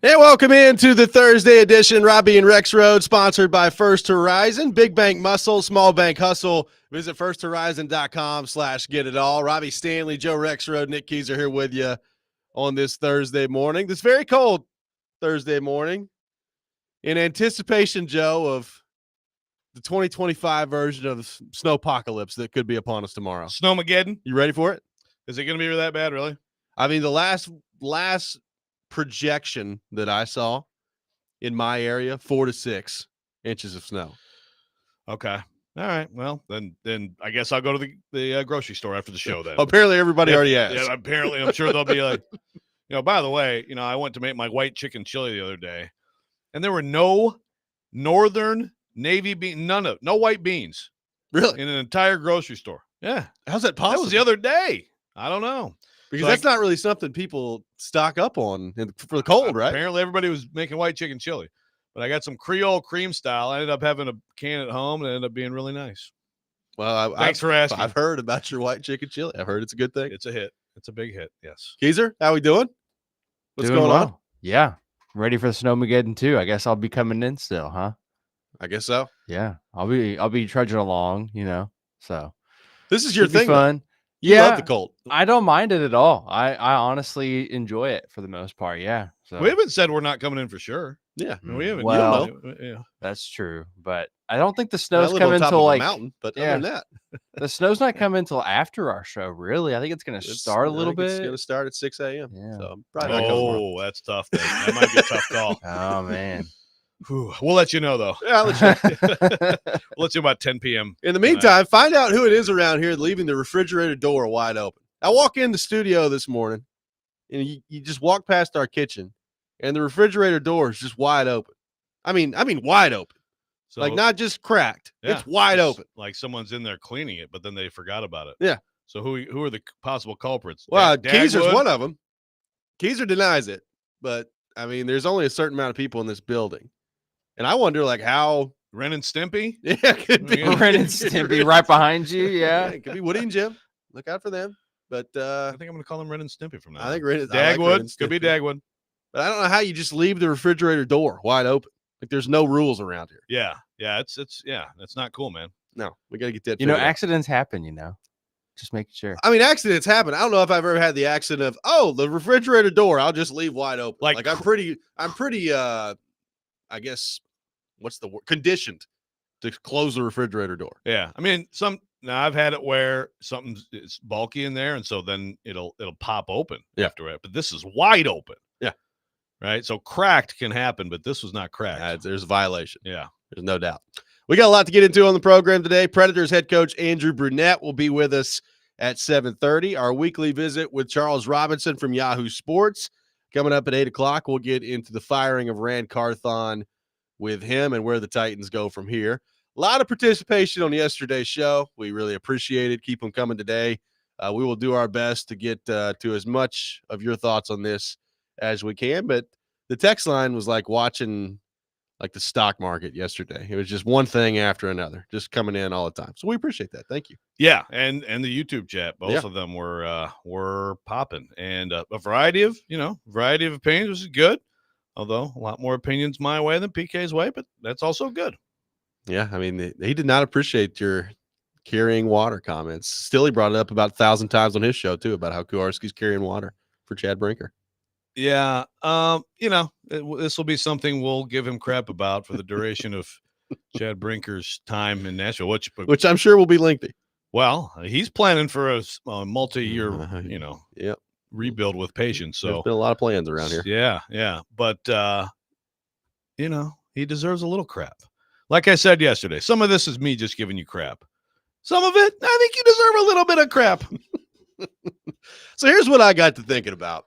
Hey, welcome into the Thursday edition. Robby and Rexrode, sponsored by First Horizon. Big bank muscle, small bank hustle. Visit firsthorizon.com/get-it-all. Robbie Stanley, Joe Rexrode, Nick Keys are here with you on this Thursday morning. This very cold Thursday morning. In anticipation, Joe, of the 2025 version of Snowpocalypse that could be upon us tomorrow. Snowmageddon. You ready for it? Is it going to be that bad, really? I mean, the last projection that I saw in my area, 4 to 6 inches of snow. Okay. All right. Well, then I guess I'll go to the grocery store after the show then. Apparently everybody already has. Yeah, apparently I'm sure they'll be like, by the way, I went to make my white chicken chili the other day, and there were no northern navy bean, no white beans. Really? In an entire grocery store. Yeah. How's that possible? That was the other day. I don't know. Because that's not really something people stock up on for the cold, right? Apparently everybody was making white chicken chili. But I got some Creole cream style. I ended up having a can at home, and it ended up being really nice. Well, thanks for asking. I've heard about your white chicken chili. I've heard it's a good thing. It's a hit. It's a big hit, yes. Keezer, how we doing? What's going on? Yeah. Ready for the Snowmageddon too. I guess I'll be coming in still, huh? I guess so. Yeah. I'll be trudging along, So this is your thing. Fun. You love the cold. I don't mind it at all. I honestly enjoy it for the most part. Yeah. So we haven't said we're not coming in for sure. Yeah. We haven't. Well, that's true. But I don't think the snow's coming until like mountain, but other than that. The snow's not coming until after our show, really. I think it's gonna start a little bit. It's gonna start at 6 a.m. Yeah. So that's tough. That might be a tough call. Oh man. We'll let you know, though. Yeah, I'll let you know. We'll let you know about 10 p.m. In the meantime, find out who it is around here leaving the refrigerator door wide open. I walk in the studio this morning, and you just walk past our kitchen, and the refrigerator door is just wide open. I mean wide open. So, like not just cracked. Yeah, it's wide open. Like someone's in there cleaning it, but then they forgot about it. Yeah. So who are the possible culprits? Well, Keezer's one of them. Keezer denies it, but I mean, there's only a certain amount of people in this building. And I wonder, like, how Ren and Stimpy? Yeah, could be Ren and Stimpy right behind you. Yeah, it could be Woody and Jim. Look out for them. But I think I'm going to call them Ren and Stimpy from now. I think Ren is Dagwood. Like could be Dagwood. But I don't know how you just leave the refrigerator door wide open. Like, there's no rules around here. Yeah, that's not cool, man. No, we got to get that. Accidents happen. Just making sure. I mean, accidents happen. I don't know if I've ever had the accident of the refrigerator door I'll just leave wide open. Like I'm pretty. I guess. What's the word? Conditioned to close the refrigerator door. Yeah. I mean, I've had it where it's bulky in there, and so then it'll pop open after it. But this is wide open. Yeah. Right. So cracked can happen, but this was not cracked. There's a violation. Yeah. There's no doubt. We got a lot to get into on the program today. Predators head coach Andrew Brunette will be with us at 7:30. Our weekly visit with Charles Robinson from Yahoo Sports. Coming up at 8 o'clock, we'll get into the firing of Rand Carthon with him and where the Titans go from here. A lot of participation on yesterday's show. We really appreciate it. Keep them coming today. We will do our best to get to as much of your thoughts on this as we can. But the text line was like watching like the stock market yesterday. It was just one thing after another, just coming in all the time. So we appreciate that. Thank you. Yeah, and the YouTube chat, both of them were popping, and a variety of opinions, which is good. Although a lot more opinions my way than PK's way, but that's also good. Yeah, I mean, he did not appreciate your carrying water comments. Still, he brought it up about 1,000 times on his show, too, about how Kuharski's carrying water for Chad Brinker. Yeah, this will be something we'll give him crap about for the duration of Chad Brinker's time in Nashville, which I'm sure will be lengthy. Well, he's planning for a multi-year, rebuild with patience. So there's been a lot of plans around here. Yeah. But, he deserves a little crap. Like I said yesterday, some of this is me just giving you crap. Some of it, I think you deserve a little bit of crap. So here's what I got to thinking about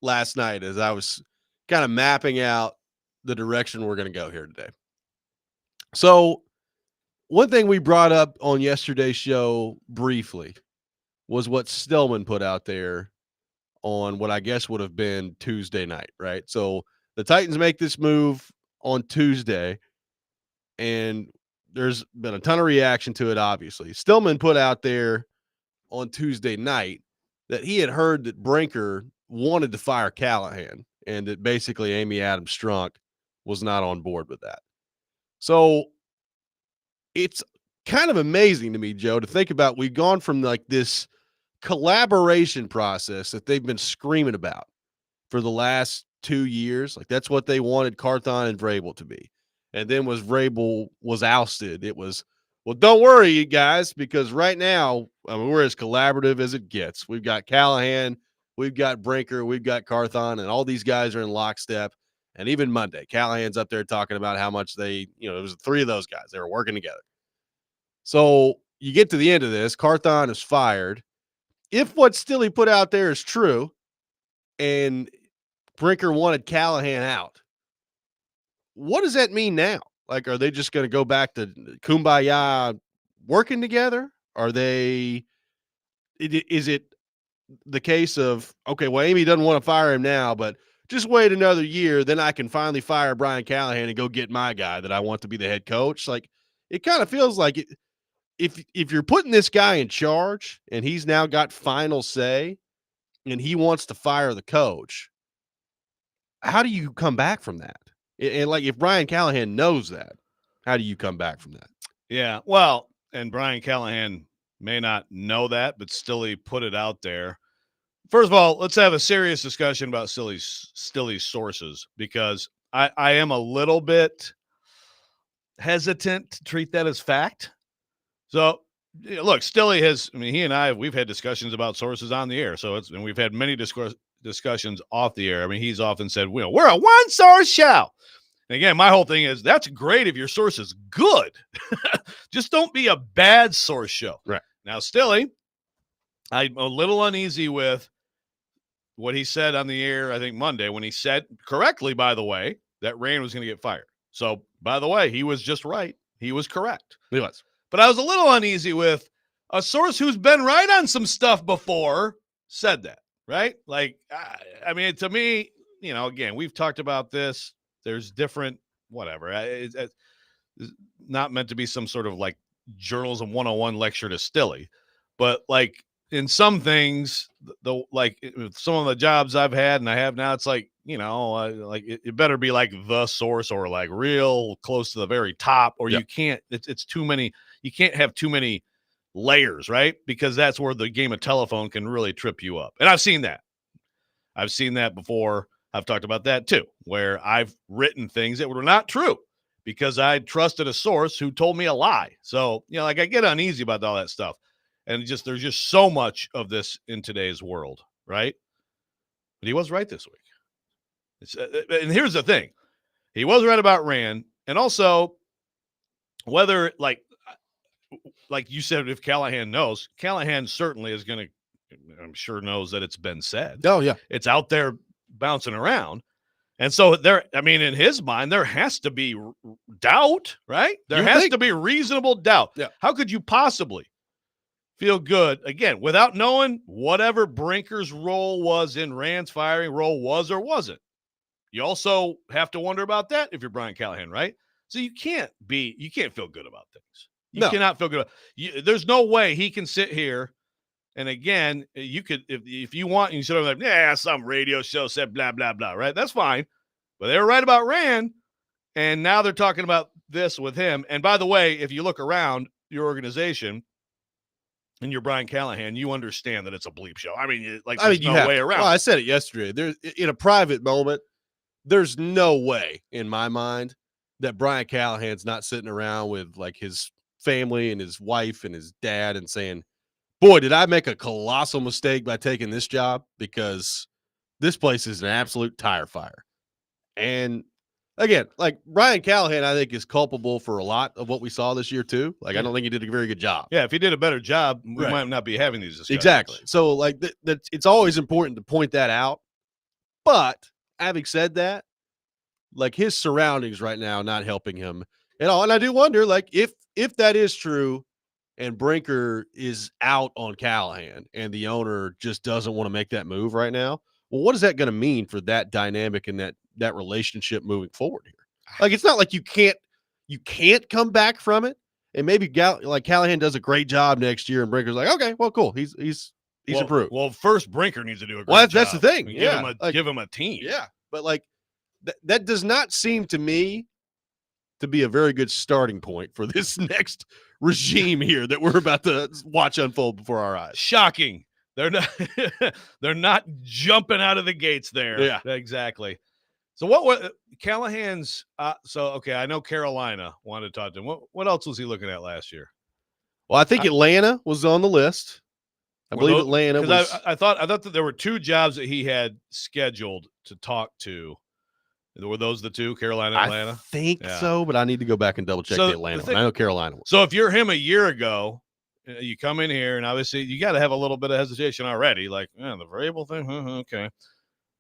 last night as I was kind of mapping out the direction we're going to go here today. So one thing we brought up on yesterday's show briefly was what Stillman put out there on what I guess would have been Tuesday night, right? So the Titans make this move on Tuesday, and there's been a ton of reaction to it, obviously. Stillman put out there on Tuesday night that he had heard that Brinker wanted to fire Callahan and that basically Amy Adams Strunk was not on board with that. So it's kind of amazing to me, Joe, to think about. We've gone from like this collaboration process that they've been screaming about for the last 2 years. Like that's what they wanted Carthon and Vrabel to be. And then was Vrabel was ousted, it was, well, don't worry, you guys, because right now, I mean, we're as collaborative as it gets. We've got Callahan, we've got Brinker, we've got Carthon, and all these guys are in lockstep. And even Monday, Callahan's up there talking about how much they, it was 3 of those guys. They were working together. So you get to the end of this, Carthon is fired. If what Stilly put out there is true, and Brinker wanted Callahan out, what does that mean now? Like, are they just going to go back to kumbaya working together? Is it the case of, okay, well, Amy doesn't want to fire him now, but just wait another year, then I can finally fire Brian Callahan and go get my guy that I want to be the head coach? Like, it kind of feels like it. If you're putting this guy in charge and he's now got final say and he wants to fire the coach, how do you come back from that? And like, if Brian Callahan knows that, how do you come back from that? Yeah, well, and Brian Callahan may not know that, but still he put it out there. First of all, let's have a serious discussion about Stilly's sources, because I am a little bit hesitant to treat that as fact. So, look, Stilly has, I mean, he and I, we've had discussions about sources on the air. So and we've had many discussions off the air. I mean, he's often said, we're a one-source show. And again, my whole thing is that's great if your source is good. Just don't be a bad source show. Right. Now, Stilly, I'm a little uneasy with what he said on the air, I think Monday, when he said correctly, by the way, that Rand was going to get fired. So, by the way, he was just right. He was correct. He was. But I was a little uneasy with a source who's been right on some stuff before said that, right? Like, I mean, to me, again, we've talked about this. There's different, whatever. It's not meant to be some sort of like journalism 101 lecture to Stilly. But like in some things, like some of the jobs I've had and I have now, it's like, like it better be like the source or like real close to the very top, or you can't, it's too many. You can't have too many layers, right? Because that's where the game of telephone can really trip you up. And I've seen that. I've seen that before. I've talked about that too, where I've written things that were not true because I trusted a source who told me a lie. So, like I get uneasy about all that stuff. And there's just so much of this in today's world, right? But he was right this week. And here's the thing. He was right about Rand. And also, whether, like you said, if Callahan knows, Callahan certainly is going to, I'm sure knows that it's been said. Oh, yeah. It's out there bouncing around. And so in his mind, there has to be doubt, right? There has to be reasonable doubt. Yeah. How could you possibly feel good, again, without knowing whatever Brinker's role was in Rand's firing role was or wasn't? You also have to wonder about that if you're Brian Callahan, right? So you can't feel good about things. You cannot feel good. There's no way he can sit here. And again, you could, if you want, you sort of like, some radio show said blah, blah, blah, right? That's fine. But they were right about Rand. And now they're talking about this with him. And by the way, if you look around your organization and you're Brian Callahan, you understand that it's a bleep show. I mean, there's no way around. Well, I said it yesterday. There's, in a private moment, there's no way in my mind that Brian Callahan's not sitting around with like his family and his wife and his dad and saying, boy, did I make a colossal mistake by taking this job, because this place is an absolute tire fire. And again, like Brian Callahan, I think is culpable for a lot of what we saw this year too. Like, I don't think he did a very good job. Yeah. If he did a better job, we might not be having these discussions. Exactly. So like it's always important to point that out. But having said that, like his surroundings right now, not helping him at all. And I do wonder, like, if that is true, and Brinker is out on Callahan and the owner just doesn't want to make that move right now, well, what is that going to mean for that dynamic and that relationship moving forward here? Like, it's not like you can't come back from it. And maybe like Callahan does a great job next year and Brinker's like, okay, well, cool. He's improved. Well, first Brinker needs to do a great job. Well, that's the thing. Give him a team. Yeah. But like that does not seem to me to be a very good starting point for this next regime here that we're about to watch unfold before our eyes. Shocking. They're not they're not jumping out of the gates there. Yeah. Exactly. So what Callahan's okay, I know Carolina wanted to talk to him. What else was he looking at last year? Well, I think Atlanta was on the list. I believe Atlanta was. I thought that there were 2 jobs that he had scheduled to talk to. Were those the 2, Carolina, Atlanta? I think so, but I need to go back and double check the Atlanta one. I know Carolina was. So if you're him a year ago, you come in here, and obviously you got to have a little bit of hesitation already. Like, the variable thing, okay.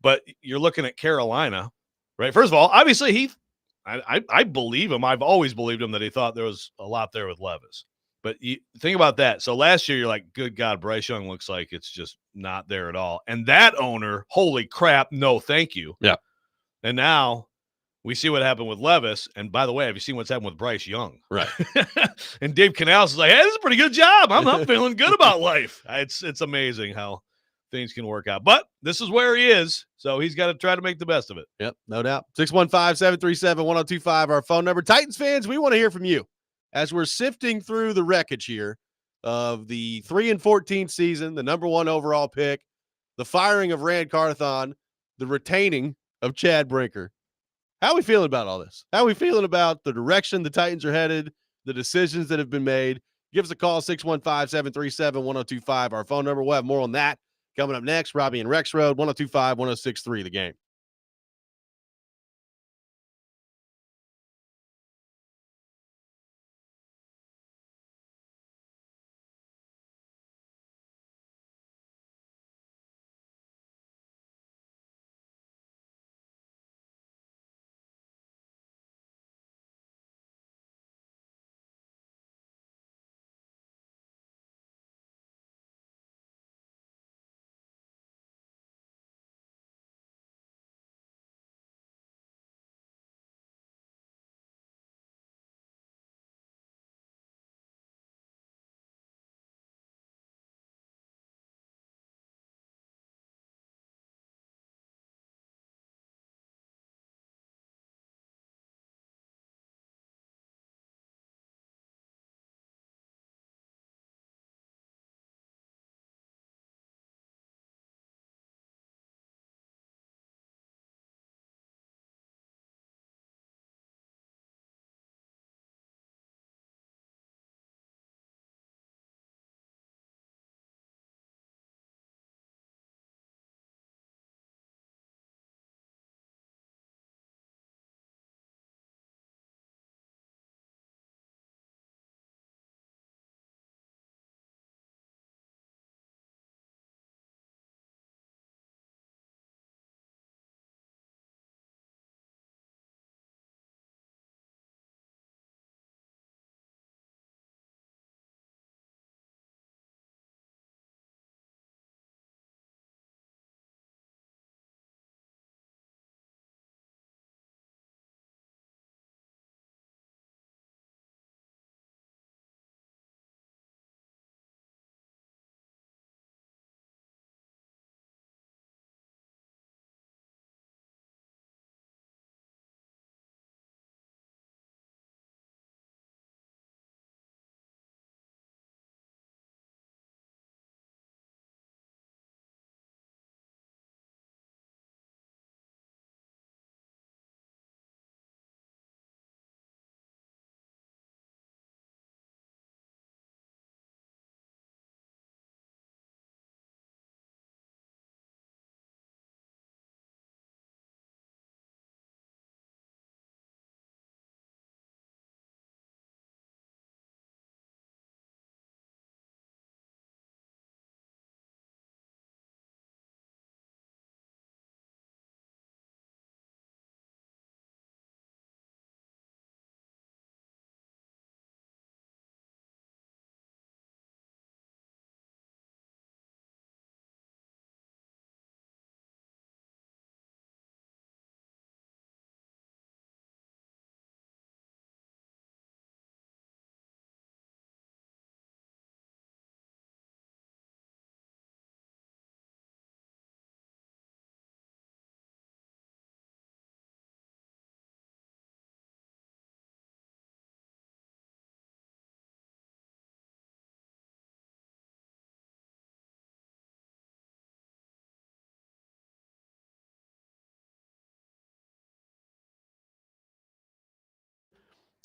But you're looking at Carolina, right? First of all, obviously I believe him. I've always believed him that he thought there was a lot there with Levis. But you think about that. So last year, you're like, good God, Bryce Young looks like it's just not there at all. And that owner, holy crap, no thank you. Yeah. And now we see what happened with Levis. And by the way, have you seen what's happened with Bryce Young? Right. And Dave Canales is like, hey, this is a pretty good job. I'm feeling good about life. It's amazing how things can work out. But this is where he is, so he's got to try to make the best of it. Yep, no doubt. 615-737-1025, our phone number. Titans fans, we want to hear from you as we're sifting through the wreckage here of the 3-14 season, the number 1 overall pick, the firing of Rand Carthon, the retaining of Chad Brinker. How are we feeling about all this? How are we feeling about the direction the Titans are headed, the decisions that have been made? Give us a call, 615-737-1025, our phone number. We'll have more on that coming up next. Robby and Rexrode, 1025-1063, The Game.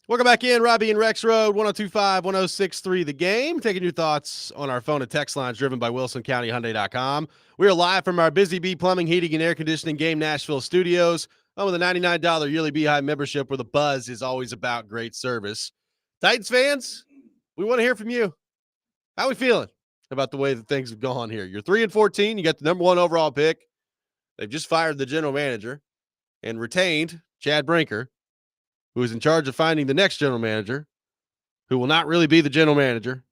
Welcome back in, Robby and Rexrode, 102.5, 106.3 The Game. Taking your thoughts on our phone and text lines driven by WilsonCountyHyundai.com. We are live from our Busy Bee Plumbing, Heating, and Air Conditioning Game Nashville studios. Home with a $99 yearly Beehive membership where the buzz is always about great service. Titans fans, we want to hear from you. How are we feeling about the way that things have gone here? You're 3-14. You got the number 1 overall pick. They've just fired the general manager and retained Chad Brinker, who is in charge of finding the next general manager, who will not really be the general manager,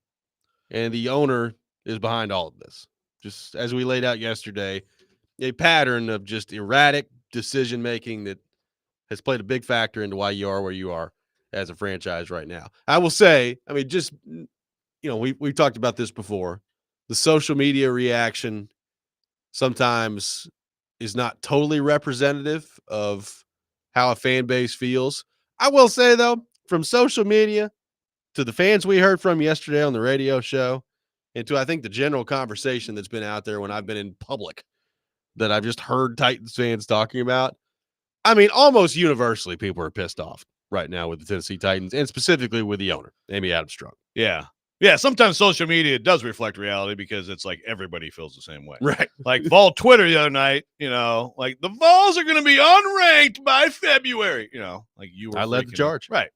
and the owner is behind all of this. Just as we laid out yesterday, a pattern of just erratic decision-making that has played a big factor into why you are where you are as a franchise right now. I will say, I mean, just, we've talked about this before. The social media reaction sometimes is not totally representative of how a fan base feels. I will say, though, from social media to the fans we heard from yesterday on the radio show, and to, I think, the general conversation that's been out there when I've been in public that I've just heard Titans fans talking about, I mean, almost universally, people are pissed off right now with the Tennessee Titans, and specifically with the owner, Amy Adams-Strunk. Yeah. Yeah, sometimes social media does reflect reality because it's like everybody feels the same way. Right. Like Vol Twitter the other night, like the Vols are going to be unranked by February. Like you were. I led the charge. Right.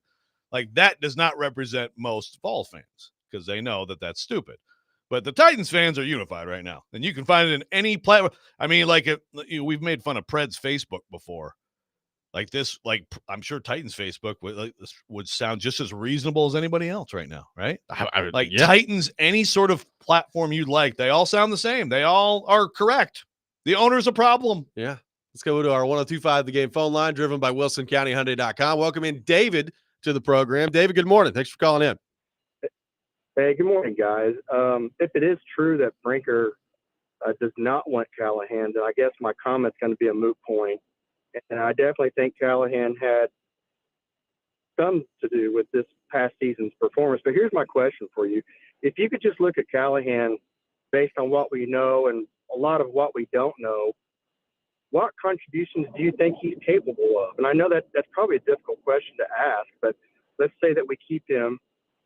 Like that does not represent most Vol fans because they know that that's stupid. But the Titans fans are unified right now. And you can find it in any platform. I mean, we've made fun of Pred's Facebook before. Like this, I'm sure Titans Facebook would sound just as reasonable as anybody else right now, right? Yeah. Titans, any sort of platform you'd like, they all sound the same. They all are correct. The owner's a problem. Yeah. Let's go to our 102.5 The Game phone line, driven by WilsonCountyHyundai.com. Welcome in David to the program. David, good morning. Thanks for calling in. Hey, good morning, guys. If it is true that Brinker does not want Callahan, then I guess my comment's going to be a moot point. And I definitely think Callahan had some to do with this past season's performance. But here's my question for you. If you could just look at Callahan based on what we know and a lot of what we don't know, what contributions do you think he's capable of? And I know that that's probably a difficult question to ask, but let's say that we keep him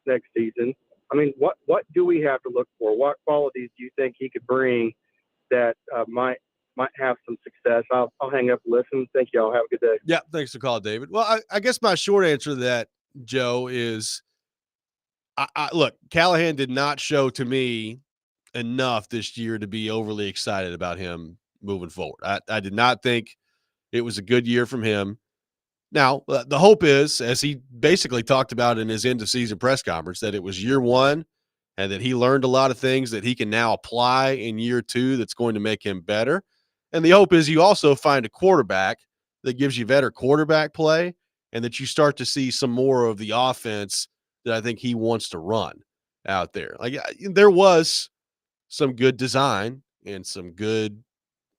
next season. I mean, what do we have to look for? What qualities do you think he could bring that might have some success? I'll hang up and listen. Thank you all. Have a good day. Yeah, thanks for calling, David. Well, I guess my short answer to that, Joe, is look, Callahan did not show to me enough this year to be overly excited about him moving forward. I did not think it was a good year from him. Now, the hope is, as he basically talked about in his end-of-season press conference, that it was year one and that he learned a lot of things that he can now apply in year two that's going to make him better. And the hope is you also find a quarterback that gives you better quarterback play and that you start to see some more of the offense that I think he wants to run out there. Like, there was some good design and some good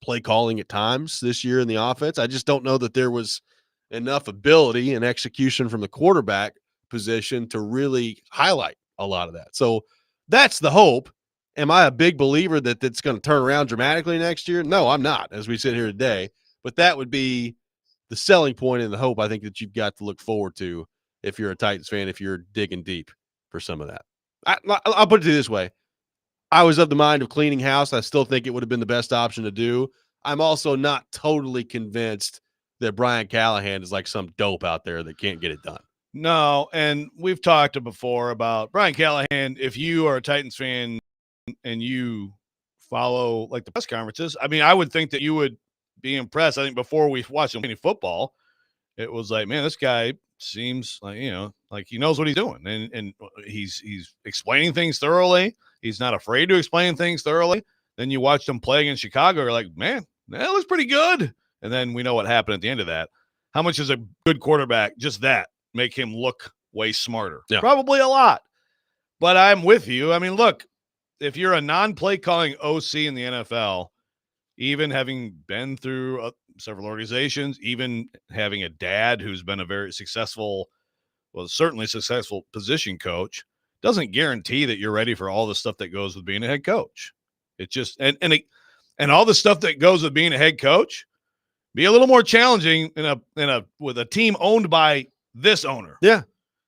play calling at times this year in the offense. I just don't know that there was enough ability and execution from the quarterback position to really highlight a lot of that. So that's the hope. Am I a big believer that it's going to turn around dramatically next year? No, I'm not, as we sit here today. But that would be the selling point and the hope I think that you've got to look forward to if you're a Titans fan, if you're digging deep for some of that. I'll put it this way. I was of the mind of cleaning house. I still think it would have been the best option to do. I'm also not totally convinced that Brian Callahan is like some dope out there that can't get it done. No, and we've talked before about Brian Callahan. If you are a Titans fan and you follow like the press conferences, I mean, I would think that you would be impressed. I think before we watched him playing football, it was like, man, this guy seems like, like he knows what he's doing. And he's explaining things thoroughly. He's not afraid to explain things thoroughly. Then you watch him play against Chicago. You're like, man, that looks pretty good. And then we know what happened at the end of that. How much is a good quarterback, just that, make him look way smarter? Yeah. Probably a lot. But I'm with you. I mean, look, if you're a non-play calling OC in the NFL, even having been through several organizations, even having a dad who's been a very successful, well, certainly successful position coach, doesn't guarantee that you're ready for all the stuff that goes with being a head coach. It just and all the stuff that goes with being a head coach be a little more challenging with a team owned by this owner. Yeah.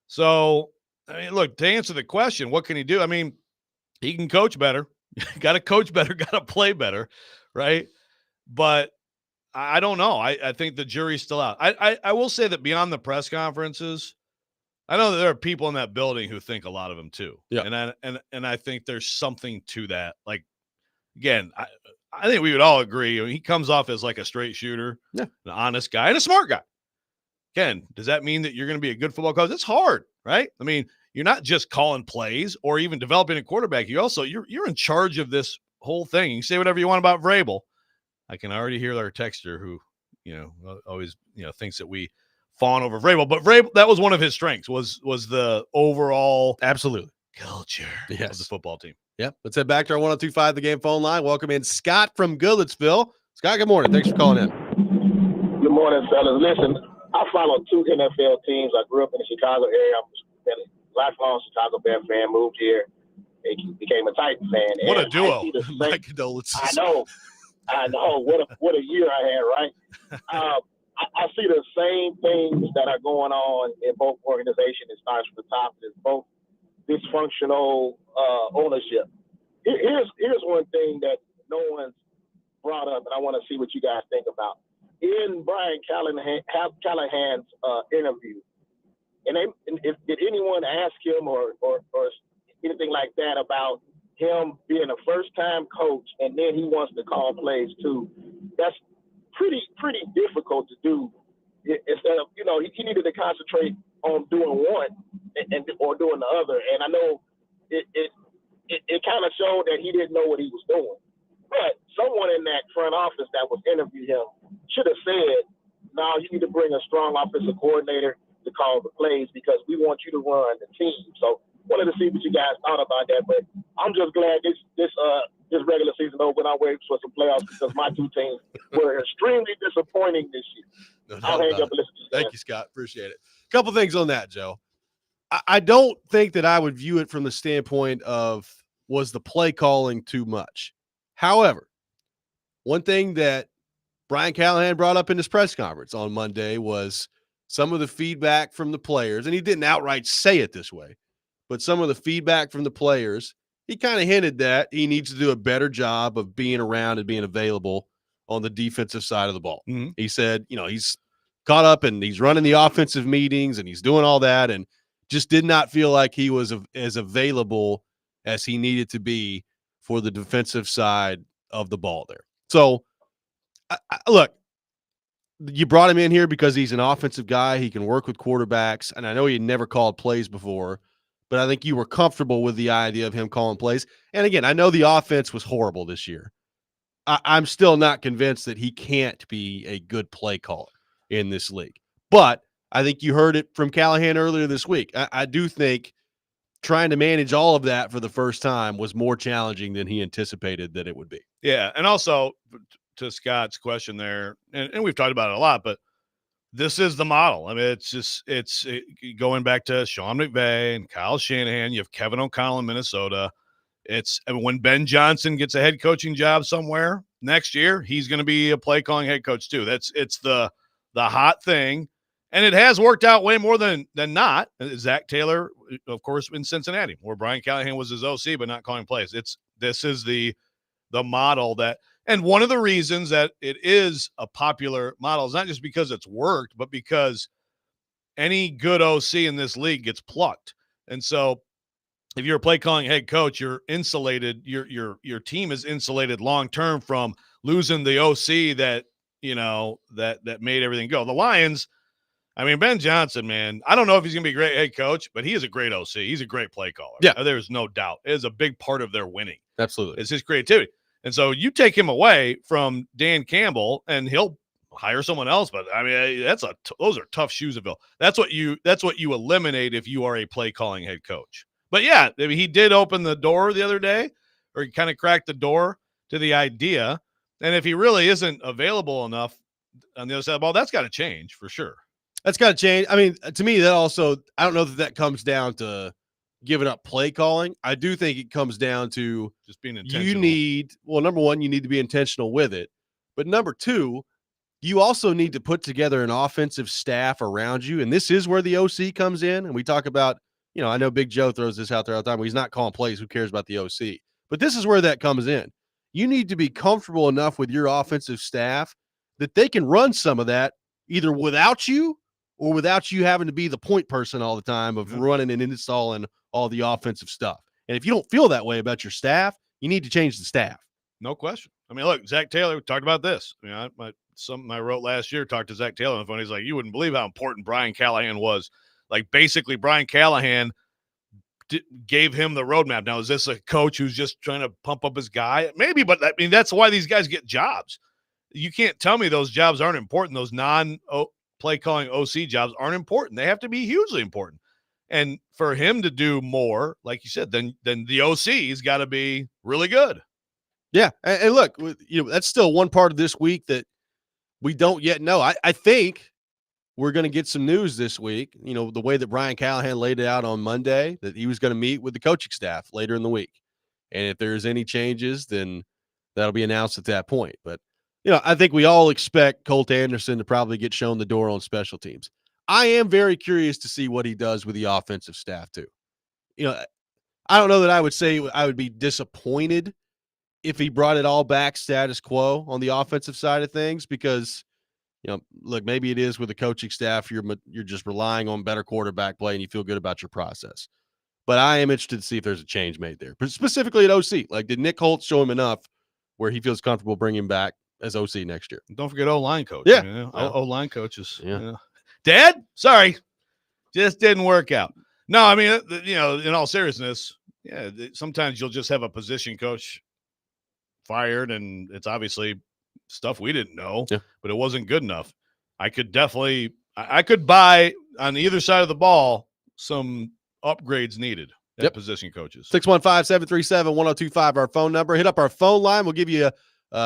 So, I mean, look, to answer the question, what can he do? I mean, he can coach better. Got to coach better, got to play better, right? But I don't know. I think the jury's still out. I will say that beyond the press conferences, I know that there are people in that building who think a lot of him too. Yeah. And I think there's something to that. Like, again, I think we would all agree. I mean, he comes off as like a straight shooter, yeah, an honest guy, and a smart guy. Ken, does that mean that you're going to be a good football coach? It's hard, right? I mean, you're not just calling plays or even developing a quarterback. You're in charge of this whole thing. You can say whatever you want about Vrabel. I can already hear our texter who, always, thinks that we fawn over Vrabel. But Vrabel, that was one of his strengths was the overall absolutely culture yes. of the football team. Yep. Let's head back to our 102.5 The Game phone line. Welcome in Scott from Goodlettsville. Scott, good morning. Thanks for calling in. Good morning, fellas. Listen, I follow 2 NFL teams. I grew up in the Chicago area. I'm a lifelong Chicago Bear fan. Moved here. Became a Titan fan. What a duo. My condolences. I know. What a year I had, right? I see the same things that are going on in both organizations. It starts from the top. There's both dysfunctional ownership. Here's one thing that no one's brought up, and I want to see what you guys think about. In Brian Callahan's interview, did anyone ask him or anything like that about him being a first-time coach and then he wants to call plays too? That's pretty difficult to do. Instead of, he needed to concentrate on doing one or doing the other. And I know it kind of showed that he didn't know what he was doing. But someone in that front office that was interviewing him should have said, no, you need to bring a strong offensive coordinator to call the plays because we want you to run the team. So wanted to see what you guys thought about that. But I'm just glad this regular season over and I'm waiting for some playoffs because my 2 teams were extremely disappointing this year. I'll hang up and listen to you. Thank you, Scott. Appreciate it. A couple things on that, Joe. I don't think that I would view it from the standpoint of was the play calling too much. However, one thing that Brian Callahan brought up in his press conference on Monday was some of the feedback from the players, and he didn't outright say it this way, but some of the feedback from the players, he kind of hinted that he needs to do a better job of being around and being available on the defensive side of the ball. Mm-hmm. He said, he's caught up and he's running the offensive meetings and he's doing all that and just did not feel like he was as available as he needed to be for the defensive side of the ball there. So, look, you brought him in here because he's an offensive guy. He can work with quarterbacks, and I know he never called plays before, but I think you were comfortable with the idea of him calling plays. And again, I know the offense was horrible this year. I'm still not convinced that he can't be a good play caller in this league. But I think you heard it from Callahan earlier this week. I do think trying to manage all of that for the first time was more challenging than he anticipated that it would be. Yeah, and also to Scott's question there, and we've talked about it a lot, but this is the model. I mean, it's going back to Sean McVay and Kyle Shanahan. You have Kevin O'Connell in Minnesota. When Ben Johnson gets a head coaching job somewhere next year, he's going to be a play calling head coach too. It's the hot thing. And it has worked out way more than not. Zach Taylor, of course, in Cincinnati, where Brian Callahan was his OC, but not calling plays. This is the model that, and one of the reasons that it is a popular model is not just because it's worked, but because any good OC in this league gets plucked. And so if you're a play calling head coach, you're insulated. Your team is insulated long term from losing the OC that made everything go. The Lions. I mean, Ben Johnson, man, I don't know if he's going to be a great head coach, but he is a great OC. He's a great play caller. Yeah. There's no doubt. It is a big part of their winning. Absolutely. It's his creativity. And so you take him away from Dan Campbell and he'll hire someone else. But I mean, those are tough shoes to fill. That's what you eliminate if you are a play calling head coach. But yeah, I mean, he did open the door the other day, or he kind of cracked the door to the idea. And if he really isn't available enough on the other side of the ball, that's got to change for sure. That's got to change. I mean, to me, that also, I don't know that comes down to giving up play calling. I do think it comes down to just being intentional. Number one, you need to be intentional with it. But number two, you also need to put together an offensive staff around you. And this is where the OC comes in. And we talk about, I know Big Joe throws this out there all the time. He's not calling plays. Who cares about the OC? But this is where that comes in. You need to be comfortable enough with your offensive staff that they can run some of that either without you or without you having to be the point person all the time of running and installing all the offensive stuff. And if you don't feel that way about your staff, you need to change the staff. No question. I mean, look, Zach Taylor, we talked about this. I mean, something I wrote last year, talked to Zach Taylor on the phone. He's like, you wouldn't believe how important Brian Callahan was. Like, basically, Brian Callahan gave him the roadmap. Now, is this a coach who's just trying to pump up his guy? Maybe, but I mean, that's why these guys get jobs. You can't tell me those jobs aren't important. Those non-play calling OC jobs aren't important. They have to be hugely important. And for him to do more, like you said, then the OC's got to be really good. Yeah, and look, that's still one part of this week that we don't yet know. I think we're going to get some news this week, the way that Brian Callahan laid it out on Monday, that he was going to meet with the coaching staff later in the week. And if there's any changes, then that'll be announced at that point. But, I think we all expect Colt Anderson to probably get shown the door on special teams. I am very curious to see what he does with the offensive staff too. I don't know that I would say I would be disappointed if he brought it all back status quo on the offensive side of things, because look, maybe it is with the coaching staff, you're just relying on better quarterback play and you feel good about your process. But I am interested to see if there's a change made there, but specifically at OC. Like, did Nick Holtz show him enough where he feels comfortable bringing him back as OC next year? Don't forget O-line coach. Yeah. O-line coaches. Yeah. Dad, sorry, just didn't work out. No, I mean, in all seriousness, yeah, sometimes you'll just have a position coach fired, and it's obviously stuff we didn't know, but it wasn't good enough. I could buy on either side of the ball some upgrades needed at position coaches. 615-737-1025, our phone number. Hit up our phone line. We'll give you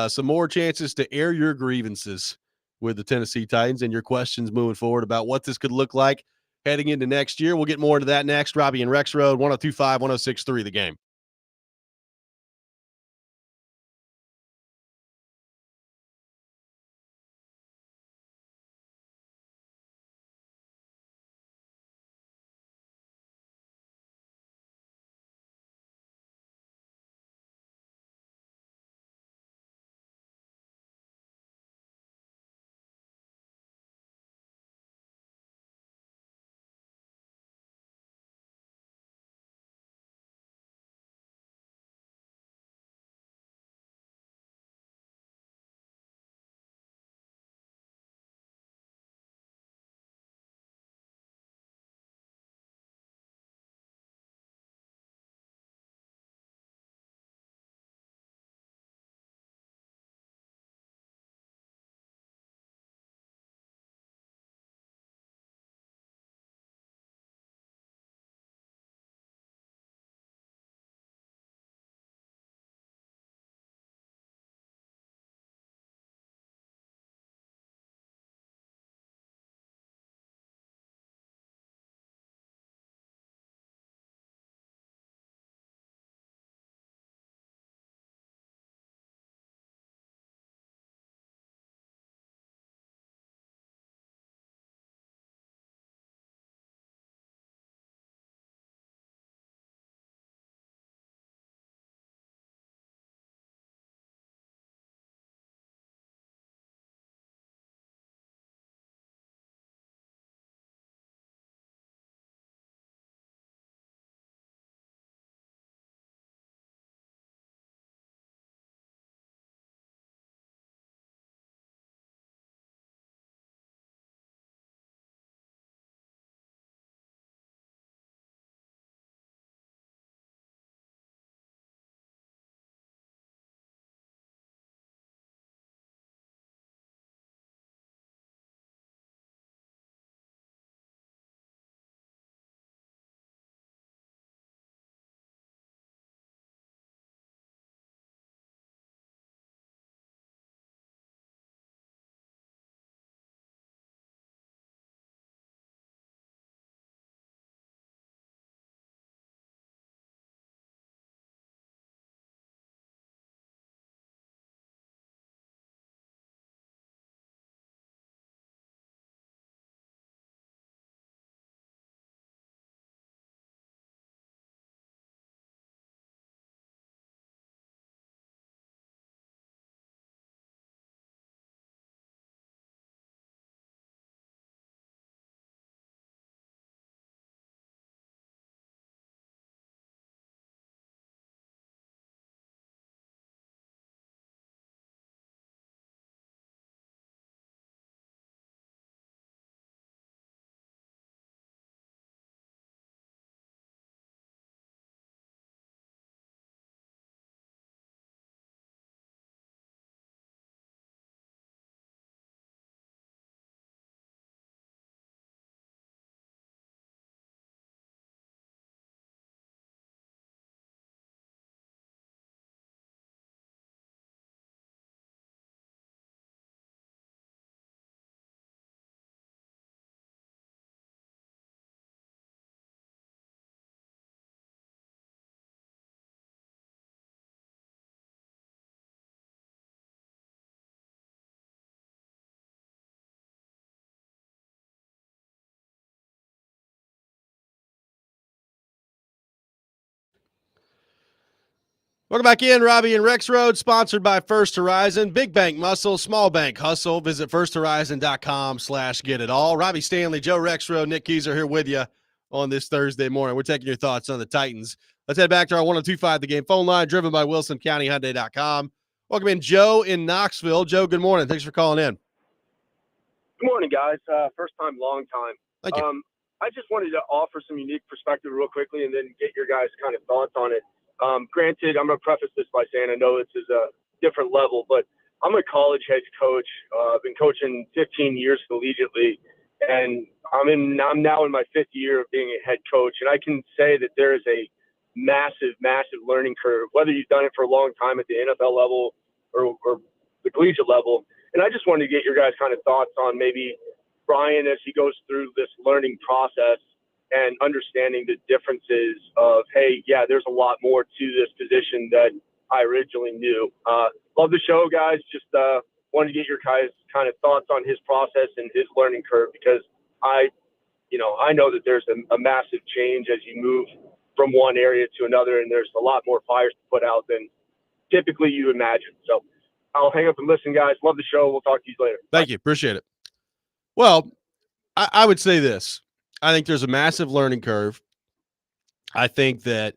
some more chances to air your grievances with the Tennessee Titans and your questions moving forward about what this could look like heading into next year. We'll get more into that next. Robby and Rexrode, 1025-1063, The Game. Welcome back in, Robby and Rexrode, sponsored by First Horizon. Big bank muscle, small bank hustle. Visit firsthorizon.com/get-it-all. Robby Stanley, Joe Rexrode, Nick Keyser here with you on this Thursday morning. We're taking your thoughts on the Titans. Let's head back to our 102.5 The Game phone line, driven by WilsonCountyHyundai.com. Welcome in, Joe in Knoxville. Joe, good morning. Thanks for calling in. Good morning, guys. First time, long time. Thank you. I just wanted to offer some unique perspective real quickly and then get your guys' kind of thoughts on it. Granted, I'm going to preface this by saying I know this is a different level, but I'm a college head coach. I've been coaching 15 years collegiately, and I'm now in my 5th year of being a head coach, and I can say that there is a massive, massive learning curve, whether you've done it for a long time at the NFL level or the collegiate level. And I just wanted to get your guys' kind of thoughts on maybe Brian as he goes through this learning process and understanding the differences of, hey, yeah, there's a lot more to this position that I originally knew. Love the show, guys. Just wanted to get your guys' kind of thoughts on his process and his learning curve, because I know that there's a massive change as you move from one area to another, and there's a lot more fires to put out than typically you imagine. So I'll hang up and listen, guys. Love the show. We'll talk to you later. Thank you. Appreciate it. Well, I would say this. I think there's a massive learning curve. I think that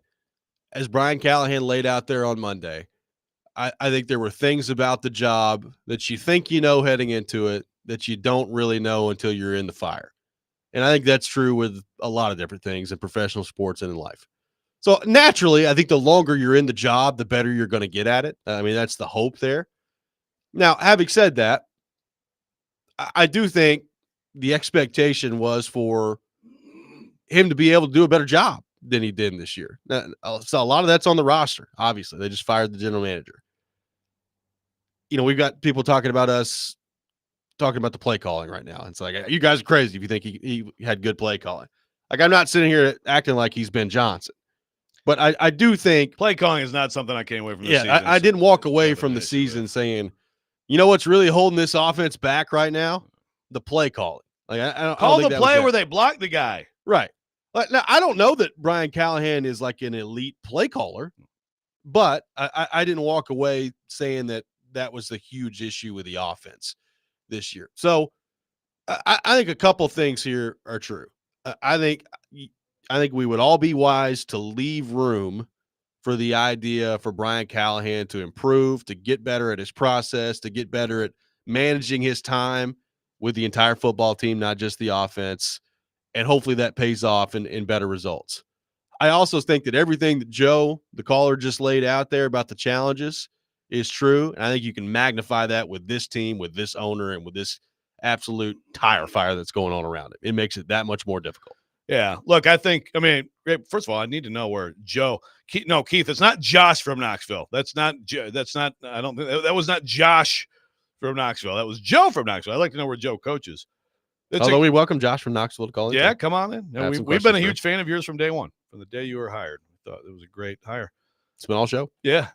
as Brian Callahan laid out there on Monday, I think there were things about the job that you think you know heading into it that you don't really know until you're in the fire. And I think that's true with a lot of different things in professional sports and in life. So naturally, I think the longer you're in the job, the better you're going to get at it. I mean, that's the hope there. Now, having said that, I do think the expectation was for him to be able to do a better job than he did this year. So a lot of that's on the roster. Obviously, they just fired the general manager. We've got people talking about us talking about the play calling right now. It's like, you guys are crazy if you think he had good play calling. Like, I'm not sitting here acting like he's Ben Johnson, but I do think play calling is not something I came away from the season. I didn't walk away from the season saying, you know what's really holding this offense back right now? The play calling. Like, I don't call think the play where they block the guy. Right. Now, I don't know that Brian Callahan is like an elite play caller, but I didn't walk away saying that was the huge issue with the offense this year. So I think a couple things here are true. I think we would all be wise to leave room for the idea for Brian Callahan to improve, to get better at his process, to get better at managing his time with the entire football team, not just the offense. And hopefully that pays off in better results. I also think that everything that Joe, the caller, just laid out there about the challenges is true. And I think you can magnify that with this team, with this owner, and with this absolute tire fire that's going on around it. It makes it that much more difficult. Yeah. Look, first of all, I need to know where Keith, it's not Josh from Knoxville. I don't think that was not Josh from Knoxville. That was Joe from Knoxville. I'd like to know where Joe coaches. Although we welcome Josh from Knoxville to call in. Yeah, come on in. No, we've been a huge fan of yours from day one, from the day you were hired. We thought it was a great hire. It's been all show. Yeah.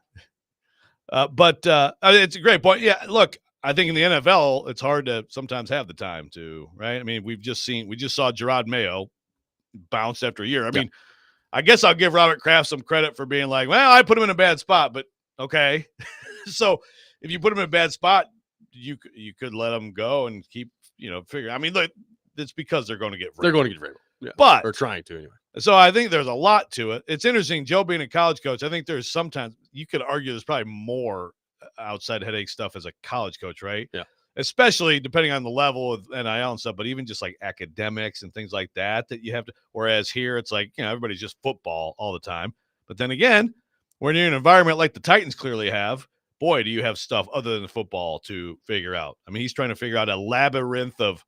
But it's a great point. Yeah, look, I think in the NFL, it's hard to sometimes have the time to, right? I mean, we just saw Gerard Mayo bounce after a year. I mean, I guess I'll give Robert Kraft some credit for being like, well, I put him in a bad spot, but okay. So if you put him in a bad spot, you could let him go and keep, figure. I mean, look, it's because they're going to get They're going to get rid of him. Yeah. But or trying to anyway. So I think there's a lot to it. It's interesting, Joe being a college coach. I think there's sometimes you could argue there's probably more outside headache stuff as a college coach, right? Yeah. Especially depending on the level of NIL and stuff, but even just like academics and things like that you have to. Whereas here, it's like everybody's just football all the time. But then again, when you're in an environment like the Titans clearly have, boy, do you have stuff other than football to figure out. I mean, he's trying to figure out a labyrinth of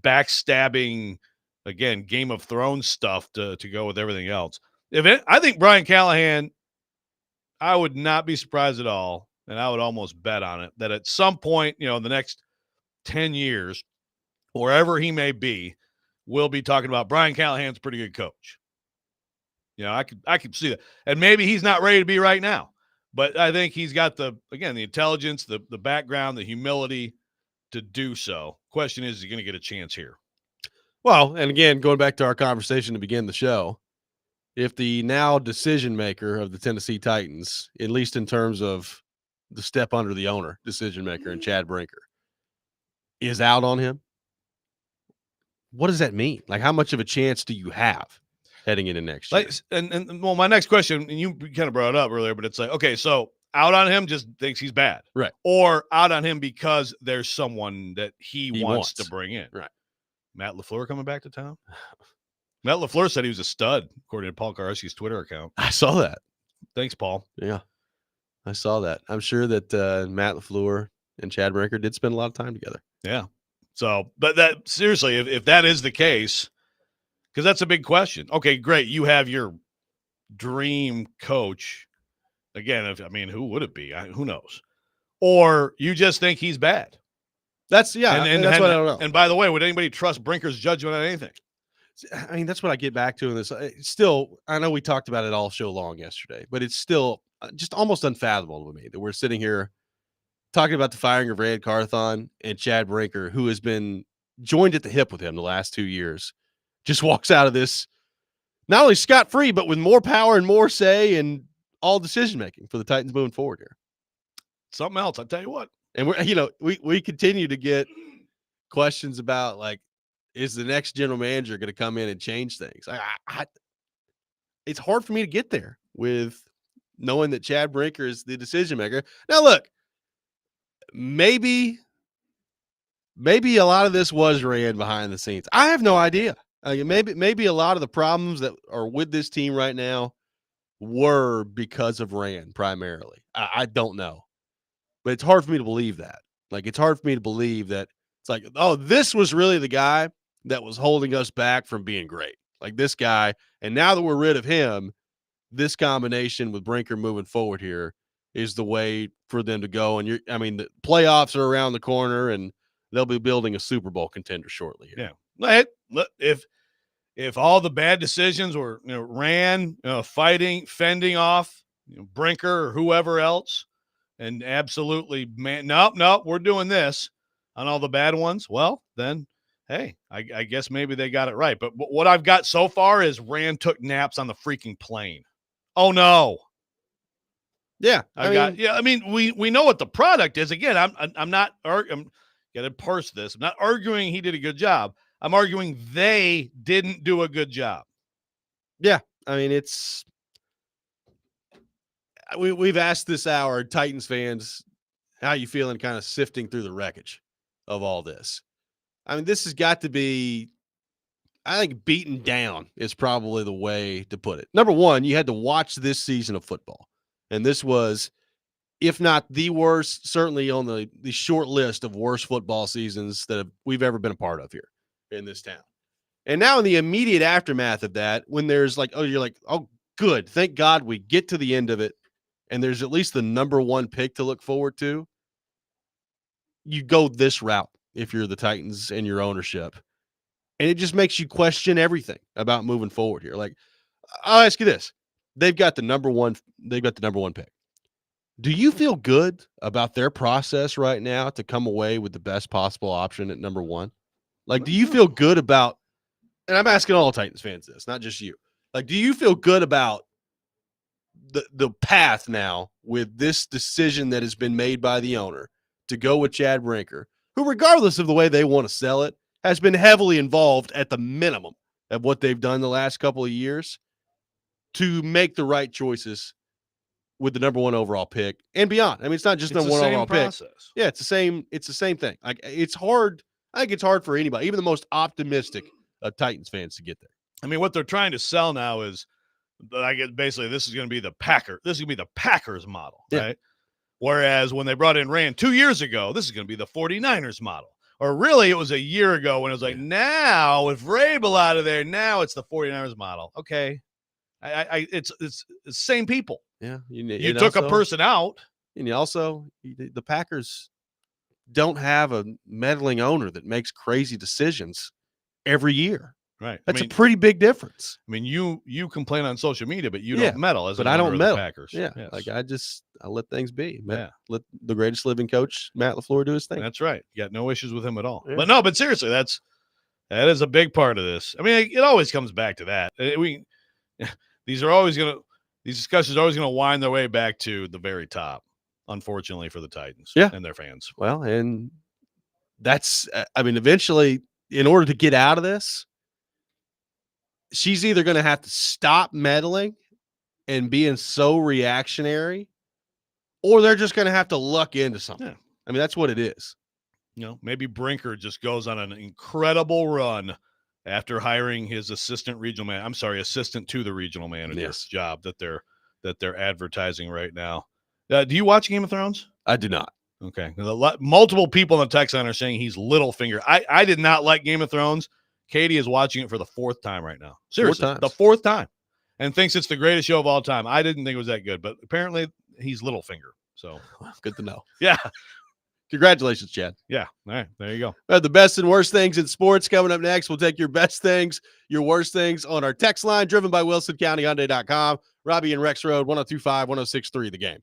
backstabbing, again, Game of Thrones stuff to go with everything else. I think Brian Callahan, I would not be surprised at all, and I would almost bet on it, that at some point, in the next 10 years, wherever he may be, we'll be talking about Brian Callahan's a pretty good coach. I could see that. And maybe he's not ready to be right now. But I think he's got the intelligence, the background, the humility to do so. Question is he going to get a chance here? Well, and again, going back to our conversation to begin the show, if the now decision maker of the Tennessee Titans, at least in terms of the step under the owner decision maker and Chad Brinker, is out on him, what does that mean? Like, how much of a chance do you have heading into next year? And well, my next question, and you kind of brought it up earlier, but it's like, okay, so out on him just thinks he's bad. Right. Or out on him because there's someone that he wants to bring in. Right. Matt LaFleur coming back to town? Matt LaFleur said he was a stud, according to Paul Karski's Twitter account. I saw that. Thanks, Paul. Yeah, I saw that. I'm sure that Matt LaFleur and Chad Brinker did spend a lot of time together. Yeah. So, but that seriously, if that is the case, because that's a big question. Okay, great. You have your dream coach. Again, who would it be? Who knows? Or you just think he's bad. That's what I don't know. And by the way, would anybody trust Brinker's judgment on anything? I mean, that's what I get back to in this. Still, I know we talked about it all show long yesterday, but it's still just almost unfathomable to me that we're sitting here talking about the firing of Red Carthon and Chad Brinker, who has been joined at the hip with him the last 2 years, just walks out of this not only scot-free, but with more power and more say and all decision-making for the Titans moving forward here. Something else, I'll tell you what. And we continue to get questions about, like, is the next general manager going to come in and change things? It's hard for me to get there with knowing that Chad Brinker is the decision maker. Now, look, maybe a lot of this was ran behind the scenes. I have no idea. Maybe a lot of the problems that are with this team right now were because of Rand primarily. I don't know, but it's hard for me to believe that. Like, it's hard for me to believe that it's like, oh, this was really the guy that was holding us back from being great. Like, this guy, and now that we're rid of him, this combination with Brinker moving forward here is the way for them to go. And the playoffs are around the corner, and they'll be building a Super Bowl contender shortly here. Yeah. If all the bad decisions were fighting, fending off Brinker or whoever else, and absolutely, man, nope, we're doing this on all the bad ones, well, then, hey, I guess maybe they got it right. But what I've got so far is Rand took naps on the freaking plane. Oh, no. Yeah. We know what the product is. Again, I'm not arguing. Got to parse this. I'm not arguing he did a good job. I'm arguing they didn't do a good job. Yeah. We've asked this hour, Titans fans, how you feeling kind of sifting through the wreckage of all this? This has got to be, I think, beaten down is probably the way to put it. Number one, you had to watch this season of football. And this was, if not the worst, certainly on the short list of worst football seasons that we've ever been a part of here in this town. And now in the immediate aftermath of that, when there's like, you're like, oh, good. Thank God we get to the end of it. And there's at least the number one pick to look forward to. You go this route if you're the Titans and your ownership. And it just makes you question everything about moving forward here. Like, I'll ask you this. They've got the number one pick. Do you feel good about their process right now to come away with the best possible option at number one? Like, do you feel good about, and I'm asking all Titans fans this, not just you. Like, do you feel good about the path now with this decision that has been made by the owner to go with Chad Brinker, who, regardless of the way they want to sell it, has been heavily involved at the minimum of what they've done the last couple of years to make the right choices with the number one overall pick and beyond? It's not just the one overall process. Pick. Yeah, it's the same thing. Like, it's hard. I think it's hard for anybody, even the most optimistic of Titans fans, to get there. What they're trying to sell now is, I guess, basically this is going to be the Packer. This is going to be the Packers model, right? Whereas when they brought in Rand 2 years ago, this is going to be the 49ers model. Or really, it was a year ago when it was like, now with Vrabel out of there, now it's the 49ers model. Okay. It's the same people. Yeah. You took a person out. And you also, the Packers don't have a meddling owner that makes crazy decisions every year. Right. That's a pretty big difference. You complain on social media, but you don't meddle but I don't meddle. The Packers. Yeah. Yes. Like, I let things be. Let the greatest living coach, Matt LaFleur, do his thing. That's right. You got no issues with him at all. Yeah. But seriously, that is a big part of this. It always comes back to that. The these discussions are always going to wind their way back to the very top, unfortunately for the Titans and their fans. Well, and that's, eventually, in order to get out of this, she's either going to have to stop meddling and being so reactionary, or they're just going to have to luck into something. Yeah. That's what it is. Maybe Brinker just goes on an incredible run after hiring his assistant to the regional manager job that they're advertising right now. Do you watch Game of Thrones? I do not. Okay. Multiple people in the text line are saying he's Littlefinger. I did not like Game of Thrones. Katie is watching it for the 4th time right now. Seriously, the 4th time. And thinks it's the greatest show of all time. I didn't think it was that good, but apparently he's Littlefinger. So good to know. Yeah. Congratulations, Chad. Yeah. All right. There you go. The best and worst things in sports coming up next. We'll take your best things, your worst things on our text line, driven by WilsonCountyHyundai.com. Robby and Rexrode, 102.5, 106.3 The Game.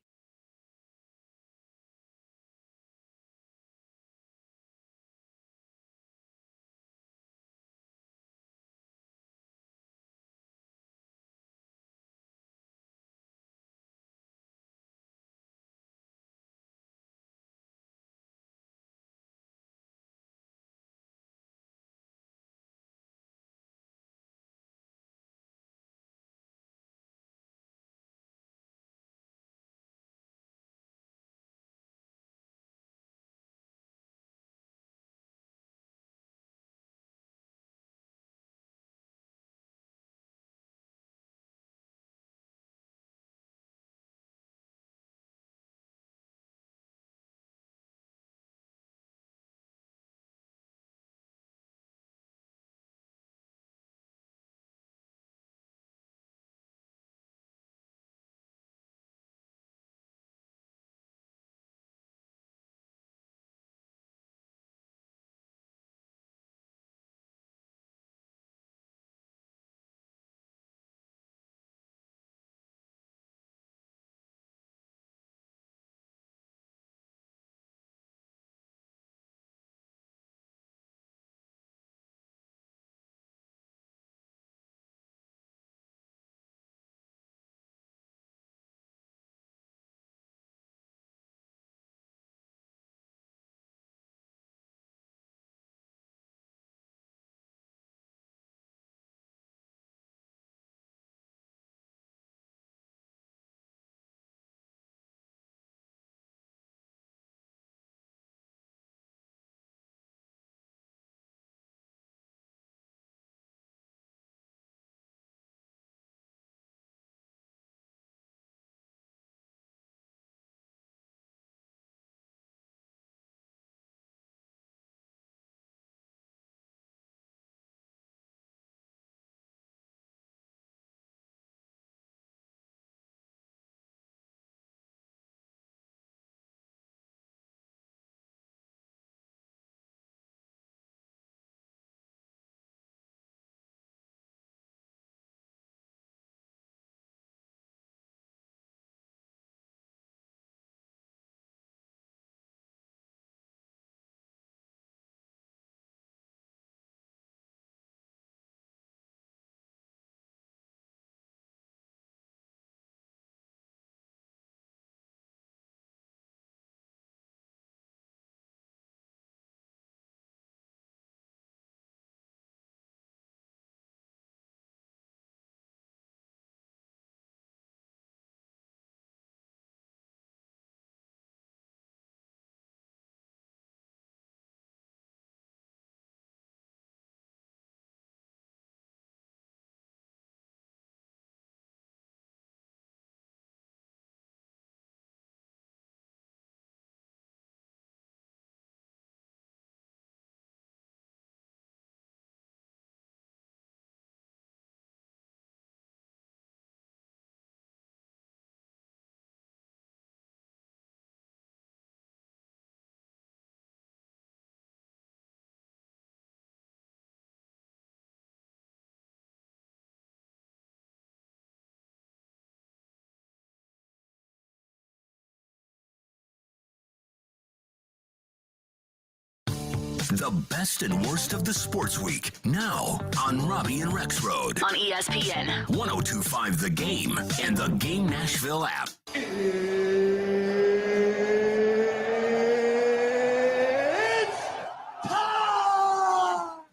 The best and worst of the sports week. Now on Robby and Rexrode. On ESPN. 102.5 The Game and the Game Nashville app.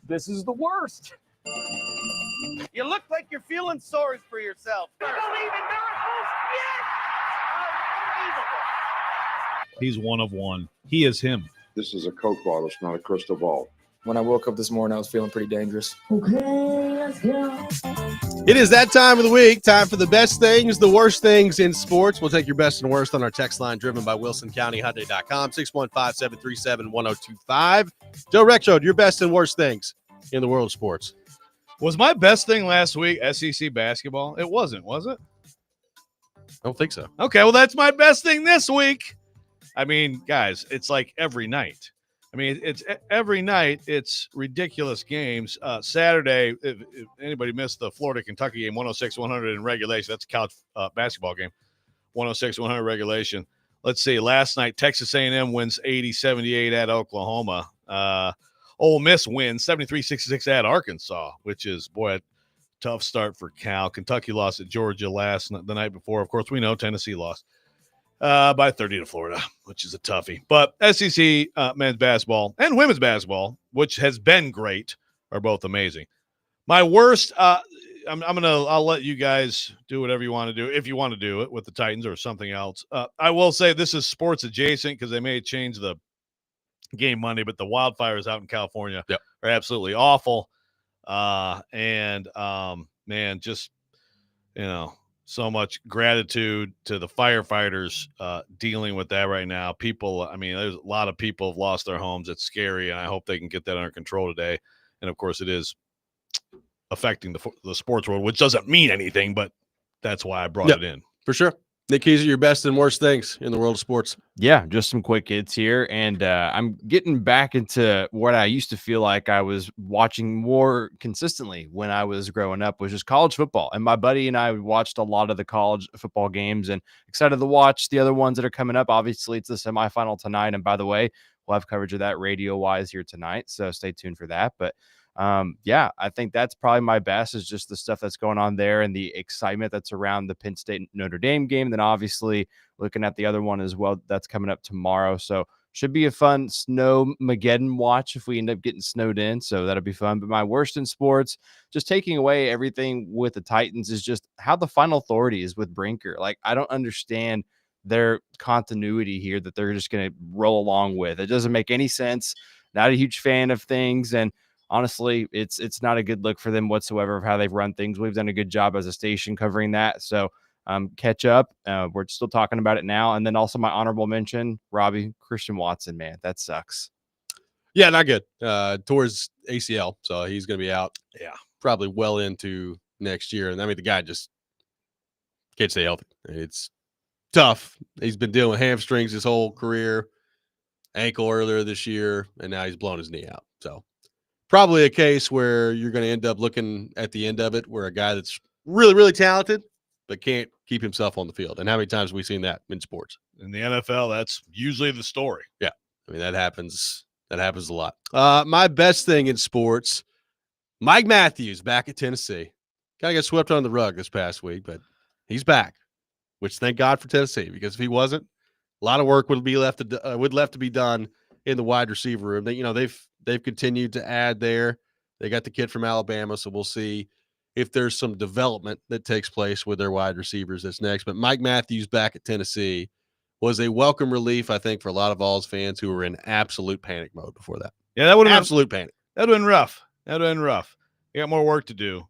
This is the worst. You look like you're feeling sorry for yourself. You believe in miracles? Yes! Unbelievable. He's one of one. He is him. This is a Coke bottle. It's not a crystal ball. When I woke up this morning, I was feeling pretty dangerous. Okay, let's go. It is that time of the week. Time for the best things, the worst things in sports. We'll take your best and worst on our text line driven by WilsonCountyHyundai.com, 615-737-1025. Joe Rexrode, your best and worst things in the world of sports. Was my best thing last week SEC basketball? It wasn't, was it? I don't think so. Okay, well, that's my best thing this week. I mean, guys, it's like every night. I mean, it's every night. It's ridiculous games. Saturday, if anybody missed the Florida-Kentucky game, 106-100 in regulation. That's a college basketball game, 106-100 regulation. Let's see. Last night, Texas A&M wins 80-78 at Oklahoma. Ole Miss wins 73-66 at Arkansas, which is, boy, a tough start for Cal. Kentucky lost at Georgia the night before. Of course, we know Tennessee lost by 30 to Florida, which is a toughie. But SEC men's basketball and women's basketball, which has been great, are both amazing. My worst, I'll let you guys do whatever you want to do, if you want to do it with the Titans or something else. I will say this is sports adjacent because they may change the game Monday, but the wildfires out in California are absolutely awful. Man, just, so much gratitude to the firefighters dealing with that right now. People, I mean, there's a lot of people have lost their homes. It's scary, and I hope they can get that under control today. And, of course, it is affecting the sports world, which doesn't mean anything, but that's why I brought it in. For sure. Nick Keezer, your best and worst things in the world of sports. Yeah, just some quick hits here. And I'm getting back into what I used to feel like I was watching more consistently when I was growing up, which is college football. And my buddy and I watched a lot of the college football games and excited to watch the other ones that are coming up. Obviously, it's the semifinal tonight. And by the way, we'll have coverage of that radio-wise here tonight, so stay tuned for that. But yeah, I think that's probably my best is just the stuff that's going on there and the excitement that's around the Penn State Notre Dame game. Then obviously looking at the other one as well that's coming up tomorrow. So should be a fun Snowmageddon watch if we end up getting snowed in. So that'll be fun. But my worst in sports, just taking away everything with the Titans, is just how the final authority is with Brinker. Like, I don't understand their continuity here that they're just going to roll along with. It doesn't make any sense. Not a huge fan of things. And honestly, it's not a good look for them whatsoever of how they've run things. We've done a good job as a station covering that. So catch up. We're still talking about it now. And then also my honorable mention, Robby, Christian Watson, man, that sucks. Yeah, not good. Towards ACL. So he's going to be out. Yeah. Probably well into next year. And I mean, the guy just can't stay healthy. It's tough. He's been dealing with hamstrings his whole career, ankle earlier this year, and now he's blown his knee out. So probably a case where you're going to end up looking at the end of it where a guy that's really, really talented but can't keep himself on the field. And how many times have we seen that in sports? In the NFL, that's usually the story. Yeah. I mean, that happens a lot. My best thing in sports, Mike Matthews back at Tennessee. Kind of got swept under the rug this past week, but he's back, which thank God for Tennessee, because if he wasn't, a lot of work would left to be done in the wide receiver room. They've continued to add there. They got the kid from Alabama, so we'll see if there's some development that takes place with their wide receivers that's next. But Mike Matthews back at Tennessee was a welcome relief, I think, for a lot of Vols fans who were in absolute panic mode before that. Yeah, that would have absolute panic. That would have been rough. You got more work to do.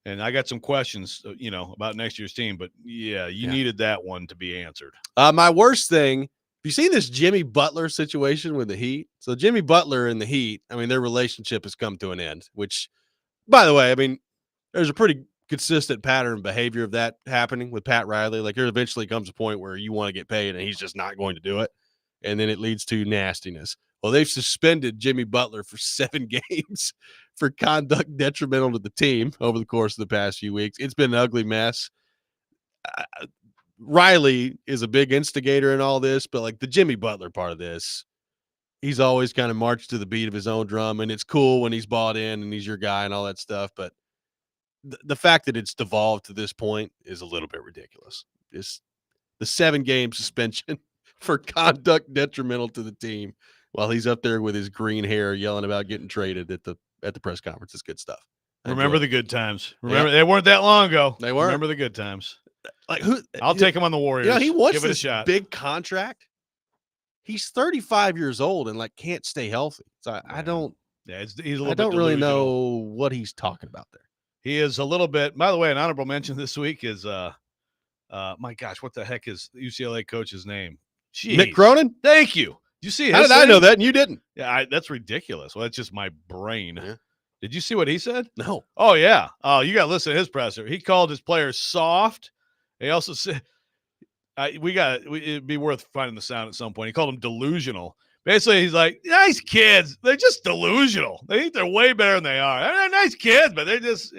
And I got some questions, about next year's team. But, yeah, you needed that one to be answered. My worst thing, you see this Jimmy Butler situation with the Heat? So Jimmy Butler and the Heat, I mean, their relationship has come to an end, which, by the way, I mean, there's a pretty consistent pattern of behavior of that happening with Pat Riley. Like, there eventually comes a point where you want to get paid and he's just not going to do it. And then it leads to nastiness. Well, they've suspended Jimmy Butler for 7 games for conduct detrimental to the team over the course of the past few weeks. It's been an ugly mess. Riley is a big instigator in all this, but like the Jimmy Butler part of this, he's always kind of marched to the beat of his own drum, and it's cool when he's bought in and he's your guy and all that stuff. But the fact that it's devolved to this point is a little bit ridiculous. It's the 7-game suspension for conduct detrimental to the team while he's up there with his green hair yelling about getting traded at the press conference is good stuff. Remember the good times. Remember they weren't that long ago. They weren't. Remember the good times. Like who? I'll take him on the Warriors. He wants Give it a this shot. big contract. He's 35 years old and can't stay healthy. So I don't. Yeah, he's a little bit I don't really delusional. know what he's talking about there. He is a little bit. By the way, an honorable mention this week is my gosh, what the heck is UCLA coach's name? Jeez. Mick Cronin. Thank you. Did you see? How did I know that and you didn't? Yeah, that's ridiculous. Well, that's just my brain. Yeah. Did you see what he said? No. Oh yeah. Oh, you got to listen to his presser. He called his players soft. He also said, it'd be worth finding the sound at some point. He called them delusional. Basically, he's like, nice kids. They're just delusional. They think they're way better than they are. They're nice kids, but they're just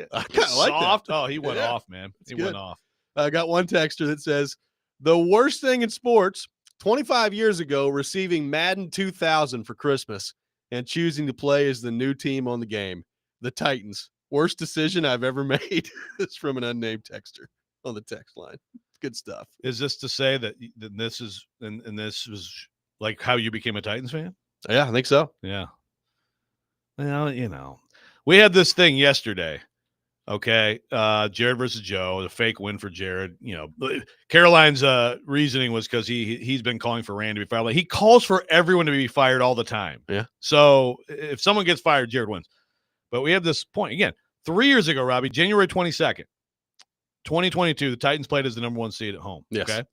soft. Oh, he went off, man. He went off. I got one texter that says, the worst thing in sports, 25 years ago, receiving Madden 2000 for Christmas and choosing to play as the new team on the game, the Titans. Worst decision I've ever made. It's from an unnamed texter on the text line. Good stuff. Is this to say that this is and this was like how you became a Titans fan? Yeah, I think so. Yeah. Well, we had this thing yesterday. Okay. Jared versus Joe, the fake win for Jared. Caroline's reasoning was because he's been calling for Rand to be fired. Like, he calls for everyone to be fired all the time. Yeah. So if someone gets fired, Jared wins. But we have this point again. 3 years ago, Robbie, January 22nd, 2022, the Titans played as the number 1 seed at home. Yes. Okay.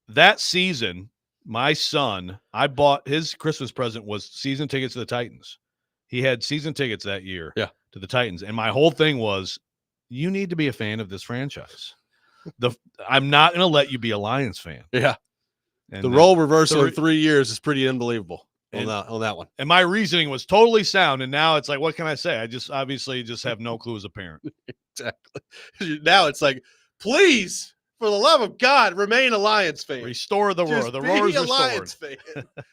That season, my son, I bought his Christmas present was season tickets to the Titans. He had season tickets that year to the Titans. And my whole thing was, you need to be a fan of this franchise. I'm not going to let you be a Lions fan. Yeah. And the role reversal in 3 years is pretty unlievable on that one. And my reasoning was totally sound. And now it's like, what can I say? I just obviously have no clue as a parent. Exactly. Now it's like, please, for the love of God, remain a Lions fan. Restore the roar. The roar is restored. Lions fan.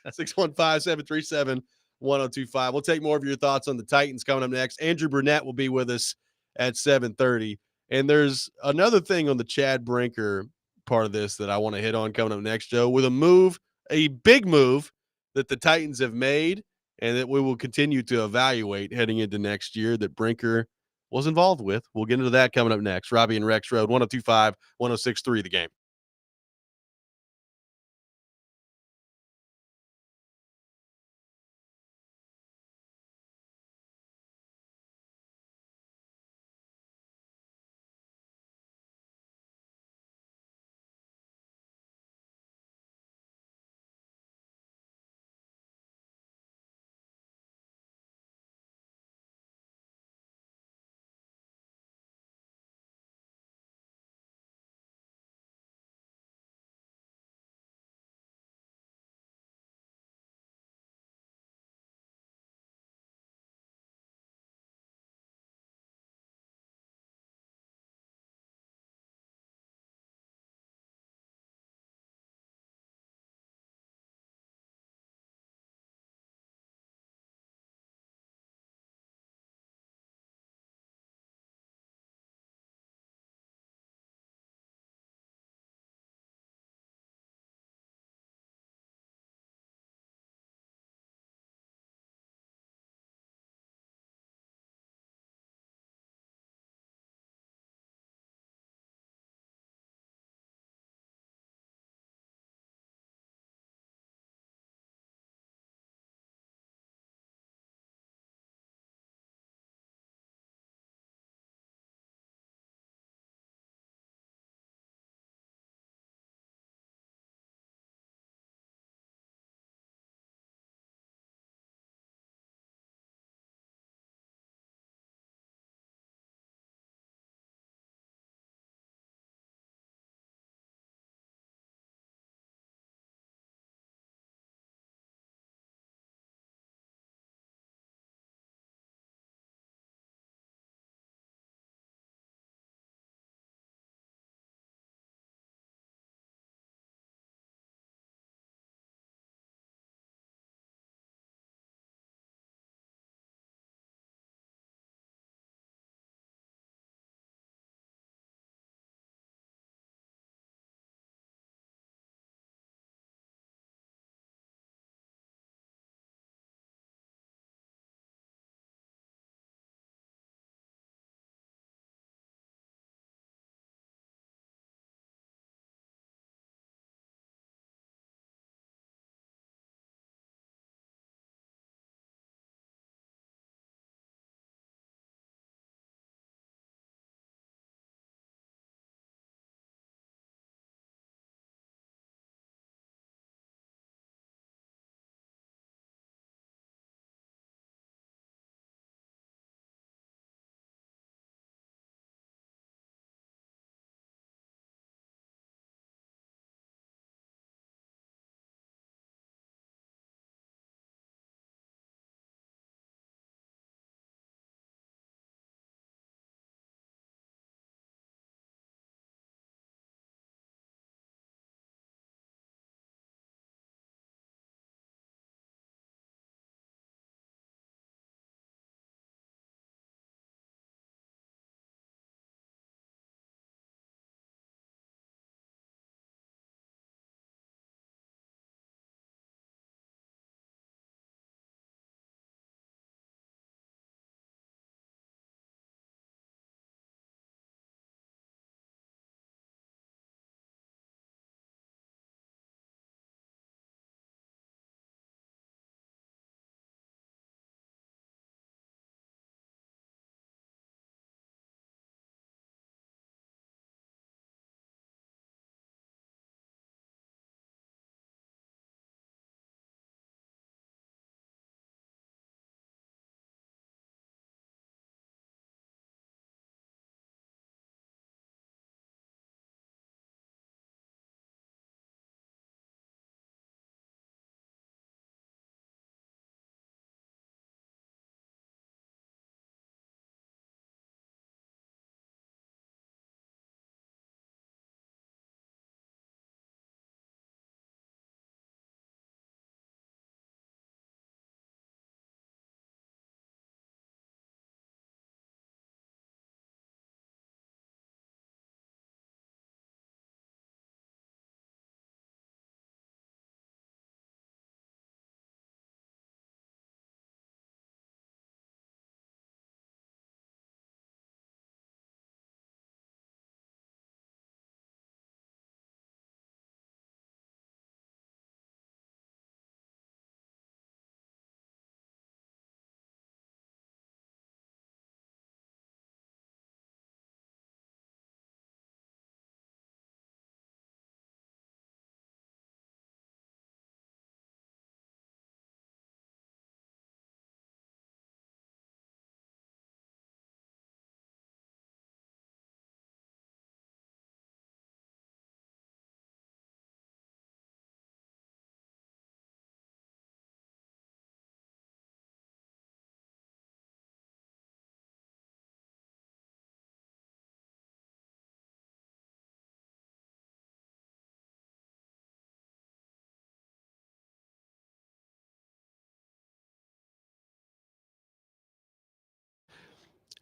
615-737-1025. We'll take more of your thoughts on the Titans coming up next. Andrew Brunette will be with us at 7:30. And there's another thing on the Chad Brinker part of this that I want to hit on coming up next, Joe, with a big move that the Titans have made and that we will continue to evaluate heading into next year that Brinker was involved with. We'll get into that coming up next. Robby and Rexrode, 102.5, 106.3 The Game.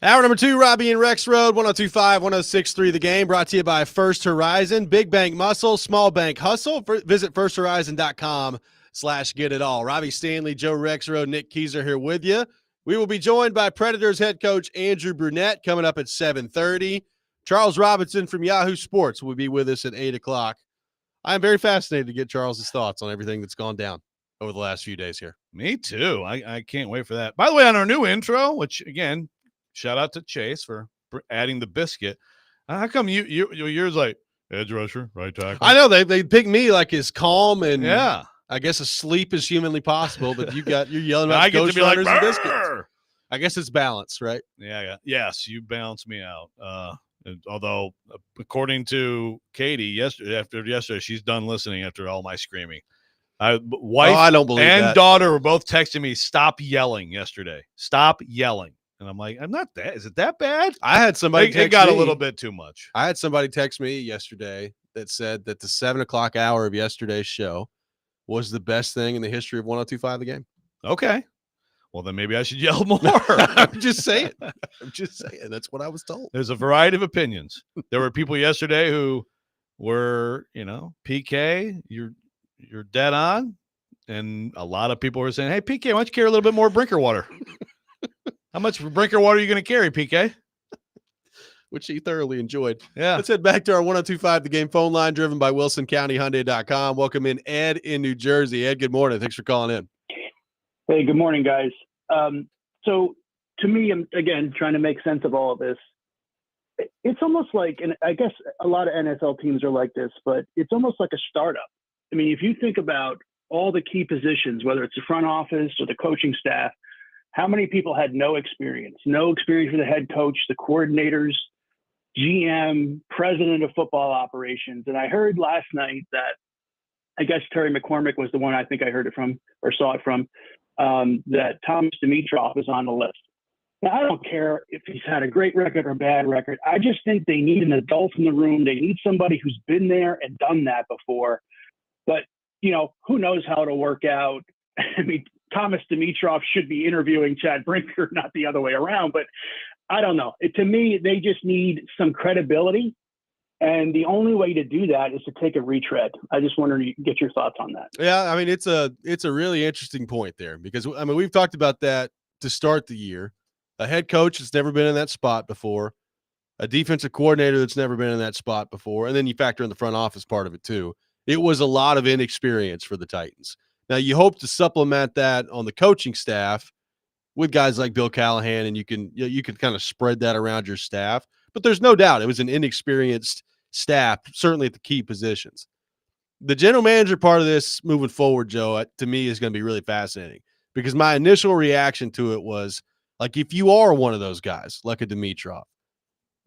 Hour number 2, Robby and Rexrode, 102.5, 106.3 The Game, brought to you by First Horizon. Big bank muscle, small bank hustle. Visit firsthorizon.com/get-it-all. Robby Stanley, Joe Rexrode, Nick Keyser here with you. We will be joined by Predators head coach Andrew Brunette coming up at 7:30. Charles Robinson from Yahoo Sports will be with us at 8 o'clock. I'm very fascinated to get Charles's thoughts on everything that's gone down over the last few days here. Me too. I can't wait for that. By the way, on our new intro, which, again, shout out to Chase for adding the biscuit. How come yours like edge rusher, right tackle? I know they pick me like as calm and yeah, I guess asleep as humanly possible. But you're yelling about I get to be like and biscuits. I guess it's balance, right? Yeah. Yes, you balance me out. Although, according to Katie, after yesterday, she's done listening after all my screaming. Wife I don't believe and that. daughter were both texting me, "Stop yelling!" yesterday. Stop yelling. And I'm like, I'm not that. Is it that bad? I had somebody It got a little bit too much. I had somebody text me yesterday that said that the 7 o'clock hour of yesterday's show was the best thing in the history of 102.5 The Game. Okay. Well, then maybe I should yell more. I'm just saying. That's what I was told. There's a variety of opinions. There were people yesterday who were, PK, you're dead on. And a lot of people were saying, hey, PK, why don't you carry a little bit more Brinker water? How much Brinker water are you going to carry, PK? Which he thoroughly enjoyed. Yeah. Let's head back to our 102.5 The Game phone line, driven by WilsonCountyHyundai.com. Welcome in Ed in New Jersey. Ed, good morning. Thanks for calling in. Hey, good morning, guys. So to me, I'm, again, trying to make sense of all of this. It's almost like, and I guess a lot of NFL teams are like this, but it's almost like a startup. I mean, if you think about all the key positions, whether it's the front office or the coaching staff, how many people had no experience for the head coach, the coordinators, GM, president of football operations. And I heard last night that, I guess Terry McCormick was the one I think I heard it from or saw it from, that Thomas Dimitroff is on the list. Now, I don't care if he's had a great record or bad record. I just think they need an adult in the room. They need somebody who's been there and done that before. But, who knows how it'll work out. I mean, Thomas Dimitroff should be interviewing Chad Brinker, not the other way around. But I don't know. To me, they just need some credibility. And the only way to do that is to take a retread. I just wanted to get your thoughts on that. Yeah, I mean, it's a really interesting point there because, I mean, we've talked about that to start the year. A head coach that's never been in that spot before, a defensive coordinator that's never been in that spot before, and then you factor in the front office part of it too. It was a lot of inexperience for the Titans. Now, you hope to supplement that on the coaching staff with guys like Bill Callahan, and you can kind of spread that around your staff. But there's no doubt it was an inexperienced staff, certainly at the key positions. The general manager part of this moving forward, Joe, to me is going to be really fascinating because my initial reaction to it was, like, if you are one of those guys, like a Dimitroff,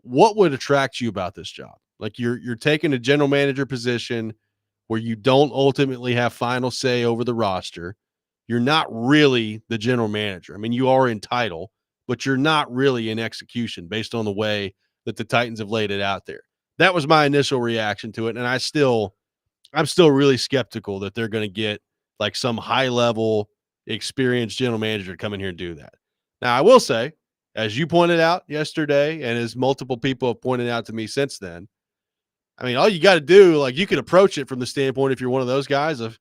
what would attract you about this job? Like, you're taking a general manager position where you don't ultimately have final say over the roster. You're not really the general manager. I mean, you are in title, but you're not really in execution based on the way that the Titans have laid it out there. That was my initial reaction to it, and I'm still really skeptical that they're going to get like some high-level experienced general manager to come in here and do that. Now, I will say, as you pointed out yesterday, and as multiple people have pointed out to me since then, I mean, all you got to do, like, you can approach it from the standpoint, if you're one of those guys, of,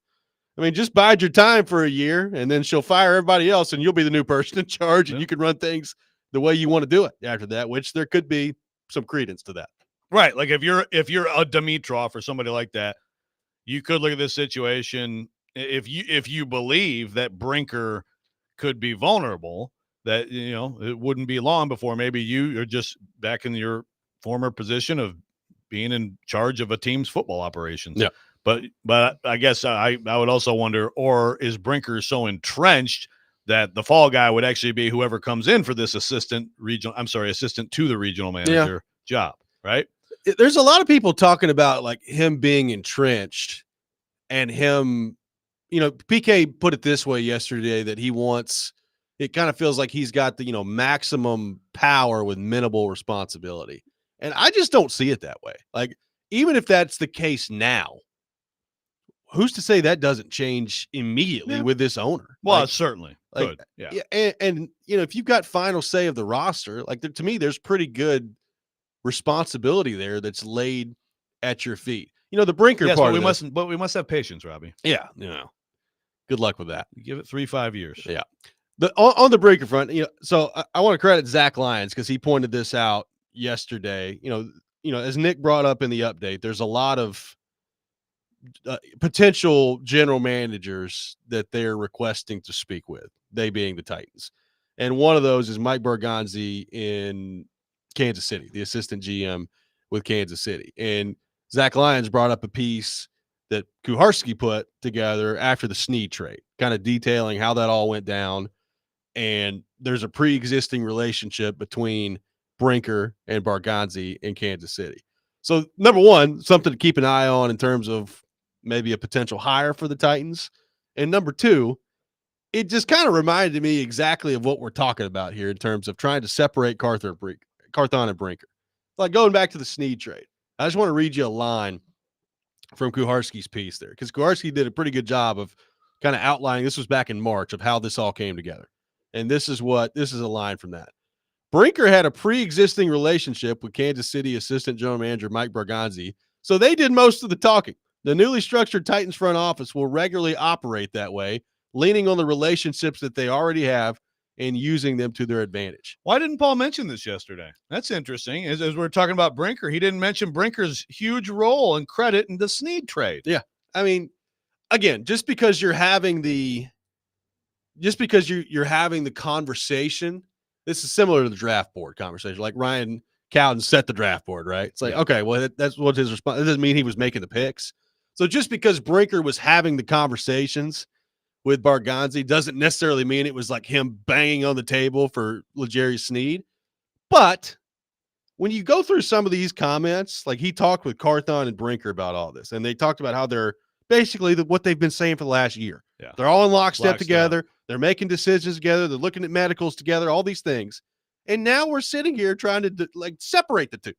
I mean, just bide your time for a year, and then she'll fire everybody else, and you'll be the new person in charge, and you can run things the way you want to do it after that, which there could be some credence to that. Right. Like, if you're a Dimitroff or somebody like that, you could look at this situation. If you believe that Brinker could be vulnerable, that, it wouldn't be long before maybe you are just back in your former position of being in charge of a team's football operations. Yeah. But I guess I would also wonder, or is Brinker so entrenched that the fall guy would actually be whoever comes in for this assistant to the regional manager job, right? There's a lot of people talking about, like, him being entrenched and him, PK put it this way yesterday, that he wants, it kind of feels like he's got the, maximum power with minimal responsibility. And I just don't see it that way. Like, even if that's the case now, who's to say that doesn't change immediately with this owner? Well, certainly. Good. Yeah. And if you've got final say of the roster, to me, there's pretty good responsibility there that's laid at your feet. The Brinker part but of this, we must have patience, Robbie. Yeah. Good luck with that. Give it 3-5 years. Yeah. On the Brinker front, so I want to credit Zach Lyons because he pointed this out yesterday. As Nick brought up in the update, there's a lot of potential general managers that they're requesting to speak with, they being the Titans. And one of those is Mike Berganzi in Kansas City, the assistant GM with Kansas City. And Zach Lyons brought up a piece that Kuharski put together after the Snead trade, kind of detailing how that all went down. And there's a pre-existing relationship between Brinker and Berganzi in Kansas City. So, number one, something to keep an eye on in terms of maybe a potential hire for the Titans. And number two, it just kind of reminded me exactly of what we're talking about here in terms of trying to separate Carthon and Brinker. Like going back to the Snead trade. I just want to read you a line from Kuharski's piece there, because Kuharski did a pretty good job of kind of outlining, this was back in March, of how this all came together. And this is a line from that. Brinker had a pre-existing relationship with Kansas City assistant general manager Mike Berganzi, so they did most of the talking. The newly structured Titans front office will regularly operate that way, leaning on the relationships that they already have and using them to their advantage. Why didn't Paul mention this yesterday? That's interesting. As we're talking about Brinker, he didn't mention Brinker's huge role and credit in the Snead trade. Yeah. I mean, again, just because you're having the conversation, this is similar to the draft board conversation. Like Ryan Cowden set the draft board, right? It's like, okay, well, that's what his response. It doesn't mean he was making the picks. So just because Brinker was having the conversations with Berganzi doesn't necessarily mean it was like him banging on the table for L'Jarius Snead. But when you go through some of these comments, like he talked with Carthon and Brinker about all this, and they talked about how they're basically what they've been saying for the last year. Yeah. They're all in lockstep together. They're making decisions together. They're looking at medicals together, all these things. And now we're sitting here trying to separate the two.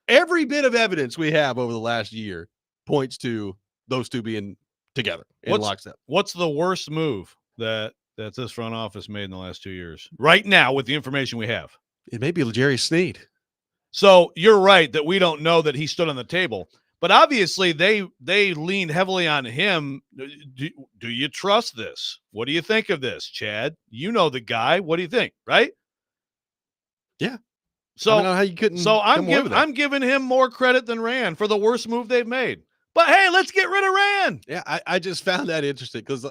Every bit of evidence we have over the last year points to those two being together in lockstep. What's the worst move that this front office made in the last 2 years? Right now, with the information we have. It may be L'Jarius Snead. So you're right that we don't know that he stood on the table. But obviously, they leaned heavily on him. Do you trust this? What do you think of this, Chad? You know the guy. What do you think, right? Yeah. So I don't know how you couldn't. So I'm giving him more credit than Rand for the worst move they've made. But hey, let's get rid of Rand. Yeah, I just found that interesting because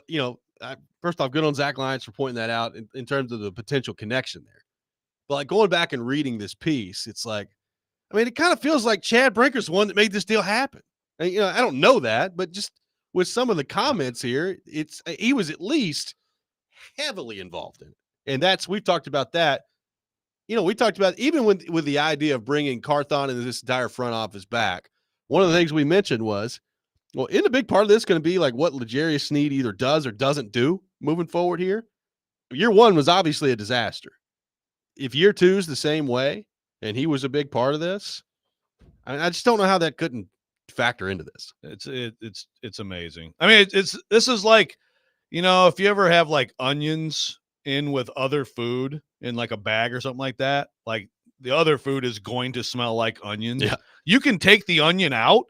first off, good on Zach Lyons for pointing that out in terms of the potential connection there. But going back and reading this piece, it's like, I mean, it kind of feels like Chad Brinker's the one that made this deal happen. And, I don't know that, but just with some of the comments here, he was at least heavily involved in it. And we've talked about that. We talked about even with the idea of bringing Carthon and this entire front office back. One of the things we mentioned was, well, isn't a big part of this going to be like what L'Jarius Snead either does or doesn't do moving forward here? Year one was obviously a disaster. If year two is the same way, and he was a big part of this, I just don't know how that couldn't factor into this. It's amazing. I mean, this is like, if you ever have like onions in with other food in like a bag or something like that, like the other food is going to smell like onions. Yeah. You can take the onion out,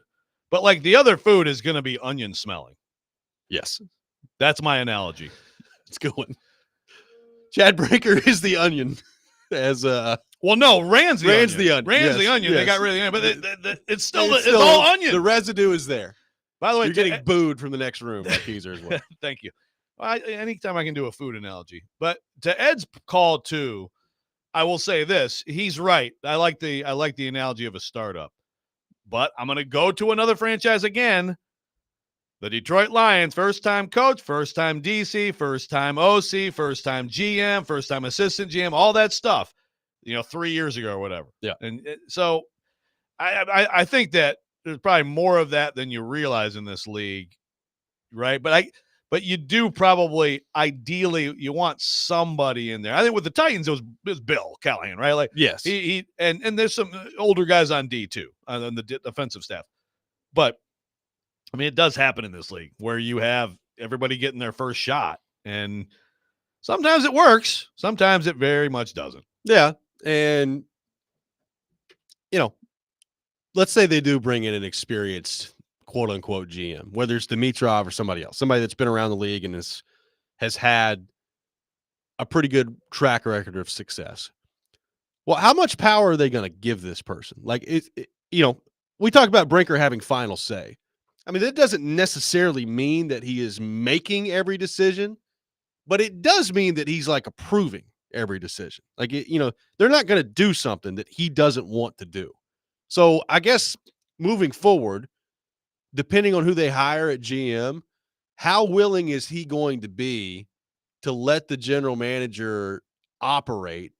but like the other food is going to be onion smelling. Yes. That's my analogy. It's a good one. Chad Brinker is the onion. Well, no, Rand's the onion. Rand's the onion. Yes. They got rid of the onion, but it's still all onion. The residue is there. By the way, you're getting booed from the next room by Keezer as well. Thank you. Anytime I can do a food analogy. But to Ed's call too, I will say this: he's right. I like the analogy of a startup. But I'm going to go to another franchise again. The Detroit Lions, first-time coach, first-time DC, first-time OC, first-time GM, first-time assistant GM, all that stuff, 3 years ago or whatever. Yeah. And so I think that there's probably more of that than you realize in this league, right? But you do probably, ideally, you want somebody in there. I think with the Titans, it was Bill Callahan, right? Like, yes. He and there's some older guys on D too, on the defensive staff. But I mean, it does happen in this league where you have everybody getting their first shot, and sometimes it works. Sometimes it very much doesn't. Yeah. And, let's say they do bring in an experienced quote unquote GM, whether it's Dimitrov or somebody else, somebody that's been around the league and has had a pretty good track record of success. Well, how much power are they going to give this person? Like, we talk about Brinker having final say. I mean, that doesn't necessarily mean that he is making every decision, but it does mean that he's like approving every decision. Like, they're not going to do something that he doesn't want to do. So I guess moving forward, depending on who they hire at GM, how willing is he going to be to let the general manager operate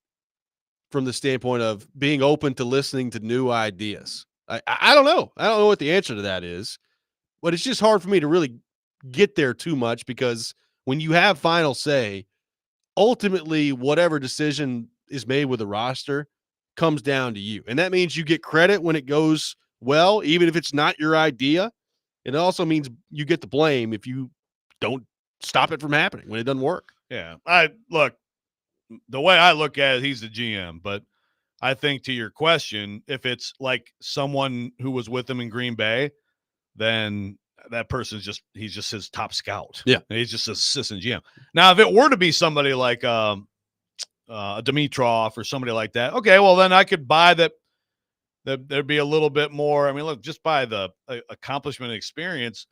from the standpoint of being open to listening to new ideas? I don't know. I don't know what the answer to that is, but it's just hard for me to really get there too much, because when you have final say, ultimately whatever decision is made with the roster comes down to you. And that means you get credit when it goes well, even if it's not your idea. It also means you get the blame if you don't stop it from happening when it doesn't work. Yeah. The way I look at it, he's the GM, but I think to your question, if it's like someone who was with him in Green Bay, then that person's he's just his top scout. Yeah. He's just assistant GM. Now, if it were to be somebody like Dimitrov or somebody like that, okay, well, then I could buy that there'd be a little bit more. I mean, look, just by the accomplishment and experience,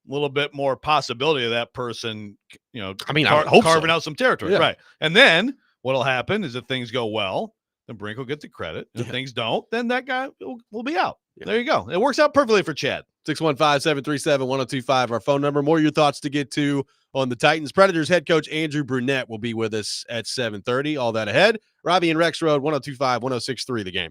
a little bit more possibility of that person, I would hope carving so. out some territory. Yeah. Right. And then what'll happen is if things go well, then Brink will get the credit. If things don't, then that guy will be out. Yeah. There you go. It works out perfectly for Chad. 615-737-1025, our phone number. More of your thoughts to get to on the Titans. Predators head coach Andrew Brunette will be with us at 7:30. All that ahead. Robby and Rexrode, 102.5, 106.3 The Game.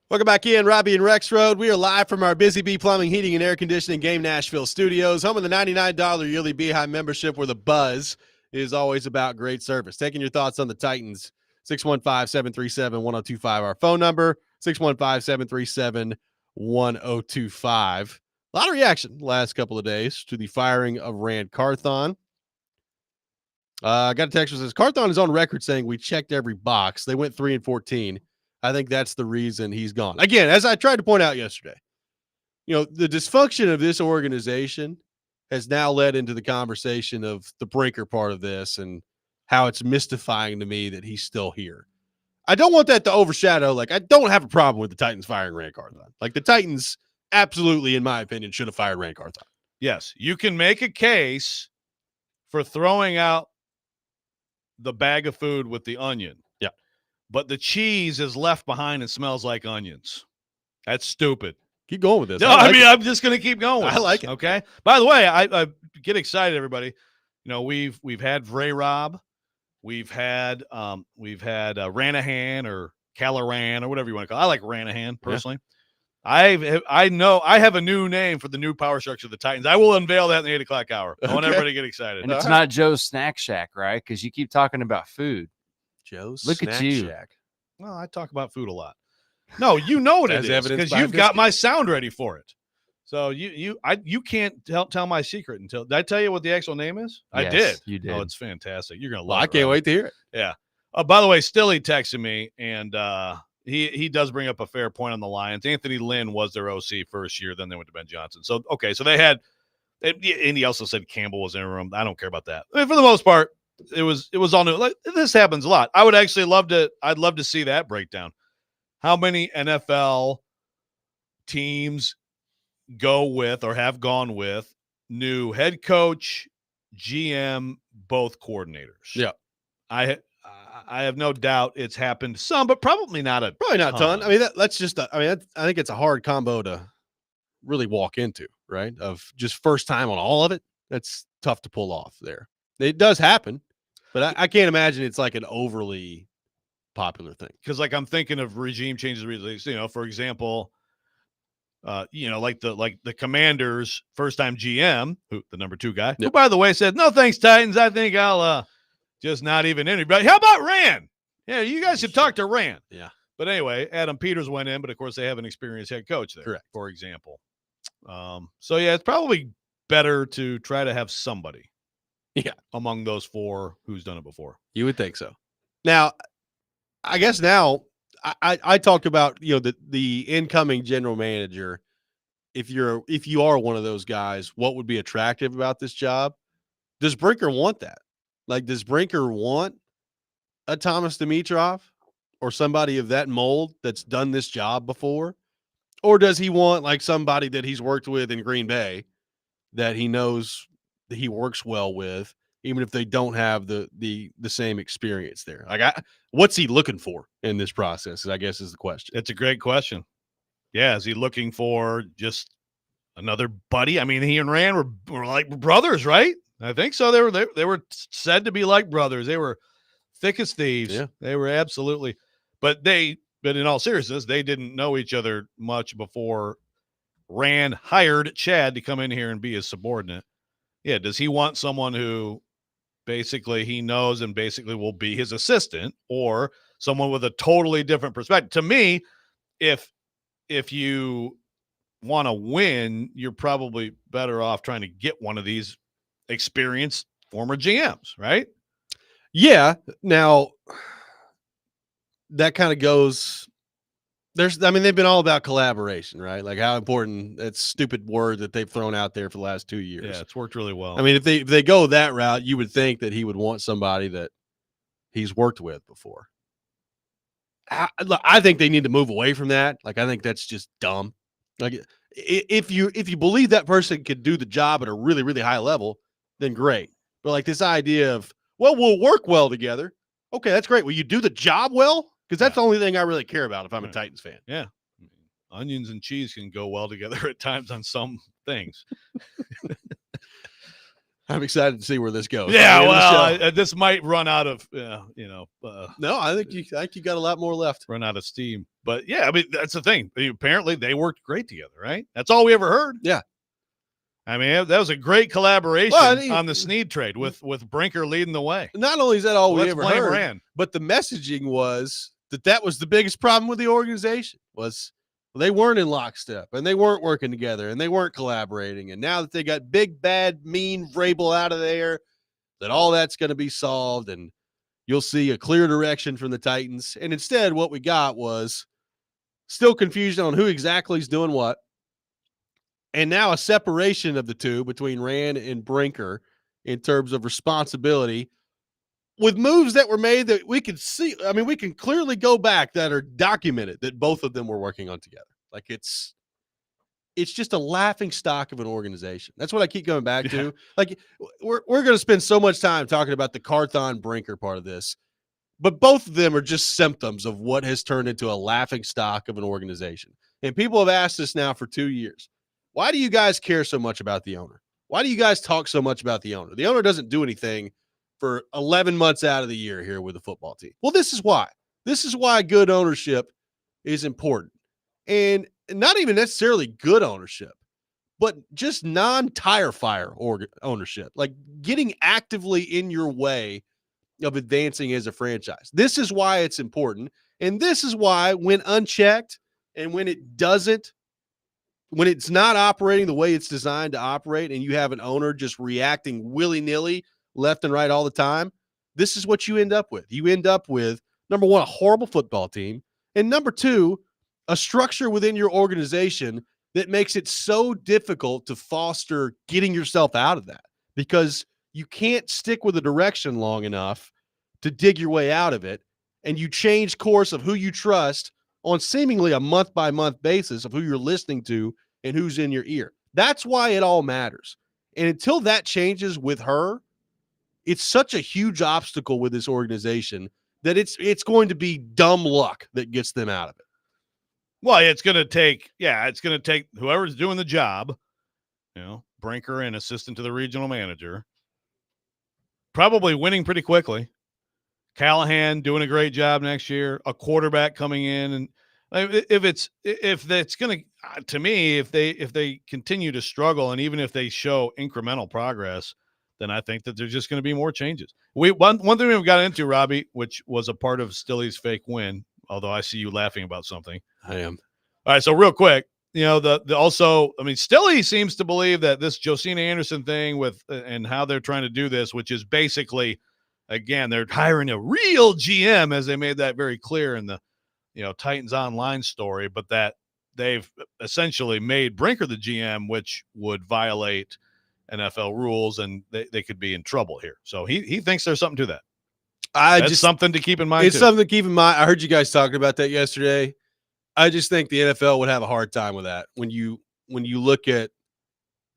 Welcome back in, Robby and Rexrode. We are live from our Busy Bee Plumbing, Heating, and Air Conditioning Game Nashville studios, home of the $99 yearly Beehive membership where the buzz is always about great service. Taking your thoughts on the Titans, 615-737-1025, our phone number, 615-737-1025. A lot of reaction the last couple of days to the firing of Rand Carthon. I got a text that says, Carthon is on record saying we checked every box. They went 3-14. I think that's the reason he's gone. Again, as I tried to point out yesterday, the dysfunction of this organization has now led into the conversation of the Brinker part of this and how it's mystifying to me that he's still here. I don't want that to overshadow. I don't have a problem with the Titans firing Rand Carthon. The Titans absolutely, in my opinion, should have fired Rand Carthon. Yes, you can make a case for throwing out the bag of food with the onion. Yeah. But the cheese is left behind and smells like onions. That's stupid. Keep going with this. No, I'm just going to keep going with I like it. Okay. By the way, I get excited, everybody. We've had Rob, we've had Ranahan or Callahan or whatever you want to call it. I like Ranahan personally. Yeah. I have a new name for the new power structure of the Titans. I will unveil that in the 8 o'clock hour. I want everybody to get excited. And it's not Joe's Snack Shack, right? Because you keep talking about food. Joe's Look Snack at you. Shack. Well, I talk about food a lot. No, you know what it is because you've got my sound ready for it. So you can't tell my secret until. Did I tell you what the actual name is? Yes, I did. You did. Oh, it's fantastic. You're gonna love it. I can't wait to hear it. Yeah. By the way, Stilly texted me, and he does bring up a fair point on the Lions. Anthony Lynn was their OC first year, then they went to Ben Johnson. So okay, so they had, and he also said Campbell was in the room. I don't care about that. I mean, for the most part, it was all new. This happens a lot. I would actually love to see that breakdown. How many NFL teams go with or have gone with new head coach, GM, both coordinators? Yeah. I have no doubt it's happened some, but probably not a ton. I mean, that's just I think it's a hard combo to really walk into, right? Of just first time on all of it. That's tough to pull off there. It does happen, but I can't imagine it's like an overly popular thing. Because I'm thinking of regime changes recently. For example, like the Commanders' first-time GM, who the number 2 guy, who by the way said, "No thanks, Titans. I think I'll just not even interview." But how about Rand? Yeah, you guys should talk to Rand. Yeah. But anyway, Adam Peters went in, but of course they have an experienced head coach there. Correct. For example. So yeah, it's probably better to try to have somebody. Yeah. Among those 4 who's done it before. You would think so. Now, I guess I talked about the incoming general manager. If you are one of those guys, what would be attractive about this job? Does Brinker want that? Does Brinker want a Thomas Dimitroff or somebody of that mold that's done this job before? Or does he want somebody that he's worked with in Green Bay that he knows that he works well with, even if they don't have the same experience there? What's he looking for in this process, I guess, is the question. It's a great question. Yeah, is he looking for just another buddy? I mean, he and Rand were like brothers, right? I think so. They were said to be like brothers. They were thick as thieves. Yeah. They were absolutely. But in all seriousness, they didn't know each other much before Rand hired Chad to come in here and be his subordinate. Yeah, does he want someone who basically he knows and basically will be his assistant, or someone with a totally different perspective? To me, if you want to win, you're probably better off trying to get one of these experienced former GMs, right? Yeah. Now, that kind of goes they've been all about collaboration, right? How important that stupid word that they've thrown out there for the last 2 years. Yeah, it's worked really well. I mean, if they go that route, you would think that he would want somebody that he's worked with before. I think they need to move away from that. I think that's just dumb. If you believe that person could do the job at a really, really high level, then great. But this idea of, well, we'll work well together. Okay, that's great. Will you do the job well? Because that's the only thing I really care about if I'm a Titans fan. Yeah. Onions and cheese can go well together at times on some things. I'm excited to see where this goes. Yeah, well, this might run out of, no, I think you got a lot more left. Run out of steam. But yeah, I mean, that's the thing. Apparently, they worked great together, right? That's all we ever heard. Yeah. I mean, that was a great collaboration on the Snead trade with Brinker leading the way. Not only is that all we ever heard, Rand. but the messaging was that was the biggest problem with the organization was they weren't in lockstep and they weren't working together and they weren't collaborating. And now that they got big, bad, mean Vrabel out of there, that all that's going to be solved and you'll see a clear direction from the Titans. And instead, what we got was still confusion on who exactly is doing what. And now a separation of the two between Rand and Brinker in terms of responsibility with moves that were made that we could see. I mean, we can clearly go back that are documented that both of them were working on together. Like it's just a laughing stock of an organization. That's what I keep going back to. Like we're going to spend so much time talking about the Carthon Brinker part of this, but both of them are just symptoms of what has turned into a laughing stock of an organization. And people have asked us now for 2 years, why do you guys care so much about the owner? Why do you guys talk so much about the owner? The owner doesn't do anything for 11 months out of the year here with the football team. Well, this is why. This is why good ownership is important. And not even necessarily good ownership, but just non-tire fire ownership, like getting actively in your way of advancing as a franchise. This is why it's important. And this is why when unchecked and when it's not operating the way it's designed to operate and you have an owner just reacting willy-nilly left and right all the time, this is what you end up with. You end up with, number one, a horrible football team, and number two, a structure within your organization that makes it so difficult to foster getting yourself out of that because you can't stick with a direction long enough to dig your way out of it, and you change course of who you trust on seemingly a month-by-month basis of who you're listening to and who's in your ear. That's why it all matters. And until that changes with her, it's such a huge obstacle with this organization that it's going to be dumb luck that gets them out of it. Well, it's going to take whoever's doing the job, Brinker and assistant to the regional manager, probably winning pretty quickly. Callahan doing a great job next year, a quarterback coming in. And if they continue to struggle and even if they show incremental progress, then I think that there's just going to be more changes. One thing we've got into, Robbie, which was a part of Stillie's fake win, although I see you laughing about something. I am. All right, so real quick, Stillie seems to believe that this Josina Anderson thing and how they're trying to do this, which is basically, again, they're hiring a real GM, as they made that very clear in the Titans Online story, but that they've essentially made Brinker the GM, which would violate NFL rules, and they could be in trouble here. So he thinks there's something to that. That's something to keep in mind. It's something to keep in mind. I heard you guys talking about that yesterday. I just think the NFL would have a hard time with that. When you look at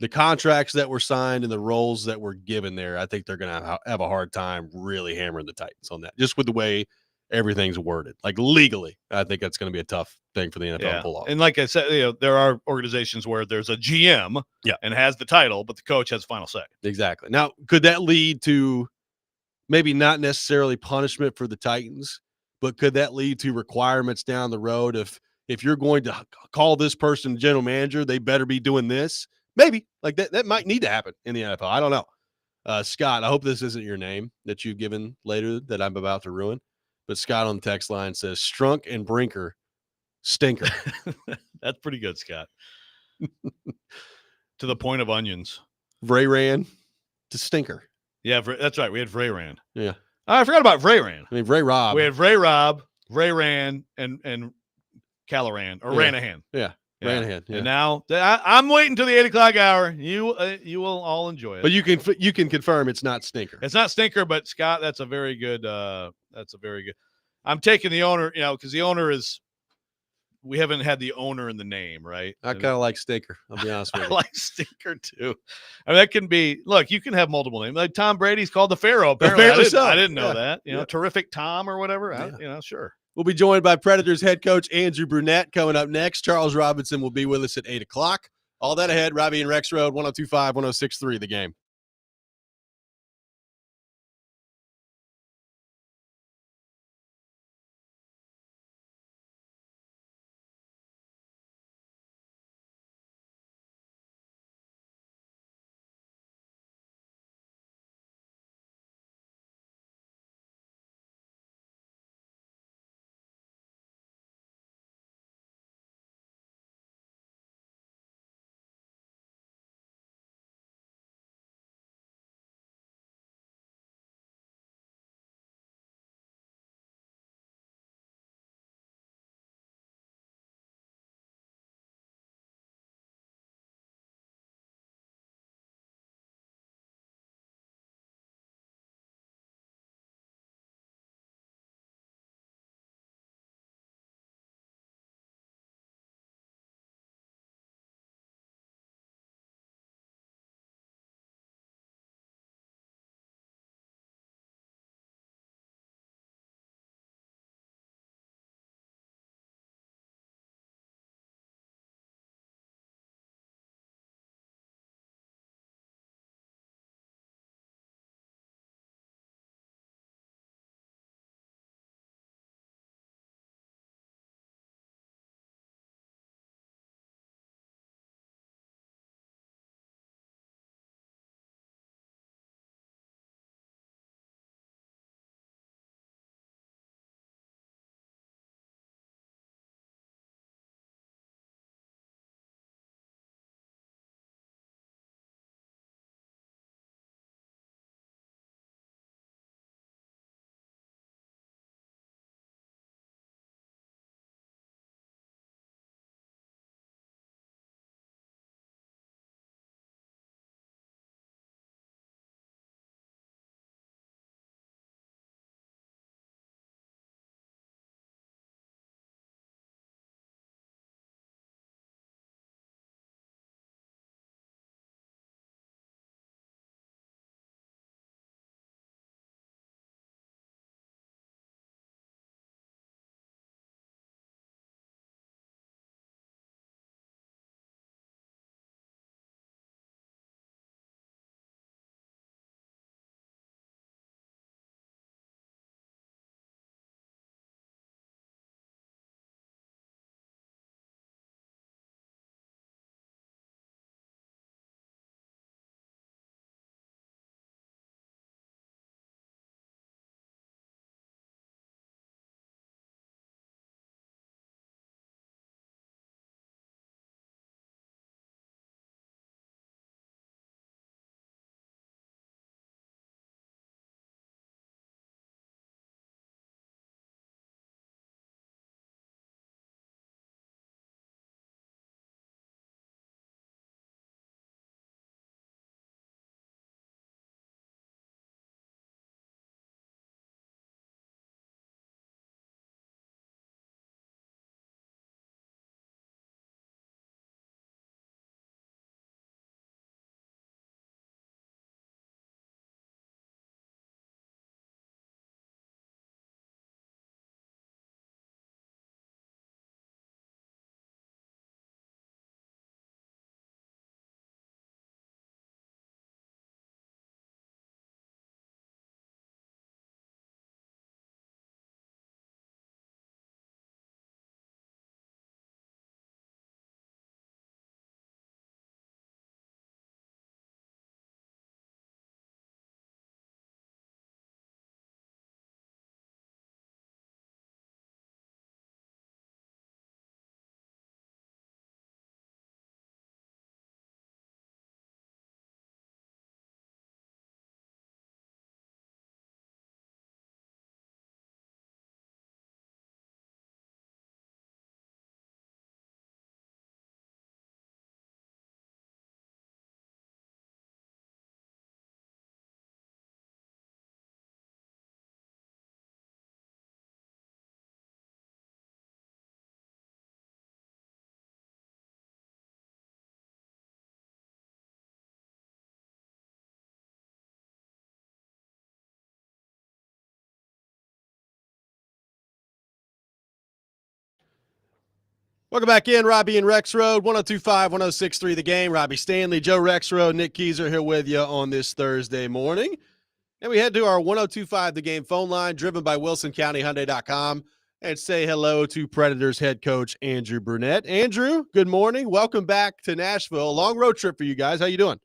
the contracts that were signed and the roles that were given there, I think they're going to have a hard time really hammering the Titans on that, just with the way everything's worded. Like legally, I think that's going to be a tough thing for the NFL to pull off. And like I said, there are organizations where there's a GM and has the title, but the coach has final say. Exactly. Now, could that lead to maybe not necessarily punishment for the Titans, but could that lead to requirements down the road? If you're going to call this person general manager, they better be doing this. Maybe like that might need to happen in the NFL. I don't know. Scott, I hope this isn't your name that you've given later that I'm about to ruin. But Scott on the text line says, Strunk and Brinker, stinker. That's pretty good, Scott. To the point of onions. Vrayran to stinker. Yeah, that's right. We had Vrayran. Yeah. I forgot about Vrayran. I mean, Vrayrob. We had Vrayrob, Vrayran, and Callahan, or Ranahan. Yeah. Ranahan. Yeah. And now I'm waiting till the 8 o'clock hour. You will all enjoy it. But you can confirm it's not stinker. It's not stinker, but Scott, that's a very good. I'm taking the owner, because the owner is. We haven't had the owner in the name, right? I kind of like stinker. I'll be honest with you. I like stinker too. I mean, that can be. Look, you can have multiple names. Like Tom Brady's called the Pharaoh. Apparently, I didn't know that. Terrific Tom or whatever. Sure. We'll be joined by Predators head coach Andrew Brunette coming up next. Charles Robinson will be with us at 8 o'clock. All that ahead, Robby and Rexrode, 102.5, 106.3, The Game. Welcome back in, Robby and Rexrode, 102.5, 106.3 The Game. Robby Stanley, Joe Rexrode, Nick Keyser here with you on this Thursday morning. And we head to our 102.5 The Game phone line, driven by WilsonCountyHyundai.com, and say hello to Predators head coach Andrew Brunette. Andrew, good morning. Welcome back to Nashville. A long road trip for you guys. How you doing?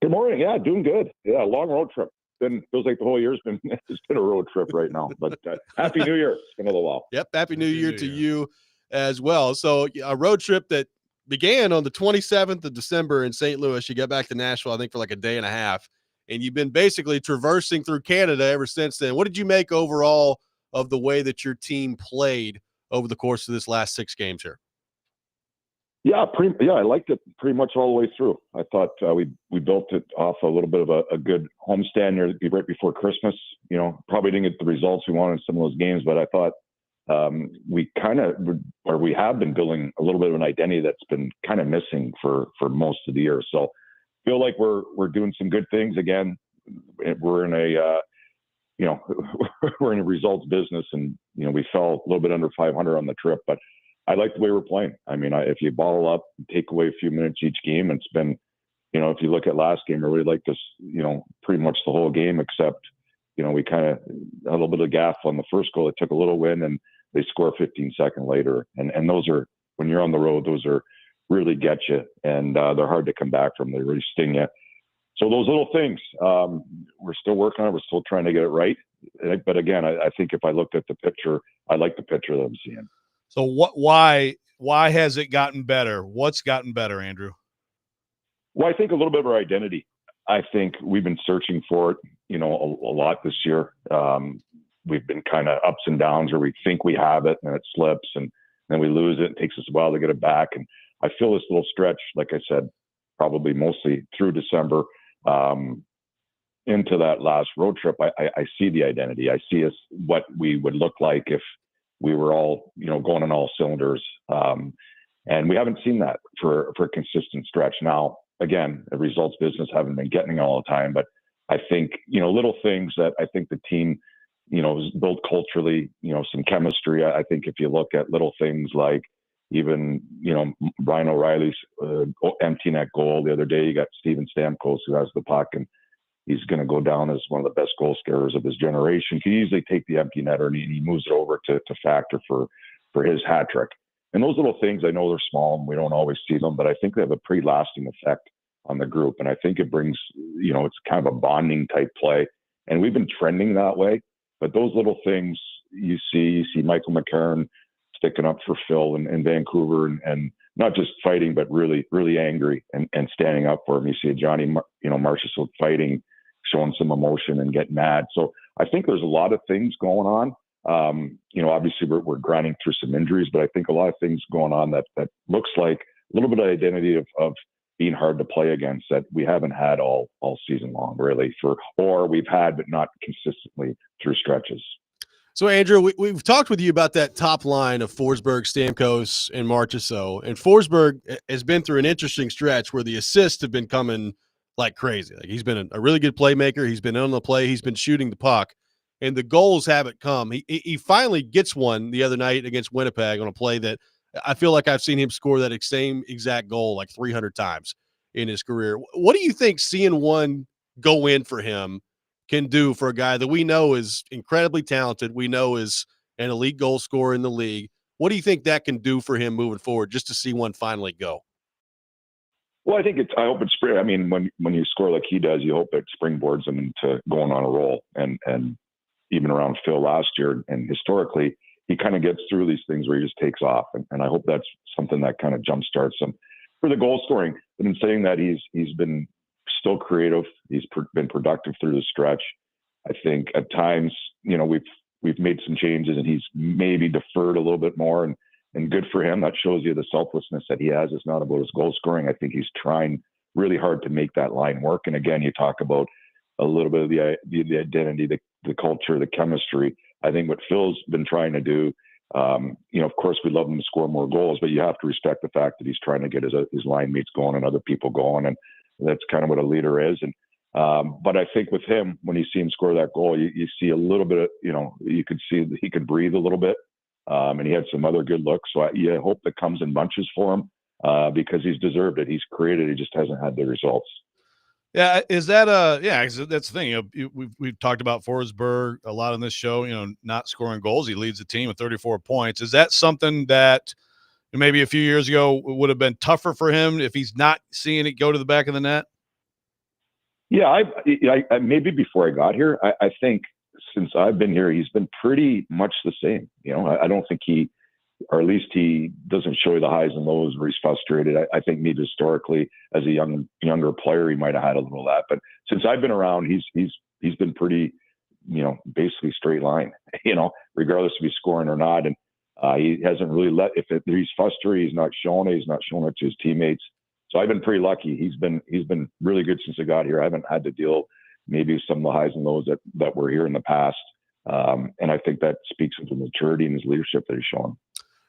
Good morning. Yeah, doing good. Yeah, long road trip. Feels like the whole year's been it's been a road trip right now. But Happy New Year. It's been a little while. Yep, Happy New Year to you as well. So a road trip that began on the 27th of December in St. Louis. You got back to Nashville, I think, for like a day and a half. And you've been basically traversing through Canada ever since then. What did you make overall of the way that your team played over the course of this last 6 games here? Yeah, I liked it pretty much all the way through. I thought we built it off a little bit of a good homestand right before Christmas. You know, probably didn't get the results we wanted in some of those games, but I thought we have been building a little bit of an identity that's been kind of missing for most of the year. So feel like we're doing some good things again. We're in a we're in a results business, and we fell a little bit under 500 on the trip, but I like the way we're playing. I mean, if you bottle up, take away a few minutes each game, it's been, if you look at last game, I really like this, pretty much the whole game, except, we kind of had a little bit of gaff on the first goal. It took a little win, and they score 15 seconds later. And those are, when you're on the road, those are really get you, and they're hard to come back from. They really sting you. So those little things, we're still working on it. We're still trying to get it right. But again, I think if I looked at the picture, I like the picture that I'm seeing. So why has it gotten better? What's gotten better, Andrew? Well, I think a little bit of our identity. I think we've been searching for it, a lot this year. We've been kind of ups and downs where we think we have it and it slips, and then we lose it. It takes us a while to get it back. And I feel this little stretch, like I said, probably mostly through December, into that last road trip. I see the identity. I see us what we would look like if we were all, going on all cylinders. And we haven't seen that for a consistent stretch. Now, again, the results business haven't been getting it all the time, but I think, little things that I think the team, is built culturally, some chemistry. I think if you look at little things like even, Ryan O'Reilly's empty net goal the other day, you got Steven Stamkos who has the puck, and he's going to go down as one of the best goal scorers of his generation. He easily take the empty netter, and he moves it over to Factor for his hat trick. And those little things, I know they're small and we don't always see them, but I think they have a pretty lasting effect on the group. And I think it brings, it's kind of a bonding type play. And we've been trending that way. But those little things you see Michael McCarron sticking up for Phil in Vancouver, and not just fighting, but really, really angry and standing up for him. You see Johnny, Marchessault fighting, showing some emotion and getting mad. So I think there's a lot of things going on. Obviously we're grinding through some injuries, but I think a lot of things going on that looks like a little bit of identity of being hard to play against that we haven't had all season long, really, or we've had, but not consistently through stretches. So, Andrew, we've talked with you about that top line of Forsberg, Stamkos, and Marchessault. And Forsberg has been through an interesting stretch where the assists have been coming like crazy. Like, he's been a really good playmaker. He's been on the play. He's been shooting the puck. And the goals haven't come. He finally gets one the other night against Winnipeg on a play that I feel like I've seen him score that same exact goal like 300 times in his career. What do you think seeing one go in for him can do for a guy that we know is incredibly talented, we know is an elite goal scorer in the league? What do you think that can do for him moving forward, just to see one finally go? Well, I hope it's spring. I mean, when you score like he does, you hope it springboards him into going on a roll. And even around Phil last year, and historically, he kind of gets through these things where he just takes off. And I hope that's something that kind of jumpstarts him. For the goal scoring, I've been saying that he's been still creative. He's been productive through the stretch. I think at times, we've made some changes, and he's maybe deferred a little bit more, and good for him. That shows you the selflessness that he has. It's not about his goal scoring. I think he's trying really hard to make that line work. And again, you talk about a little bit of the identity, the culture, the chemistry. I think what Phil's been trying to do, of course, we love him to score more goals, but you have to respect the fact that he's trying to get his line mates going and other people going. And that's kind of what a leader is. And but I think with him, when you see him score that goal, you see a little bit of, you could see that he could breathe a little bit. And he had some other good looks. So I hope that comes in bunches for him because he's deserved it. He's created. He just hasn't had the results. Yeah, is that that's the thing. We've talked about Forsberg a lot on this show. Not scoring goals. He leads the team with 34 points. Is that something that maybe a few years ago would have been tougher for him if he's not seeing it go to the back of the net? Yeah, I maybe before I got here, I think since I've been here, he's been pretty much the same. I don't think or at least he doesn't show the highs and lows where he's frustrated. I think maybe historically, as a younger player, he might have had a little of that. But since I've been around, he's been pretty, basically straight line. Regardless if he's scoring or not, and he hasn't really if he's frustrated, he's not showing it. He's not showing it to his teammates. So I've been pretty lucky. He's been really good since I got here. I haven't had to deal maybe with some of the highs and lows that were here in the past. And I think that speaks of the maturity and his leadership that he's showing.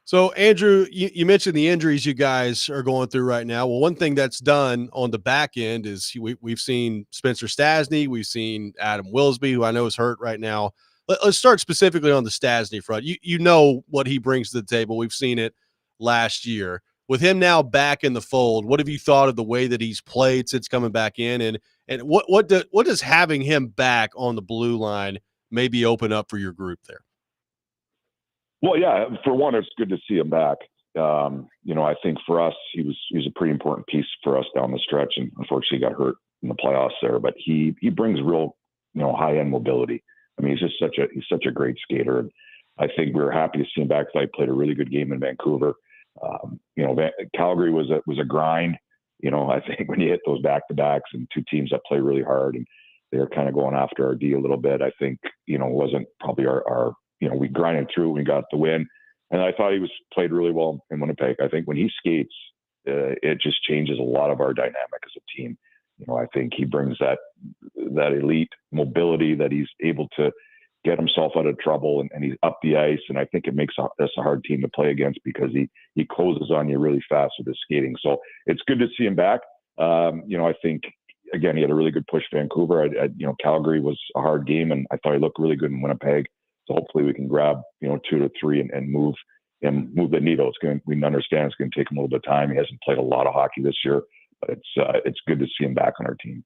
So, Andrew, you mentioned the injuries you guys are going through right now. Well, one thing that's done on the back end is we've seen Spencer Stastny, we've seen Adam Wilsby, who I know is hurt right now. Let's start specifically on the Stastny front. You know what he brings to the table. We've seen it last year. With him now back in the fold, what have you thought of the way that he's played since coming back in, and what does having him back on the blue line maybe open up for your group there? Well, yeah, for one, it's good to see him back. I think for us, he was a pretty important piece for us down the stretch, and unfortunately got hurt in the playoffs there. But he brings real, high end mobility. I mean, he's such a great skater. And I think we were happy to see him back. He played a really good game in Vancouver. Calgary was a grind. I think when you hit those back-to-backs and two teams that play really hard and they're kind of going after our D a little bit, I think, it wasn't probably our we grinded through and we got the win. And I thought he played really well in Winnipeg. I think when he skates, it just changes a lot of our dynamic as a team. I think he brings that elite mobility that he's able to get himself out of trouble and he's up the ice. And I think it makes us a hard team to play against because he closes on you really fast with his skating. So it's good to see him back. I think, again, he had a really good push Vancouver. Calgary was a hard game and I thought he looked really good in Winnipeg. So hopefully we can grab, 2 to 3 and move the needle. We understand it's going to take him a little bit of time. He hasn't played a lot of hockey this year, but it's good to see him back on our team.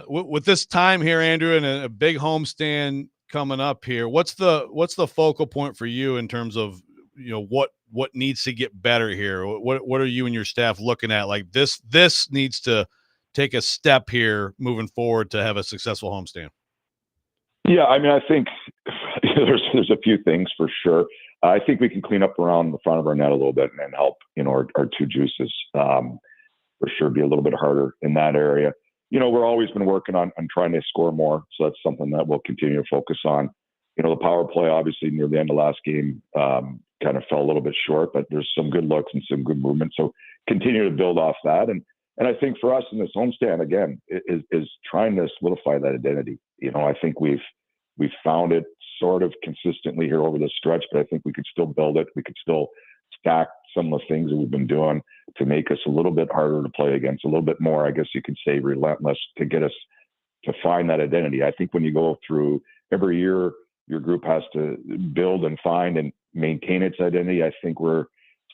With this time here, Andrew, and a big homestand coming up here, what's the focal point for you in terms of what needs to get better here? What are you and your staff looking at? Like this needs to take a step here moving forward to have a successful homestand. Yeah, I mean, I think there's a few things for sure. I think we can clean up around the front of our net a little bit and help our two juices for sure. Be a little bit harder in that area. We're always been working on trying to score more, so that's something that we'll continue to focus on. The power play, obviously, near the end of last game, kind of fell a little bit short, but there's some good looks and some good movement. So continue to build off that. And I think for us in this homestand, again, is trying to solidify that identity. I think we've found it sort of consistently here over the stretch, but I think we could still build it. We could still stack some of the things that we've been doing to make us a little bit harder to play against, a little bit more, I guess you could say, relentless to get us to find that identity. I think when you go through every year, your group has to build and find and maintain its identity. I think we're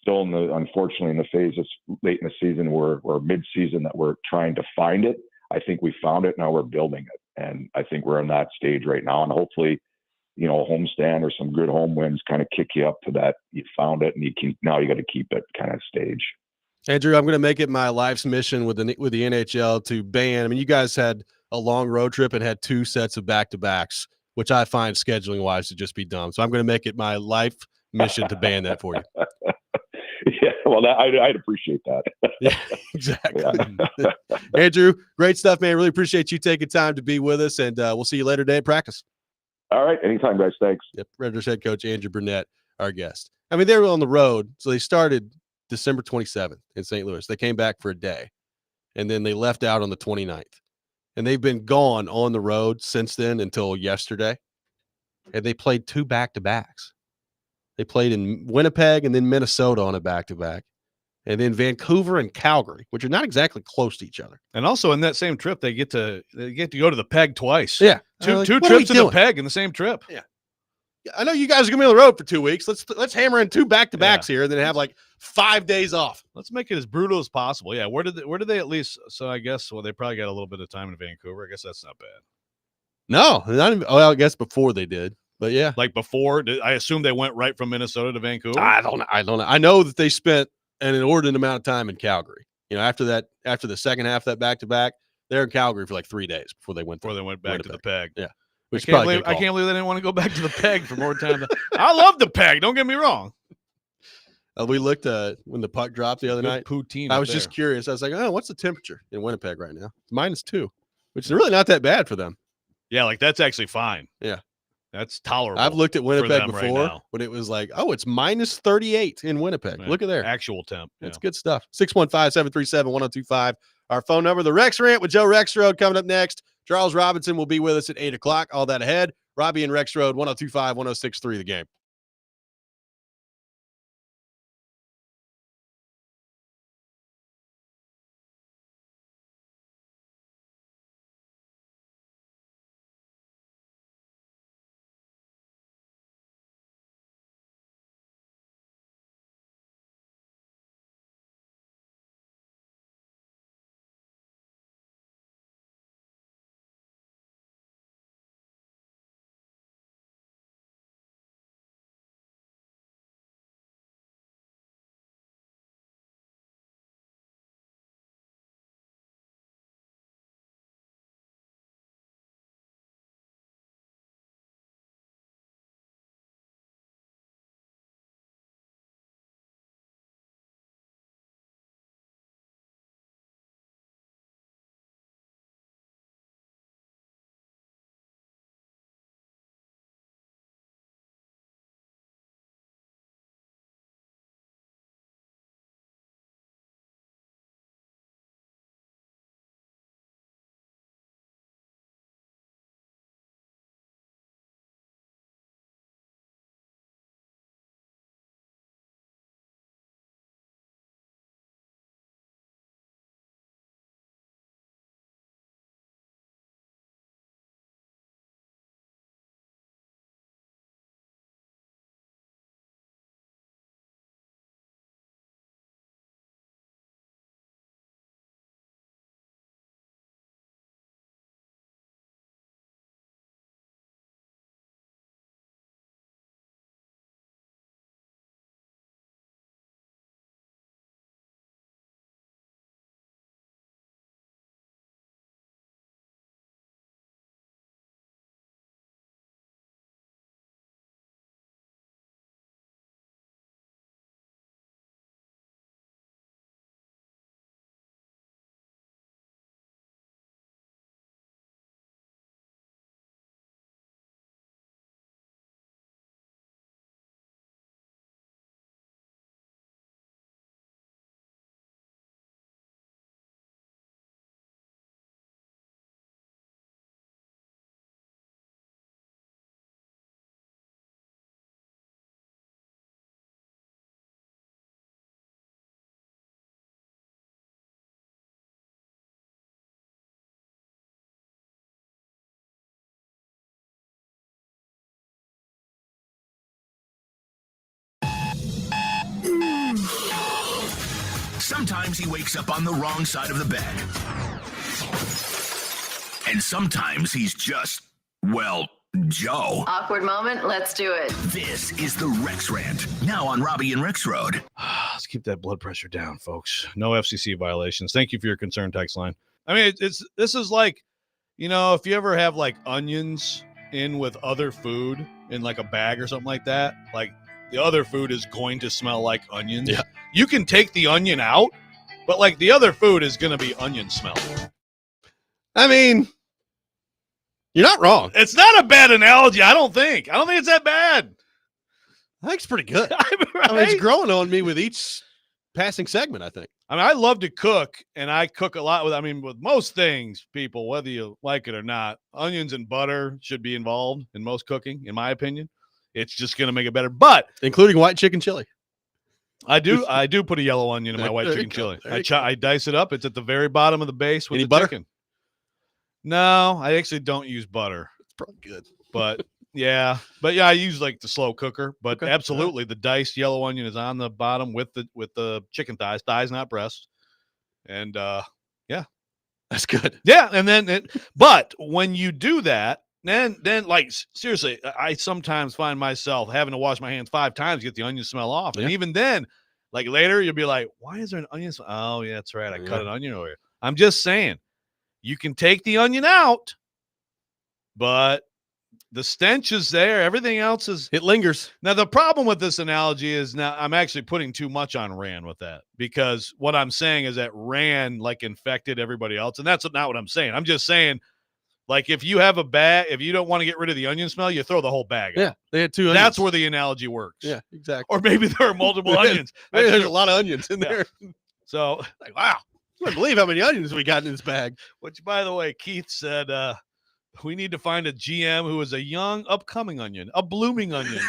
still unfortunately in the phase that's late in the season or mid-season that we're trying to find it. I think we found it. Now we're building it. And I think we're in that stage right now. And hopefully, a homestand or some good home wins kind of kick you up to that. You found it and you got to keep it kind of stage. Andrew, I'm going to make it my life's mission with the NHL to ban. I mean, you guys had a long road trip and had 2 sets of back-to-backs, which I find scheduling wise to just be dumb. So I'm going to make it my life mission to ban that for you. Yeah, well, I'd appreciate that. Yeah, exactly. Yeah. Andrew, great stuff, man. Really appreciate you taking time to be with us, and we'll see you later today at practice. All right, anytime, guys. Thanks. Yep, Predators head coach Andrew Brunette, our guest. I mean, they were on the road, so they started December 27th in St. Louis. They came back for a day, and then they left out on the 29th. And they've been gone on the road since then until yesterday, and they played 2 back-to-backs. They played in Winnipeg and then Minnesota on a back-to-back, and then Vancouver and Calgary, which are not exactly close to each other. And also in that same trip, they get to go to the Peg twice. Yeah, two trips to the Peg in the same trip. Yeah, I know you guys are gonna be on the road for 2 weeks. Let's hammer in 2 back-to-backs here, and then have like 5 days off. Let's make it as brutal as possible. Yeah, where did they at least? So I guess they probably got a little bit of time in Vancouver. I guess that's not bad. No, not even. Well, I guess before they did, but yeah, like before. I assume they went right from Minnesota to Vancouver. I don't know. I know that they spent an inordinate amount of time in Calgary. After the second half of that back-to-back, they're in Calgary for like 3 days before they went back to the Peg. Yeah. I can't believe they didn't want to go back to the Peg for more time. I love the Peg. Don't get me wrong. We looked when the puck dropped the other night. Poutine. I was just curious. I was like, oh, what's the temperature in Winnipeg right now? It's -2, which is really not that bad for them. Yeah, like that's actually fine. Yeah. That's tolerable. I've looked at Winnipeg before right when it was like, oh, it's -38 in Winnipeg. Yeah. Look at there. Actual temp. It's good stuff. 615-737-1025. Our phone number. The Rex Rant with Joe Rexrode coming up next. Charles Robinson will be with us at 8 o'clock. All that ahead. Robby and Rexrode, 1025, 1063 The Game. Sometimes he wakes up on the wrong side of the bed. And sometimes he's just, well, Joe. Awkward moment. Let's do it. This is the Rex Rant, now on Robby and Rexrode. Let's keep that blood pressure down, folks. No FCC violations. Thank you for your concern text line. I mean, this is like, if you ever have like onions in with other food in like a bag or something like that, like the other food is going to smell like onions. Yeah. You can take the onion out, but like the other food is going to be onion smell. I mean, you're not wrong. It's not a bad analogy. I don't think it's that bad. I think it's pretty good. Right? I mean, it's growing on me with each passing segment, I think. I mean, I love to cook, and I cook a lot with most things, people, whether you like it or not, onions and butter should be involved in most cooking, in my opinion. It's just going to make it better. But including white chicken chili. I do put a yellow onion in my white chicken chili. I dice it up. It's at the very bottom of the base with the butter? chicken. No, I actually don't use butter. It's probably good. But Yeah, but yeah, I use like the slow cooker. But Okay. absolutely, the diced yellow onion is on the bottom with the chicken thighs, not breast, and yeah, That's good. yeah. And then, but when you do that, then like seriously, I sometimes find myself having to wash my hands 5 times to get the onion smell off, and even then, like later, you'll be like, "Why is there an onion smell?" Oh, yeah, that's right, I cut an onion over here. I'm just saying, you can take the onion out, but the stench is there. Everything else it lingers. Now, the problem with this analogy is now I'm actually putting too much on Rand with that, because what I'm saying is that Rand like infected everybody else. And that's not what I'm saying. I'm just saying, like, if you have a bag, if you don't want to get rid of the onion smell, you throw the whole bag out. Yeah. They had 2 onions. That's where the analogy works. Yeah, exactly. Or maybe there are multiple onions. There's a lot of onions in there. So, like, wow. I can't believe how many onions we got in this bag. Which, by the way, Keith said, we need to find a GM who is a young, upcoming onion, a blooming onion.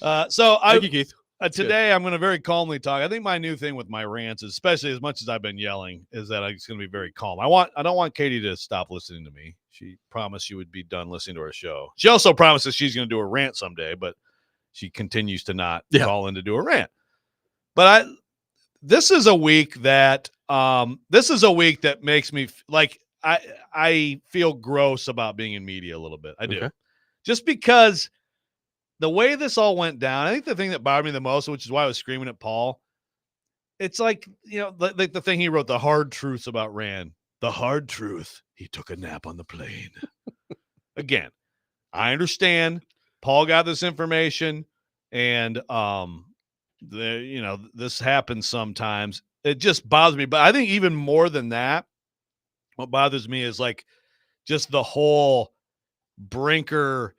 Thank you, Keith. Today, I'm going to very calmly talk. I think my new thing with my rants, especially as much as I've been yelling, is that it's going to be very calm. I don't want Katie to stop listening to me. She promised she would be done listening to our show. She also promises she's going to do a rant someday, but she continues to not call in to do a rant. But this is a week that makes me like I feel gross about being in media a little bit. I do. Okay. Just because the way this all went down, I think the thing that bothered me the most, which is why I was screaming at Paul, it's like, like the thing he wrote, the hard truths about Rand. The hard truth, he took a nap on the plane. Again, I understand Paul got this information, and this happens sometimes. It just bothers me. But I think even more than that, what bothers me is like just the whole Brinker,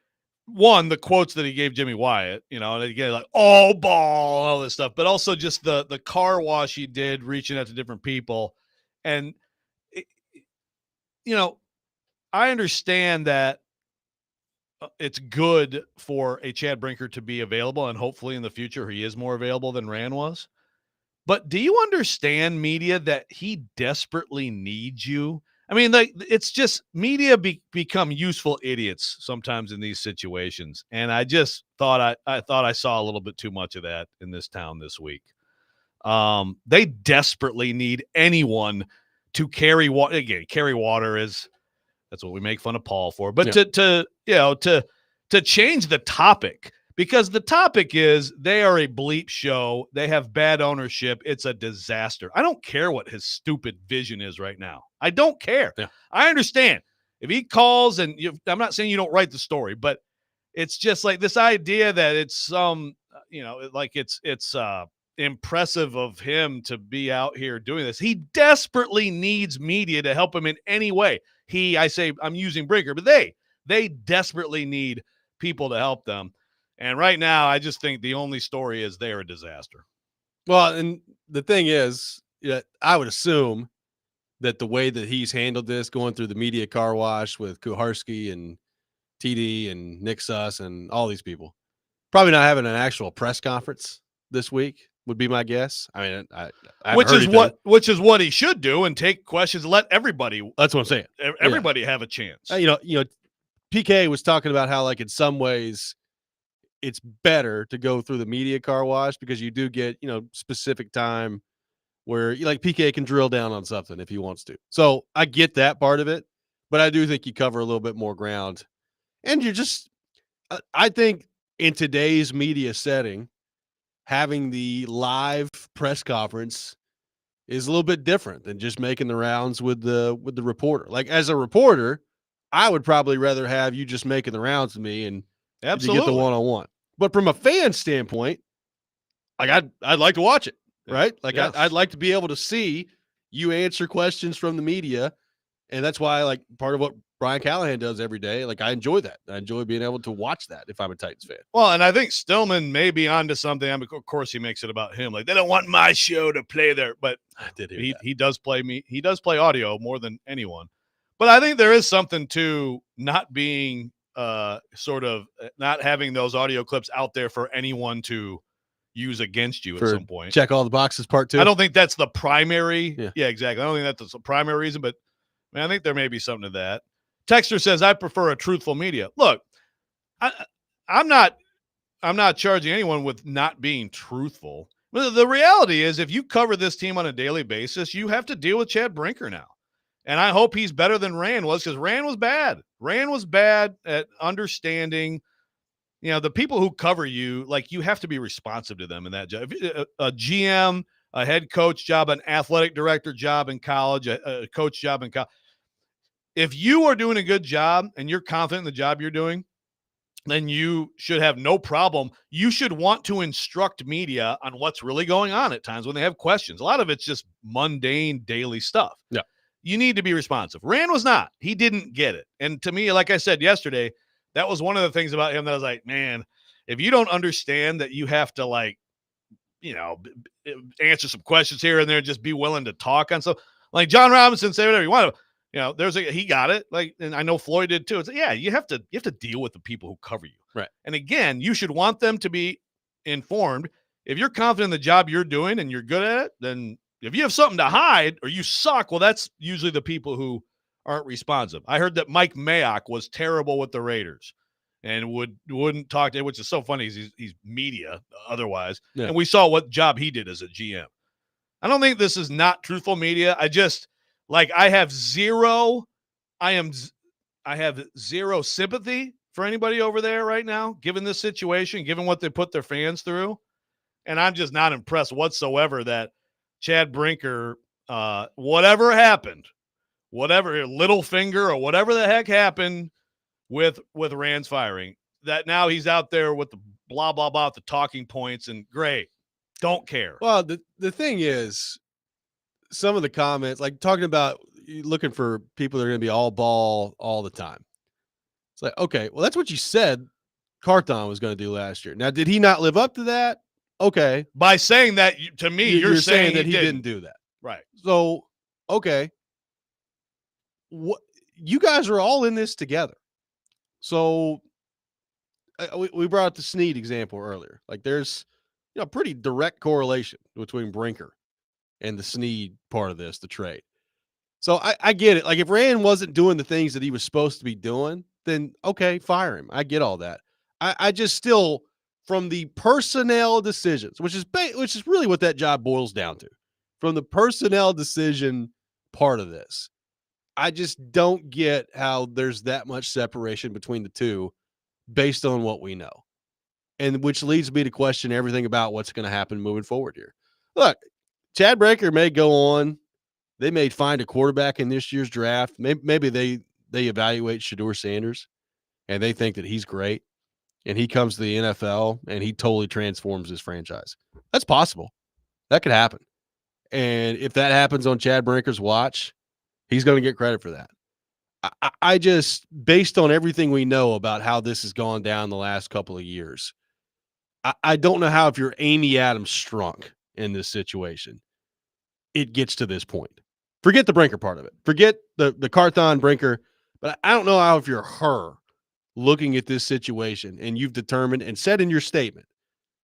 the quotes that he gave Jimmy Wyatt, and again, like, oh, ball, all this stuff, but also just the car wash he did, reaching out to different people. And, I understand that it's good for a Chad Brinker to be available, and hopefully in the future he is more available than Rand was. But do you understand, media, that he desperately needs you? I mean, like, it's just media become useful idiots sometimes in these situations. And I just thought I saw a little bit too much of that in this town this week. They desperately need anyone to carry water. Again, carry water that's what we make fun of Paul for. But to change the topic, because the topic is they are a bleep show. They have bad ownership. It's a disaster. I don't care what his stupid vision is right now. I don't care. Yeah. I understand if he calls, and I'm not saying you don't write the story, but it's just like this idea that it's some, like it's impressive of him to be out here doing this. He desperately needs media to help him in any way. I'm using Brinker, but they desperately need people to help them. And right now, I just think the only story is they're a disaster. Well, and the thing is, I would assume that the way that he's handled this, going through the media car wash with Kuharski and TD and Nick Suss and all these people, probably not having an actual press conference this week would be my guess. I mean, which is what he should do, and take questions and let everybody. That's what I'm saying. Everybody have a chance. PK was talking about how, like, in some ways it's better to go through the media car wash because you do get, specific time where PK can drill down on something if he wants to. So I get that part of it, but I do think you cover a little bit more ground. And I think in today's media setting, having the live press conference is a little bit different than just making the rounds with the reporter. Like, as a reporter, I would probably rather have you just making the rounds with me and absolutely get the one-on-one. But from a fan standpoint, like, I'd like to watch it, right? Like, yes. I'd like to be able to see you answer questions from the media, and that's why, like, part of what Brian Callahan does every day, like, I enjoy that. I enjoy being able to watch that if I'm a Titans fan. Well, and I think Stillman may be onto something. I mean, of course, he makes it about him. Like, they don't want my show to play there, but he does play me. He does play audio more than anyone. But I think there is something to not being sort of not having those audio clips out there for anyone to use against you at some point. Check all the boxes part 2. I don't think that's the primary. Yeah, exactly. I don't think that's the primary reason, but I think there may be something to that. Texter says, I prefer a truthful media. Look, I'm not charging anyone with not being truthful. The reality is, if you cover this team on a daily basis, you have to deal with Chad Brinker now. And I hope he's better than Rand was, because Rand was bad. Rand was bad at understanding, the people who cover you, like, you have to be responsive to them in that job. A GM, a head coach job, an athletic director job in college, a coach job in college. If you are doing a good job and you're confident in the job you're doing, then you should have no problem. You should want to instruct media on what's really going on at times when they have questions. A lot of it's just mundane daily stuff. Yeah. You need to be responsive. Rand was not. He didn't get it. And to me, like I said yesterday, that was one of the things about him that I was like, man, if you don't understand that you have to, like, answer some questions here and there, just be willing to talk on stuff. Like John Robinson, say whatever you want to. He got it. Like, and I know Floyd did too. It's like, yeah, you have to deal with the people who cover you. Right. And again, you should want them to be informed. If you're confident in the job you're doing and you're good at it, then if you have something to hide or you suck, well, that's usually the people who aren't responsive. I heard that Mike Mayock was terrible with the Raiders and wouldn't talk to him, which is so funny. He's media otherwise. Yeah. And we saw what job he did as a GM. I don't think this is not truthful media. I have zero sympathy for anybody over there right now, given this situation, given what they put their fans through. And I'm just not impressed whatsoever that Chad Brinker, whatever happened, whatever little finger or whatever the heck happened with Rand's firing, that now he's out there with the blah, blah, blah, the talking points, and great. Don't care. Well, the thing is, some of the comments, like talking about looking for people that are going to be all ball all the time. It's like, okay, well, that's what you said Carthon was going to do last year. Now, did he not live up to that? Okay. By saying that, to me, you're saying that he didn't do that. Right. So, okay. What, you guys are all in this together. So we brought up the Snead example earlier. Like, there's pretty direct correlation between Brinker and the Snead part of this, the trade. So I get it. Like, if Rand wasn't doing the things that he was supposed to be doing, then okay, fire him. I get all that. I just still, from the personnel decisions, which is really what that job boils down to, from the personnel decision part of this, I just don't get how there's that much separation between the two based on what we know. And which leads me to question everything about what's going to happen moving forward here. Look, Chad Brinker may go on. They may find a quarterback in this year's draft. Maybe they evaluate Shedeur Sanders and they think that he's great and he comes to the NFL and he totally transforms his franchise. That's possible. That could happen. And if that happens on Chad Brinker's watch, he's going to get credit for that. I just, based on everything we know about how this has gone down the last couple of years, I don't know how, if you're Amy Adams Strunk in this situation, it gets to this point. Forget the Brinker part of it. Forget the Carthon Brinker. But I don't know how, if you're her looking at this situation and you've determined and said in your statement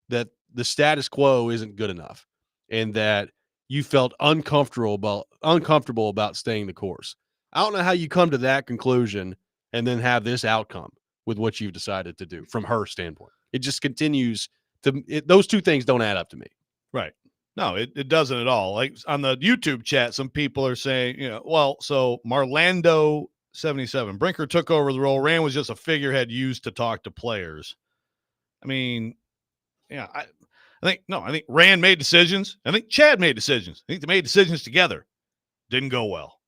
that the status quo isn't good enough and that you felt uncomfortable about staying the course. I don't know how you come to that conclusion and then have this outcome with what you've decided to do from her standpoint. It just continues to, those two things don't add up to me. Right. No, it doesn't at all. Like on the YouTube chat, some people are saying, so Marlando 77, Brinker took over the role. Rand was just a figurehead used to talk to players. I mean, yeah, I think Rand made decisions. I think Chad made decisions. I think they made decisions together. Didn't go well.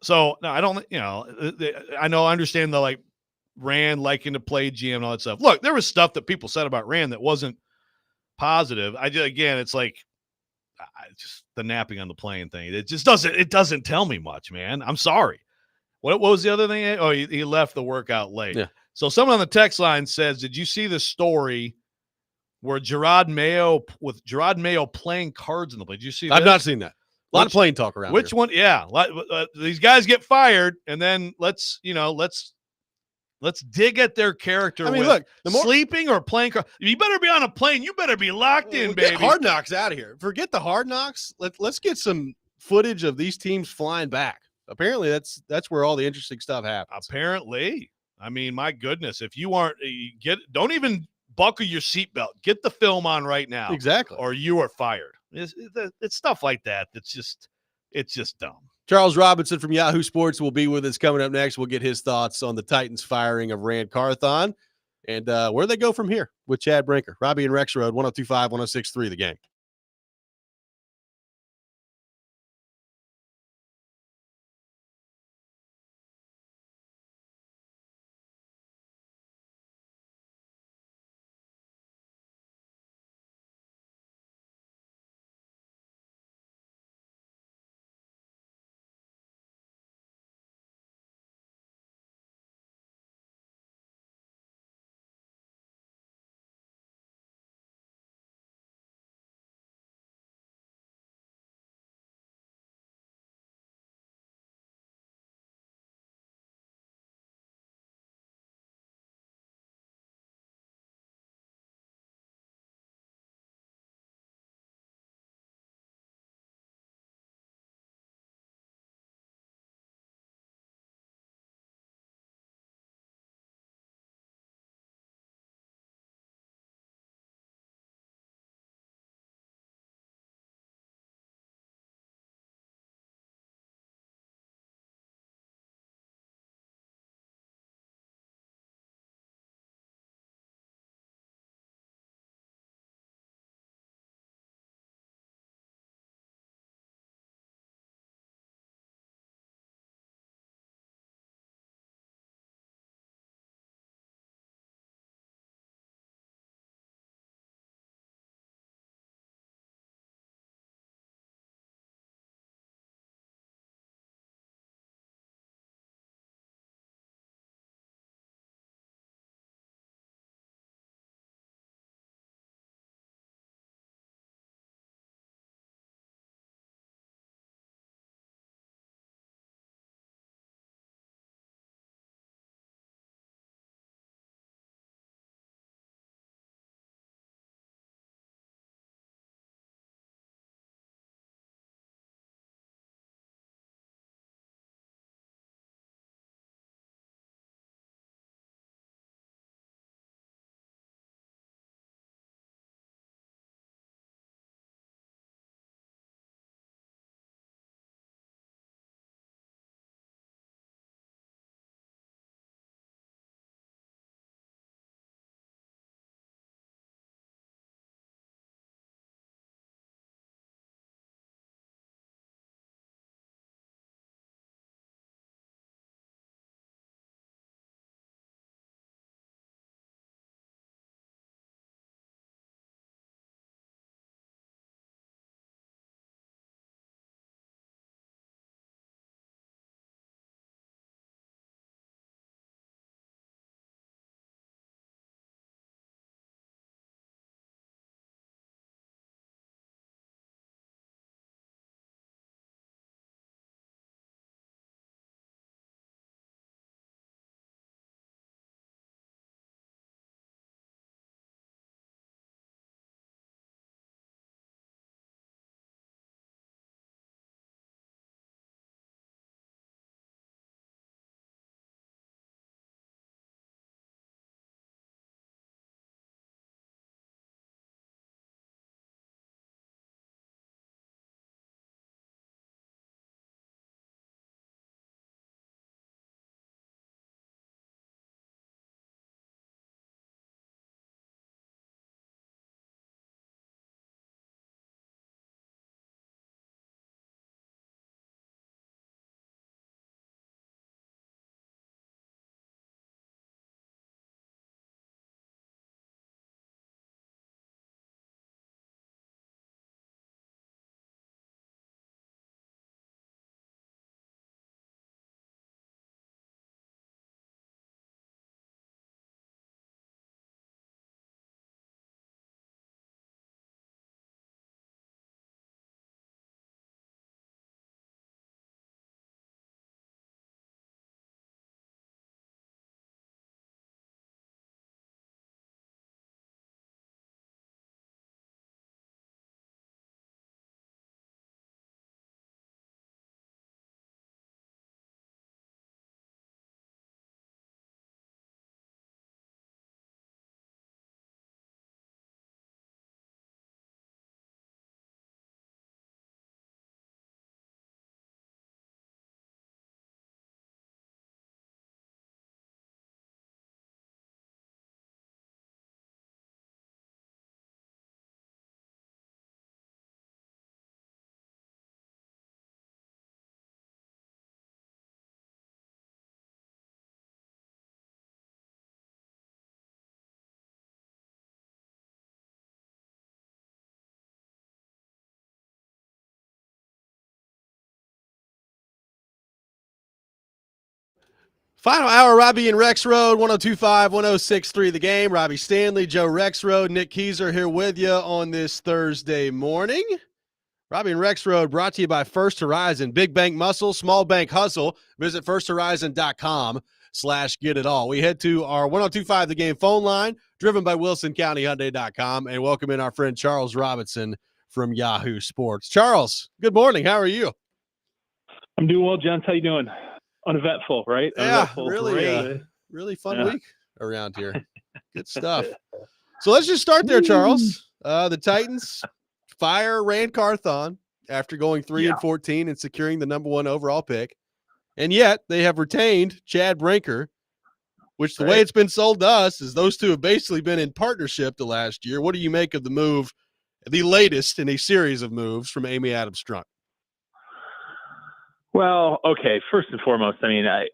So no, I don't, I understand the Rand liking to play GM and all that stuff. Look, there was stuff that people said about Rand that wasn't positive. It's like, just the napping on the plane thing. It just doesn't tell me much, man. I'm sorry. What was the other thing? Oh, he left the workout late. Yeah. So someone on the text line says, did you see the story where Gerard Mayo playing cards in the play? Did you see that? I've not seen that. A lot of plane talk around Which here. one? Yeah. These guys get fired, and then let's dig at their character. I mean, with look, the more sleeping or playing cards. You better be on a plane. You better be locked in, baby. Get Hard Knocks out of here. Forget the Hard Knocks. Let's get some footage of these teams flying back Apparently, that's where all the interesting stuff happens. Apparently. I mean, my goodness, if you aren't don't even buckle your seatbelt. Get the film on right now. Exactly. Or you are fired. It's stuff like that. It's just dumb. Charles Robinson from Yahoo Sports will be with us coming up next. We'll get his thoughts on the Titans firing of Rand Carthon and where they go from here with Chad Brinker. Robby and Rexrode, 102.5, 106.3 The Game. Final hour, Robby and Rexrode, 102.5, 106.3 The Game. Robby Stanley, Joe Rexrode, Nick Keyser here with you on this Thursday morning. Robby and Rexrode brought to you by First Horizon. Big bank muscle, small bank hustle. Visit firsthorizon.com/getitall. We head to our 102.5 The Game phone line, driven by WilsonCountyHyundai.com, and welcome in our friend Charles Robinson from Yahoo Sports. Charles, good morning. How are you? I'm doing well, gents. How you doing? Uneventful, right? Yeah, Uneventful. really fun week around here. Good stuff. So let's just start there, Charles. The Titans fire Rand Carthon after going 3-14 and securing the number 1 overall pick. And yet they have retained Chad Brinker, which the way it's been sold to us is those two have basically been in partnership the last year. What do you make of the move, the latest in a series of moves from Amy Adams-Strunk? Well, okay. First and foremost, I mean, I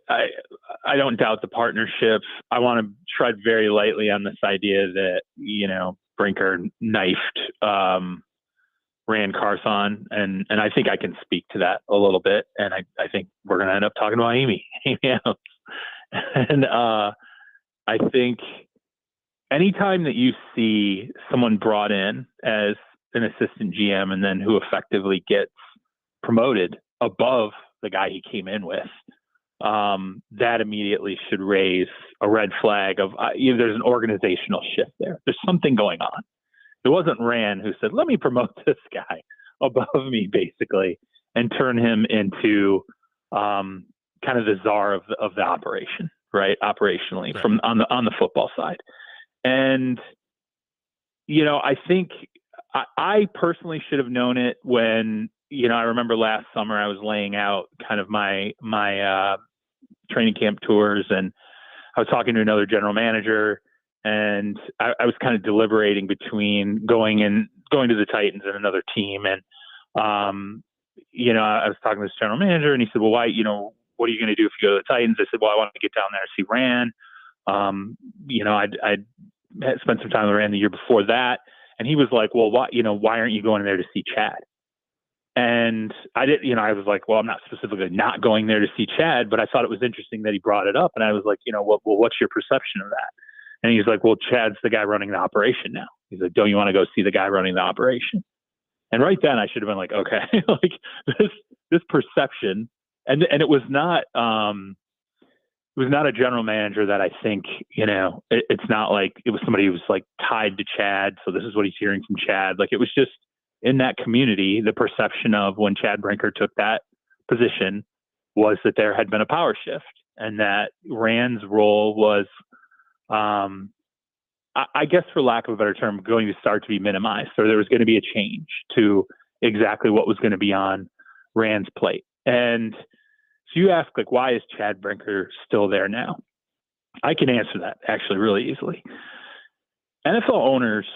don't doubt the partnership. I want to tread very lightly on this idea that, Brinker knifed Rand Carthon, and I think I can speak to that a little bit. And I think we're going to end up talking about Amy Adams. And I think anytime that you see someone brought in as an assistant GM and then who effectively gets promoted above the guy he came in with, that immediately should raise a red flag of there's an organizational shift there. There's something going on. It wasn't Rand who said, let me promote this guy above me, basically, and turn him into kind of the czar of the operation, right? Operationally, from on the football side. And, I think I personally should have known it when, I remember last summer I was laying out kind of my training camp tours, and I was talking to another general manager, and I was kind of deliberating between going to the Titans and another team. And, I was talking to this general manager, and he said, well, why, what are you going to do if you go to the Titans? I said, well, I want to get down there and see Rand. I'd spent some time with Rand the year before that. And he was like, well, why aren't you going there to see Chad? And I was like, well, I'm not specifically not going there to see Chad, but I thought it was interesting that he brought it up. And I was like, well, what's your perception of that? And he's like, well, Chad's the guy running the operation now. He's like, don't you want to go see the guy running the operation? And right then I should have been like, okay, like this perception. And it was not a general manager that I think, it's not like it was somebody who was like tied to Chad. So this is what he's hearing from Chad. Like, it was just in that community, the perception of when Chad Brinker took that position was that there had been a power shift, and that Rand's role was, I guess for lack of a better term, going to start to be minimized. So there was going to be a change to exactly what was going to be on Rand's plate. And so you ask, like, why is Chad Brinker still there now? I can answer that actually really easily. NFL owners,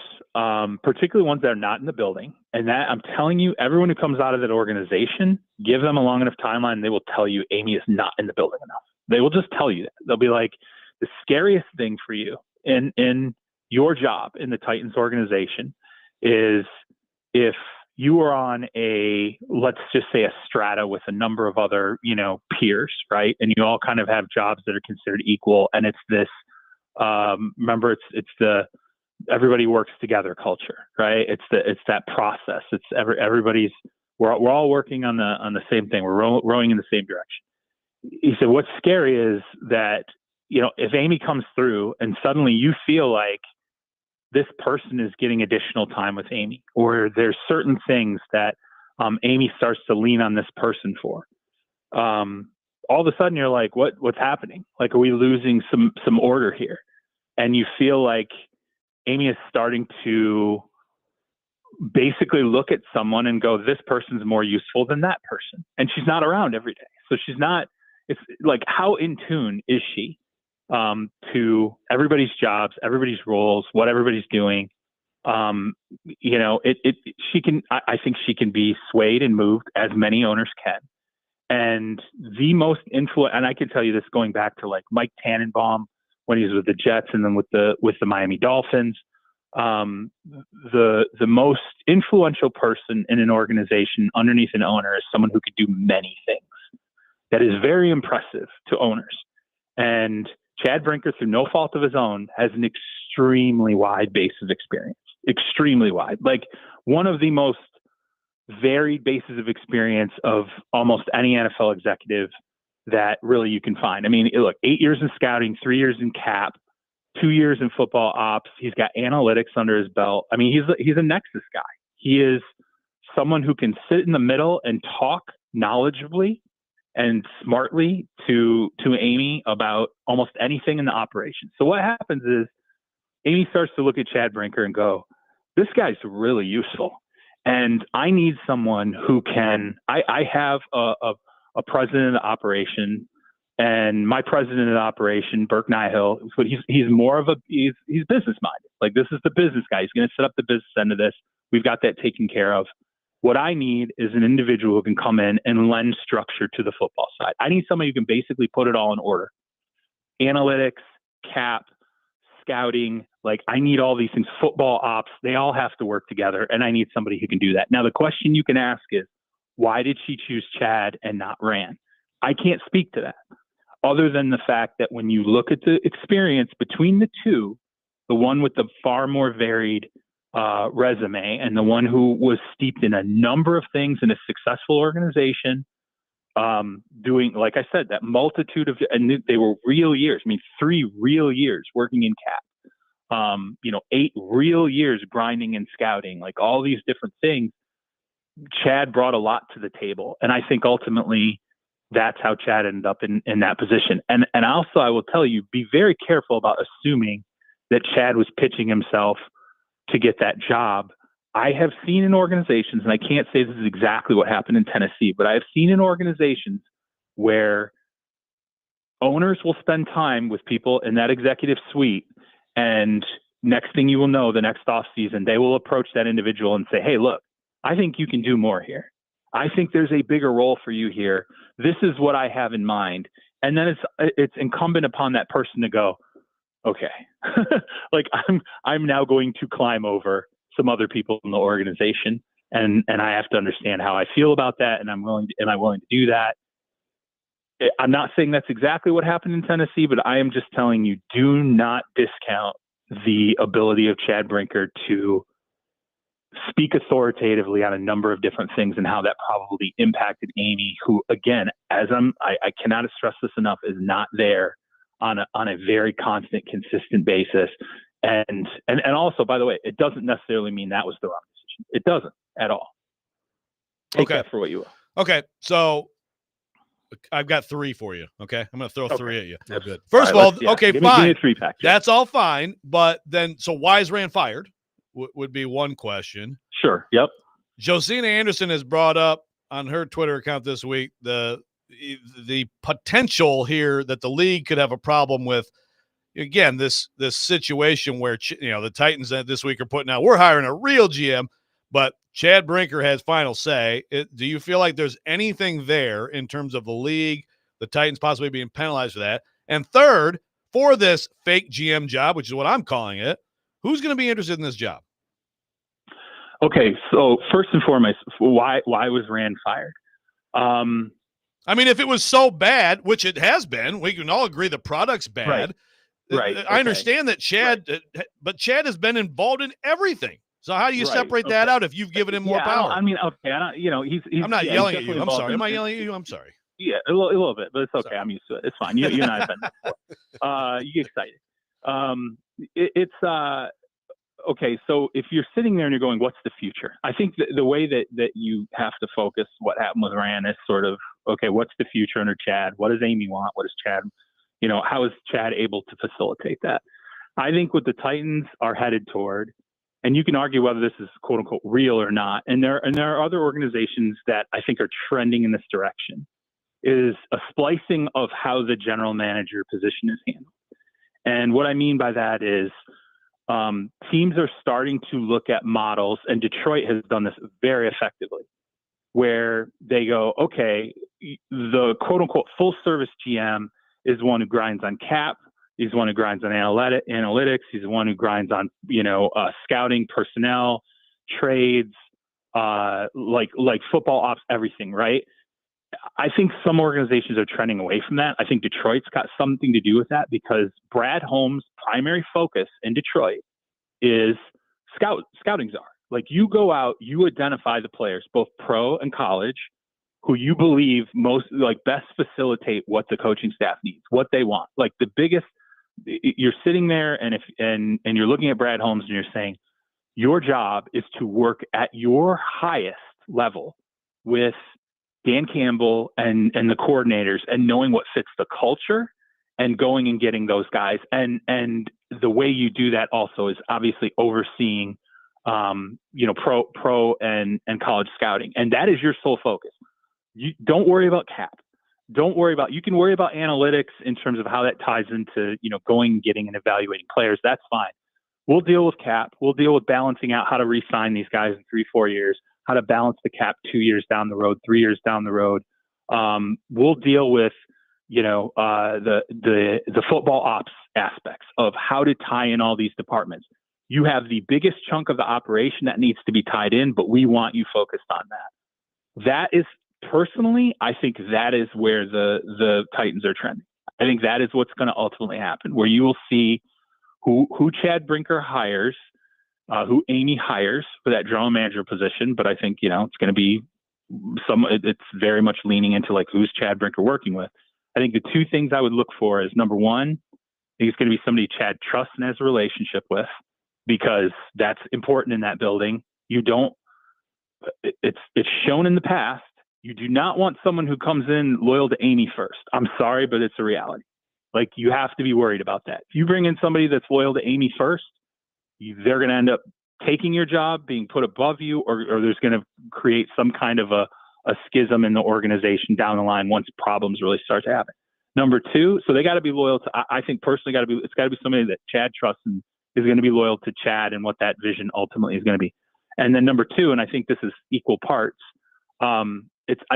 particularly ones that are not in the building, and that I'm telling you, everyone who comes out of that organization, give them a long enough timeline, they will tell you Amy is not in the building enough. They will just tell you that. They'll be like, the scariest thing for you in your job in the Titans organization is if you are on let's just say a strata with a number of other, peers, right? And you all kind of have jobs that are considered equal. And it's this, remember, it's the everybody works together culture, right? It's that process. It's everybody's, we're all working on the same thing. We're rowing in the same direction. He said, what's scary is that, if Amy comes through and suddenly you feel like this person is getting additional time with Amy, or there's certain things that Amy starts to lean on this person for, all of a sudden you're like, what's happening? Like, are we losing some order here? And you feel like Amy is starting to basically look at someone and go, this person's more useful than that person. And she's not around every day. So she's not, it's like, how in tune is she to everybody's jobs, everybody's roles, what everybody's doing? I think she can be swayed and moved, as many owners can. And the most and I can tell you this going back to like Mike Tannenbaum when he was with the Jets, and then with the Miami Dolphins, the most influential person in an organization underneath an owner is someone who could do many things. That is very impressive to owners. And Chad Brinker, through no fault of his own, has an extremely wide base of experience. Extremely wide. Like one of the most varied bases of experience of almost any NFL executive that really you can find. I mean, look, 8 years in scouting, 3 years in cap, 2 years in football ops. He's got analytics under his belt. I mean, he's a Nexus guy. He is someone who can sit in the middle and talk knowledgeably and smartly to Amy about almost anything in the operation. So what happens is Amy starts to look at Chad Brinker and go, this guy's really useful. And I need someone who can, I have a president of the operation, and my president of the operation, Burke Nihill, but he's more of he's business minded. Like, this is the business guy. He's going to set up the business end of this. We've got that taken care of. What I need is an individual who can come in and lend structure to the football side. I need somebody who can basically put it all in order. Analytics, cap, scouting, like I need all these things, football ops, they all have to work together, and I need somebody who can do that. Now, the question you can ask is, why did she choose Chad and not Rand? I can't speak to that, other than the fact that when you look at the experience between the two, the one with the far more varied resume and the one who was steeped in a number of things in a successful organization, doing, like I said, that multitude of, and they were real years. I mean, 3 real years working in cap, 8 real years grinding and scouting, like all these different things. Chad brought a lot to the table. And I think ultimately that's how Chad ended up in that position. And also, I will tell you, be very careful about assuming that Chad was pitching himself to get that job. I have seen in organizations, and I can't say this is exactly what happened in Tennessee, but I have seen in organizations where owners will spend time with people in that executive suite, and next thing you will know, the next offseason, they will approach that individual and say, hey, look, I think you can do more here. I think there's a bigger role for you here. This is what I have in mind. And then it's incumbent upon that person to go, okay, like I'm now going to climb over some other people in the organization, and I have to understand how I feel about that, and I'm willing to do that. I'm not saying that's exactly what happened in Tennessee, but I am just telling you, do not discount the ability of Chad Brinker to speak authoritatively on a number of different things and how that probably impacted Amy, who, again, I cannot stress this enough, is not there on a very constant, consistent basis. And also, by the way, it doesn't necessarily mean that was the wrong decision. It doesn't at all. Take that for what you will. Okay, so I've got 3 for you. Okay, I'm going to throw 3 at you. That's good. First of all, okay, give fine. Me a 3-pack. That's all fine. But then, so why is Rand fired? Would be one question. Sure. Yep. Josina Anderson has brought up on her Twitter account this week the potential here that the league could have a problem with, again, this situation where the Titans this week are putting out, we're hiring a real GM, but Chad Brinker has final say. Do you feel like there's anything there in terms of the league, the Titans possibly being penalized for that? And third, for this fake GM job, which is what I'm calling it, who's going to be interested in this job? Okay, so first and foremost, why was Rand fired? I mean, if it was so bad, which it has been, we can all agree the product's bad. Right. I understand that Chad, but Chad has been involved in everything. So how do you separate that out if you've given him more power? I mean, okay, he's I'm not yelling at you. I'm sorry. Am I yelling at you? I'm sorry. Yeah, a little bit, but it's okay. Sorry. I'm used to it. It's fine. You and I have been before. You get excited. Okay, so if you're sitting there and you're going, what's the future? I think the way that you have to focus what happened with Rand is sort of, okay, what's the future under Chad? What does Amy want? What does Chad, how is Chad able to facilitate that? I think what the Titans are headed toward, and you can argue whether this is quote unquote real or not, and there are other organizations that I think are trending in this direction, is a splicing of how the general manager position is handled. And what I mean by that is, teams are starting to look at models, and Detroit has done this very effectively, where they go, okay, the quote unquote full service GM is one who grinds on cap. He's one who grinds on analytics. He's the one who grinds on, scouting, personnel, trades, like football ops, everything. Right. I think some organizations are trending away from that. I think Detroit's got something to do with that because Brad Holmes' primary focus in Detroit is scouting czar. Like you go out, you identify the players, both pro and college, who you believe most like best facilitate what the coaching staff needs, what they want. Like the biggest, you're sitting there and you're looking at Brad Holmes and you're saying, your job is to work at your highest level with Dan Campbell and the coordinators and knowing what fits the culture and going and getting those guys. And the way you do that also is obviously overseeing, pro and college scouting. And that is your sole focus. You don't worry about cap. You can worry about analytics in terms of how that ties into, going and getting and evaluating players. That's fine. We'll deal with cap. We'll deal with balancing out how to re-sign these guys in 3-4 years, how to balance the cap 2 years down the road, 3 years down the road. We'll deal with, the football ops aspects of how to tie in all these departments. You have the biggest chunk of the operation that needs to be tied in, but we want you focused on that. That is personally, I think that is where the Titans are trending. I think that is what's going to ultimately happen, where you will see who Chad Brinker hires, who Amy hires for that general manager position. But I think, it's going to be it's very much leaning into like, who's Chad Brinker working with? I think the two things I would look for is number one, I think it's going to be somebody Chad trusts and has a relationship with, because that's important in that building. It's shown in the past. You do not want someone who comes in loyal to Amy first. I'm sorry, but it's a reality. Like, you have to be worried about that. If you bring in somebody that's loyal to Amy first, they're going to end up taking your job, being put above you, or there's going to create some kind of a schism in the organization down the line once problems really start to happen. Number two, so they got to be loyal to, I think personally it's got to be somebody that Chad trusts and is going to be loyal to Chad and what that vision ultimately is going to be. And then number two, and I think this is equal parts, I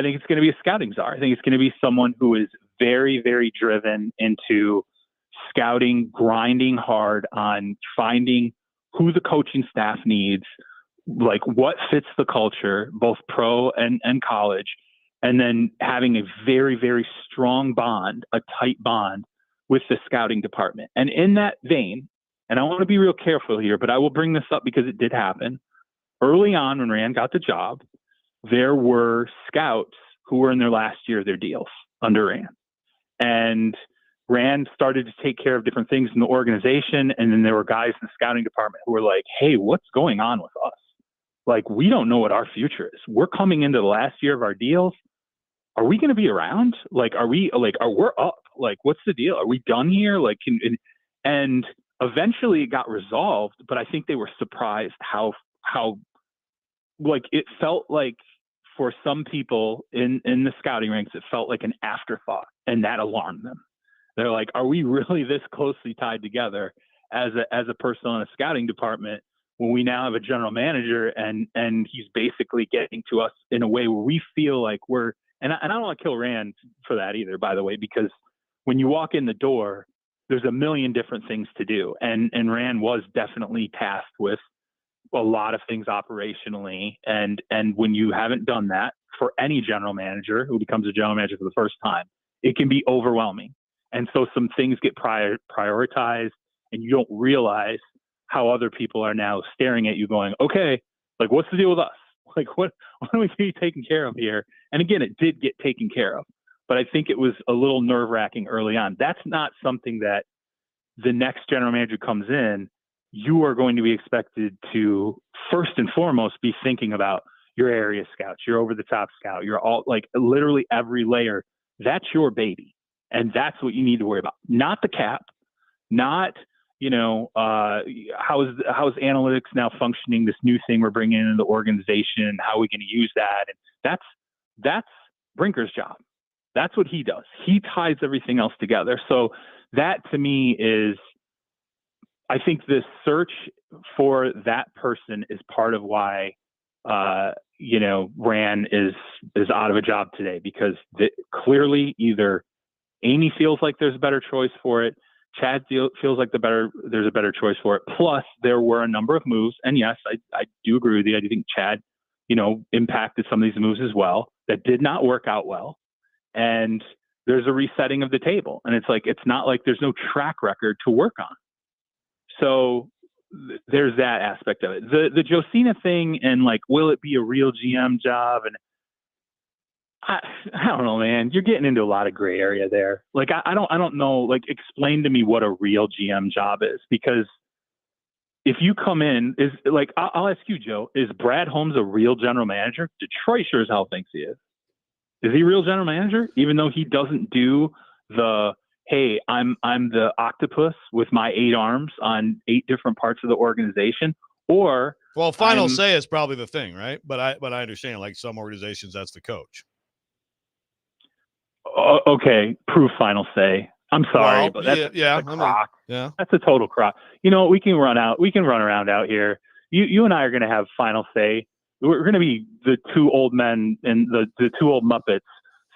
think it's going to be a scouting czar. I think it's going to be someone who is very, very driven into scouting, grinding hard on finding who the coaching staff needs, like what fits the culture, both pro and college, and then having a very, very strong bond, a tight bond with the scouting department. And in that vein, and I want to be real careful here, but I will bring this up because it did happen. Early on when Rand got the job, there were scouts who were in their last year of their deals under Rand. And Rand started to take care of different things in the organization. And then there were guys in the scouting department who were like, hey, what's going on with us? Like, we don't know what our future is. We're coming into the last year of our deals. Are we going to be around? Like, are we up? Like, what's the deal? Are we done here? Like, and eventually it got resolved, but I think they were surprised how like it felt like for some people in the scouting ranks, it felt like an afterthought, and that alarmed them. They're like, are we really this closely tied together as a person on a scouting department when we now have a general manager and he's basically getting to us in a way where we feel like we're, and I don't want to kill Rand for that either, by the way, because when you walk in the door, there's a million different things to do. And Rand was definitely tasked with a lot of things operationally. And when you haven't done that for any general manager who becomes a general manager for the first time, it can be overwhelming. And so some things get prioritized and you don't realize how other people are now staring at you going, okay, like, what's the deal with us? Like, what are we being taken care of here? And again, it did get taken care of, but I think it was a little nerve wracking early on. That's not something that the next general manager comes in, you are going to be expected to first and foremost be thinking about your area scouts, your over the top scout, you're all like literally every layer. That's your baby. And that's what you need to worry about. Not the cap, not, how is analytics now functioning, this new thing we're bringing into the organization, how are we going to use that? And that's Brinker's job. That's what he does. He ties everything else together. So that to me is, I think the search for that person is part of why, Rand is out of a job today, because clearly either Amy feels like there's a better choice for it, Chad feels like there's a better choice for it. Plus, there were a number of moves, and yes, I do agree with you. I do think Chad, impacted some of these moves as well that did not work out well. and there's a resetting of the table. And it's like, it's not like there's no track record to work on. So there's that aspect of it. The Josina thing and like, will it be a real GM job? And I don't know, man. You're getting into a lot of gray area there. Like, I don't know. Like, explain to me what a real GM job is, because if you come in, is like, I'll ask you, Joe, is Brad Holmes a real general manager? Detroit sure as hell thinks he is. Is he a real general manager? Even though he doesn't do the, hey, I'm the octopus with my 8 arms on 8 different parts of the organization, or well, final say is probably the thing, right? But I understand, like some organizations, that's the coach. Okay, prove final say. I'm sorry, but that's a crock. Yeah, that's a total crock. You know, we can run around out here. You and I are going to have final say. We're going to be the 2 old men and the 2 old Muppets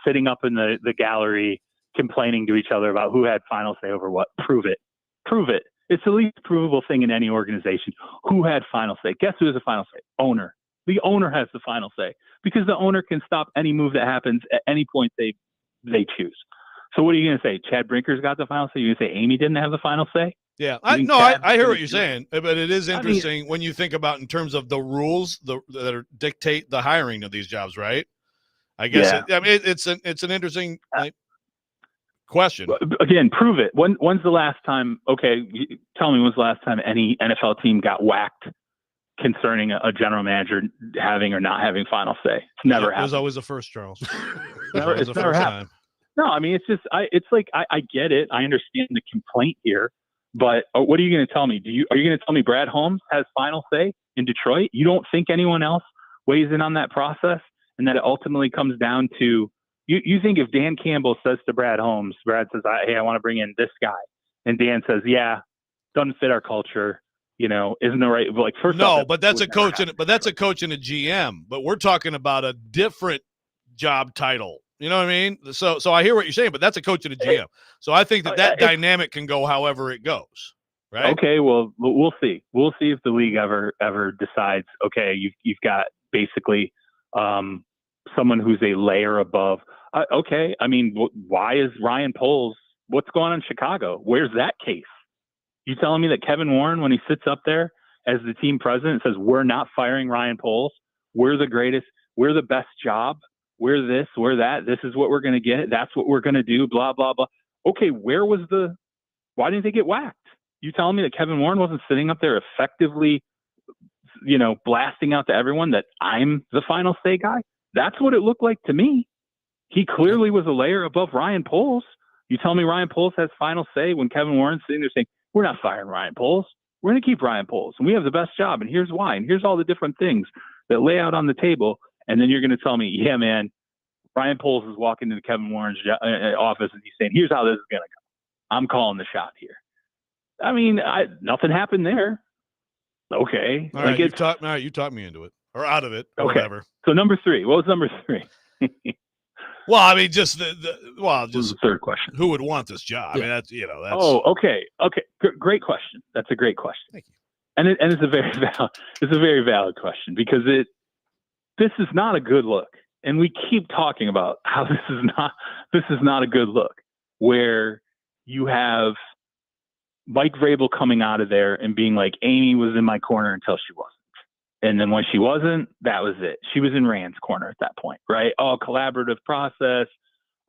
sitting up in the gallery complaining to each other about who had final say over what. Prove it. It's the least provable thing in any organization. Who had final say? Guess who has the final say? Owner. The owner has the final say, because the owner can stop any move that happens at any point they choose. So what are you going to say? Chad Brinker's got the final say? You're going to say Amy didn't have the final say? Yeah, I hear what you're saying, but it is interesting when you think about in terms of the rules that dictate the hiring of these jobs, right? I guess it's an interesting question. Again, prove it. When's the last time? Okay, tell me when's the last time any NFL team got whacked concerning a general manager having or not having final say? It's never happened. It was always the first, Charles. It's never happened. No, I mean, it's just, I get it. I understand the complaint here, but what are you going to tell me? Are you going to tell me Brad Holmes has final say in Detroit? You don't think anyone else weighs in on that process, and that it ultimately comes down to, you think if Dan Campbell says to Brad Holmes, Brad says, hey, I want to bring in this guy, and Dan says, yeah, doesn't fit our culture, isn't the right, like, first off, but that's a coach and a GM, but we're talking about a different job title. You know what I mean? So I hear what you're saying, but that's a coach and a GM. So I think that dynamic can go however it goes, right? Okay, well, we'll see. We'll see if the league ever decides, okay, you've got basically someone who's a layer above. Okay, I mean, why is Ryan Poles, what's going on in Chicago? Where's that case? You telling me that Kevin Warren, when he sits up there as the team president, says, we're not firing Ryan Poles, we're the greatest, we're the best job, we're this, we're that, this is what we're going to get, that's what we're going to do, blah, blah, blah. Okay, why didn't they get whacked? You telling me that Kevin Warren wasn't sitting up there effectively, blasting out to everyone that I'm the final say guy? That's what it looked like to me. He clearly was a layer above Ryan Poles. You tell me Ryan Poles has final say when Kevin Warren's sitting there saying, we're not firing Ryan Poles. We're going to keep Ryan Poles, and we have the best job, and here's why, and here's all the different things that lay out on the table. And then you're going to tell me, yeah, man, Ryan Poles is walking into Kevin Warren's office and he's saying, here's how this is going to go. I'm calling the shot here. I mean, nothing happened there. Okay. All right, you talked me into it or out of it or whatever. So number 3, what was number 3? Well, I mean, just just the third question. Who would want this job? Yeah. I mean, that's. Oh, okay. Great question. That's a great question. Thank you. And it's a very valid question, because this is not a good look. And we keep talking about how this is not a good look, where you have Mike Vrabel coming out of there and being like, Amy was in my corner until she wasn't. And then when she wasn't, that was it. She was in Rand's corner at that point, right? Oh, collaborative process.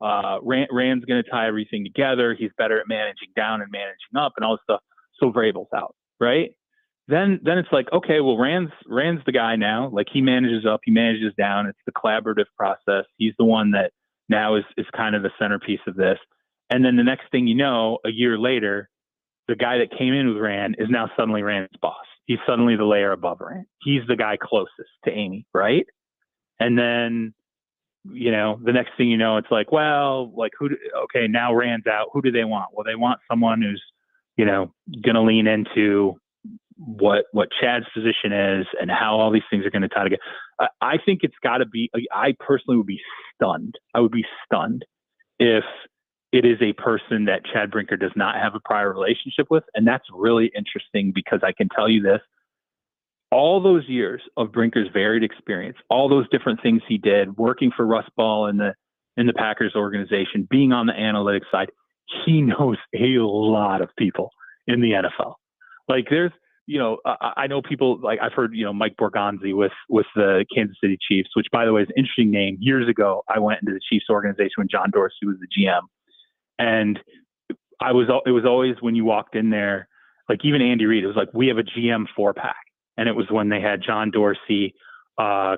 Rand's going to tie everything together. He's better at managing down and managing up and all this stuff. So Vrabel's out, right? Then it's like, okay, well, Rand's the guy now. Like, he manages up, he manages down. It's the collaborative process. He's the one that now is kind of the centerpiece of this. And then the next thing you know, a year later, the guy that came in with Rand is now suddenly Rand's boss. He's suddenly the layer above Rand. He's the guy closest to Amy, right? And then, the next thing you know, it's like, well, like, okay, now Rand's out. Who do they want? Well, they want someone who's, going to lean into what Chad's position is and how all these things are going to tie together. I think it's got to be, I personally would be stunned. I would be stunned if it is a person that Chad Brinker does not have a prior relationship with. And that's really interesting, because I can tell you this, all those years of Brinker's varied experience, all those different things he did, working for Russ Ball in the in the Packers organization, being on the analytics side, he knows a lot of people in the NFL. Like there's, I know people, like I've heard, Mike Borgonzi with the Kansas City Chiefs, which by the way is an interesting name. Years ago, I went into the Chiefs organization when John Dorsey was the GM. And it was always when you walked in there, like even Andy Reid, it was like, we have a GM 4-pack. And it was when they had John Dorsey,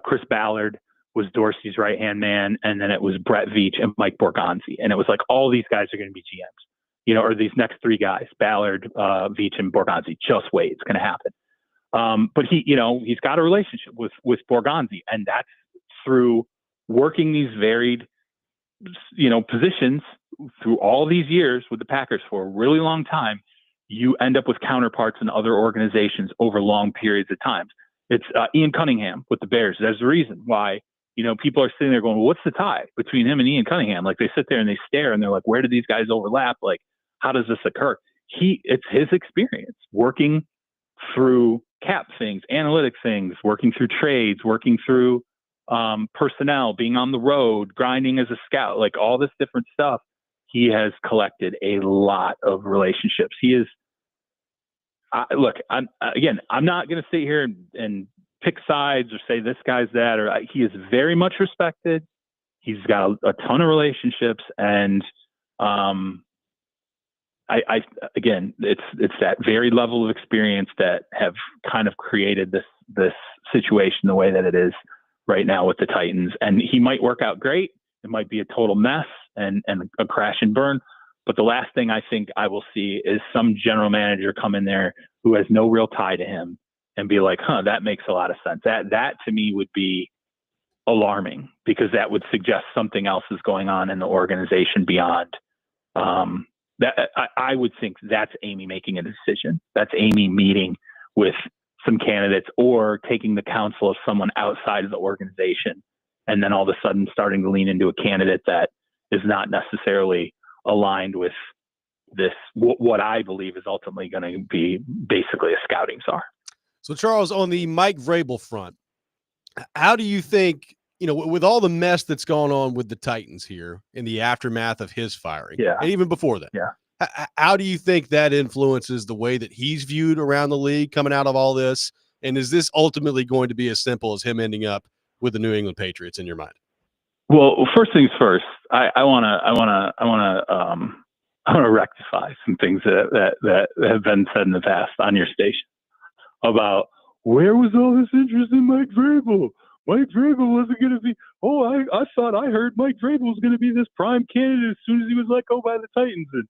Chris Ballard was Dorsey's right-hand man. And then it was Brett Veach and Mike Borgonzi. And it was like, all these guys are going to be GMs, or these next three guys, Ballard, Veach, and Borgonzi. Just wait, it's going to happen. But he's got a relationship with Borgonzi, and that's through working these varied, positions through all these years with the Packers for a really long time. You end up with counterparts in other organizations over long periods of time. It's Ian Cunningham with the Bears. There's a reason why, people are sitting there going, well, what's the tie between him and Ian Cunningham? Like they sit there and they stare and they're like, where do these guys overlap? Like, how does this occur? It's his experience working through cap things, analytic things, working through trades, working through personnel, being on the road, grinding as a scout, like all this different stuff. He has collected a lot of relationships. He is, I'm not going to sit here and pick sides or say this guy's that, he is very much respected. He's got a ton of relationships, and it's that very level of experience that have kind of created this situation the way that it is right now with the Titans. And he might work out great. It might be a total mess and a crash and burn. But the last thing I think I will see is some general manager come in there who has no real tie to him and be like, that makes a lot of sense. That to me would be alarming, because that would suggest something else is going on in the organization beyond that. I would think that's Amy making a decision. That's Amy meeting with some candidates or taking the counsel of someone outside of the organization, and then all of a sudden starting to lean into a candidate that is not necessarily aligned with this, what I believe is ultimately going to be basically a scouting czar. So, Charles, on the Mike Vrabel front, how do you think, with all the mess that's gone on with the Titans here in the aftermath of his firing, and even before that, how do you think that influences the way that he's viewed around the league coming out of all this? And is this ultimately going to be as simple as him ending up with the New England Patriots in your mind? Well, first things first, I want to rectify some things that have been said in the past on your station about where was all this interest in Mike Vrabel? Mike Vrabel wasn't going to be. Oh, I thought I heard Mike Vrabel was going to be this prime candidate as soon as he was let go by the Titans, and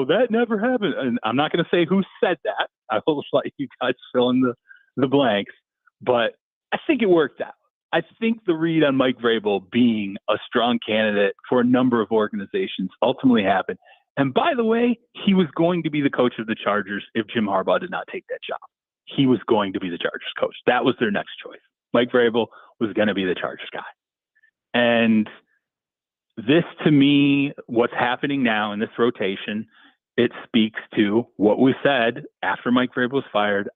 that never happened. And I'm not going to say who said that. I will let you guys fill in the blanks, but I think it worked out. I think the read on Mike Vrabel being a strong candidate for a number of organizations ultimately happened. And by the way, he was going to be the coach of the Chargers if Jim Harbaugh did not take that job. He was going to be the Chargers coach. That was their next choice. Mike Vrabel was going to be the Chargers guy. And this, to me, what's happening now in this rotation, it speaks to what we said after Mike Vrabel was fired.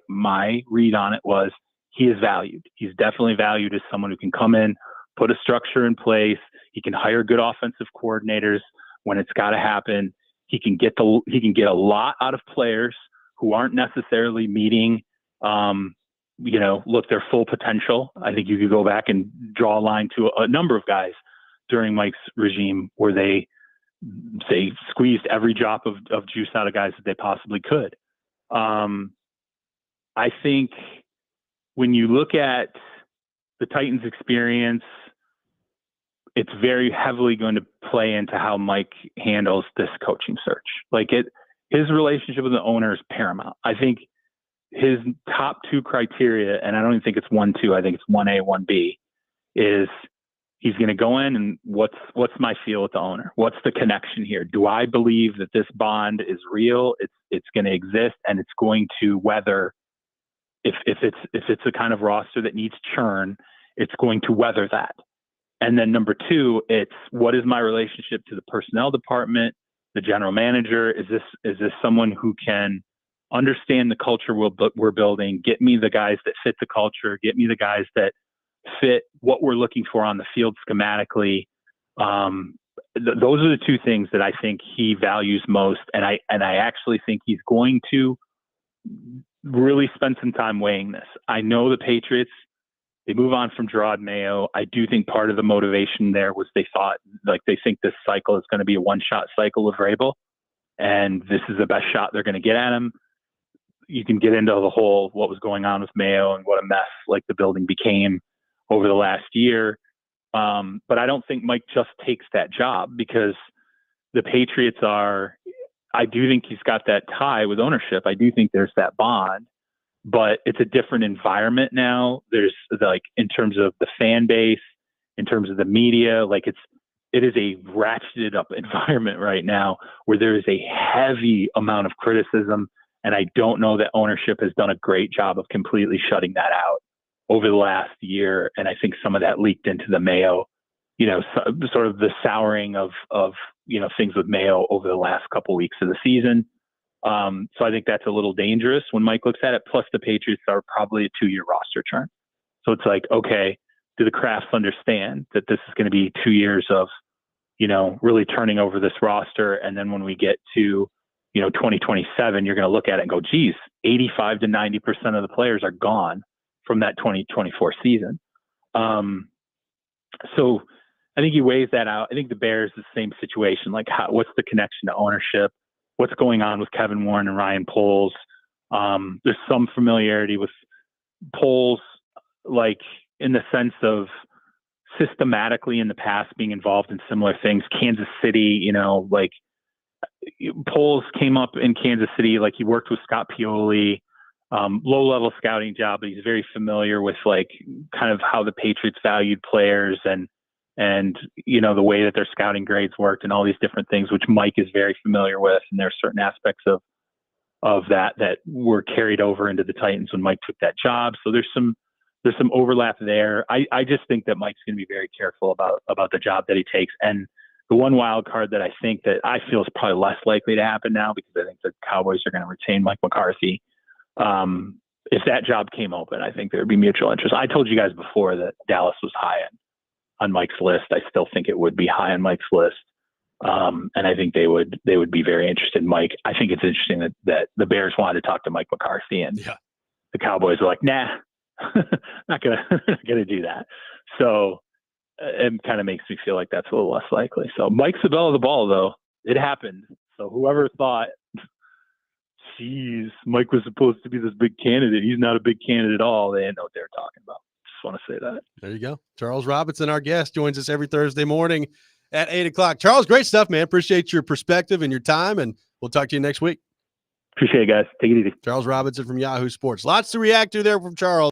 My read on it was he is valued. He's definitely valued as someone who can come in, put a structure in place. He can hire good offensive coordinators when it's got to happen. He can get a lot out of players who aren't necessarily meeting, their full potential. I think you could go back and draw a line to a number of guys during Mike's regime where they squeezed every drop of juice out of guys that they possibly could. I think when you look at the Titans' experience, it's very heavily going to play into how Mike handles this coaching search. His relationship with the owner is paramount. I think his top two criteria, and I don't even think it's 1-2, I think it's 1A, 1B, is he's going to go in and what's my feel with the owner? What's the connection here? Do I believe that this bond is real? It's going to exist, and it's going to weather. If it's a kind of roster that needs churn, it's going to weather that. And then number two, it's what is my relationship to the personnel department, the general manager? Is this someone who can understand the culture we're building, get me the guys that fit the culture, get me the guys that fit what we're looking for on the field schematically, Those are the two things that I think he values most, and I actually think he's going to really spend some time weighing this. I know the Patriots, they move on from Gerard Mayo. I do think part of the motivation there was they think this cycle is going to be a one-shot cycle of Vrabel, and this is the best shot they're going to get at him. You can get into the whole what was going on with Mayo and what a mess like the building became over the last year. But I don't think Mike just takes that job because the Patriots I do think he's got that tie with ownership. I do think there's that bond, but it's a different environment now. There's in terms of the fan base, in terms of the media, it is a ratcheted up environment right now where there is a heavy amount of criticism. And I don't know that ownership has done a great job of completely shutting that out over the last year. And I think some of that leaked into the Mayo, sort of the souring of things with Mayo over the last couple weeks of the season. So I think that's a little dangerous when Mike looks at it. Plus the Patriots are probably a 2-year roster term. So it's like, okay, do the Crafts understand that this is going to be 2 years of, really turning over this roster? And then when we get to, 2027, you're going to look at it and go, geez, 85 to 90% of the players are gone from that 2024 season. So I think he weighs that out. I think the Bears the same situation. What's the connection to ownership? What's going on with Kevin Warren and Ryan Poles? There's some familiarity with Poles, in the sense of systematically in the past being involved in similar things. Kansas City, Poles came up in Kansas City, he worked with Scott Pioli, low-level scouting job, but he's very familiar with kind of how the Patriots valued players and the way that their scouting grades worked and all these different things, which Mike is very familiar with. And there are certain aspects of that were carried over into the Titans when Mike took that job. So there's some overlap there. I just think that Mike's going to be very careful about the job that he takes. And the one wild card that I think that I feel is probably less likely to happen now, because I think the Cowboys are going to retain Mike McCarthy. If that job came open, I think there would be mutual interest. I told you guys before that Dallas was high on Mike's list. I still think it would be high on Mike's list. And I think they would be very interested in Mike. I think it's interesting that the Bears wanted to talk to Mike McCarthy, and the Cowboys were like, nah, not gonna do that. So it kind of makes me feel like that's a little less likely. So Mike's the belle of the ball, though. It happened. So whoever thought, geez, Mike was supposed to be this big candidate, he's not a big candidate at all, they didn't know what they were talking about. Just want to say that. There you go. Charles Robinson, our guest, joins us every Thursday morning at 8:00. Charles, great stuff, man. Appreciate your perspective and your time, and we'll talk to you next week. Appreciate it, guys. Take it easy. Charles Robinson from Yahoo Sports. Lots to react to there from Charles.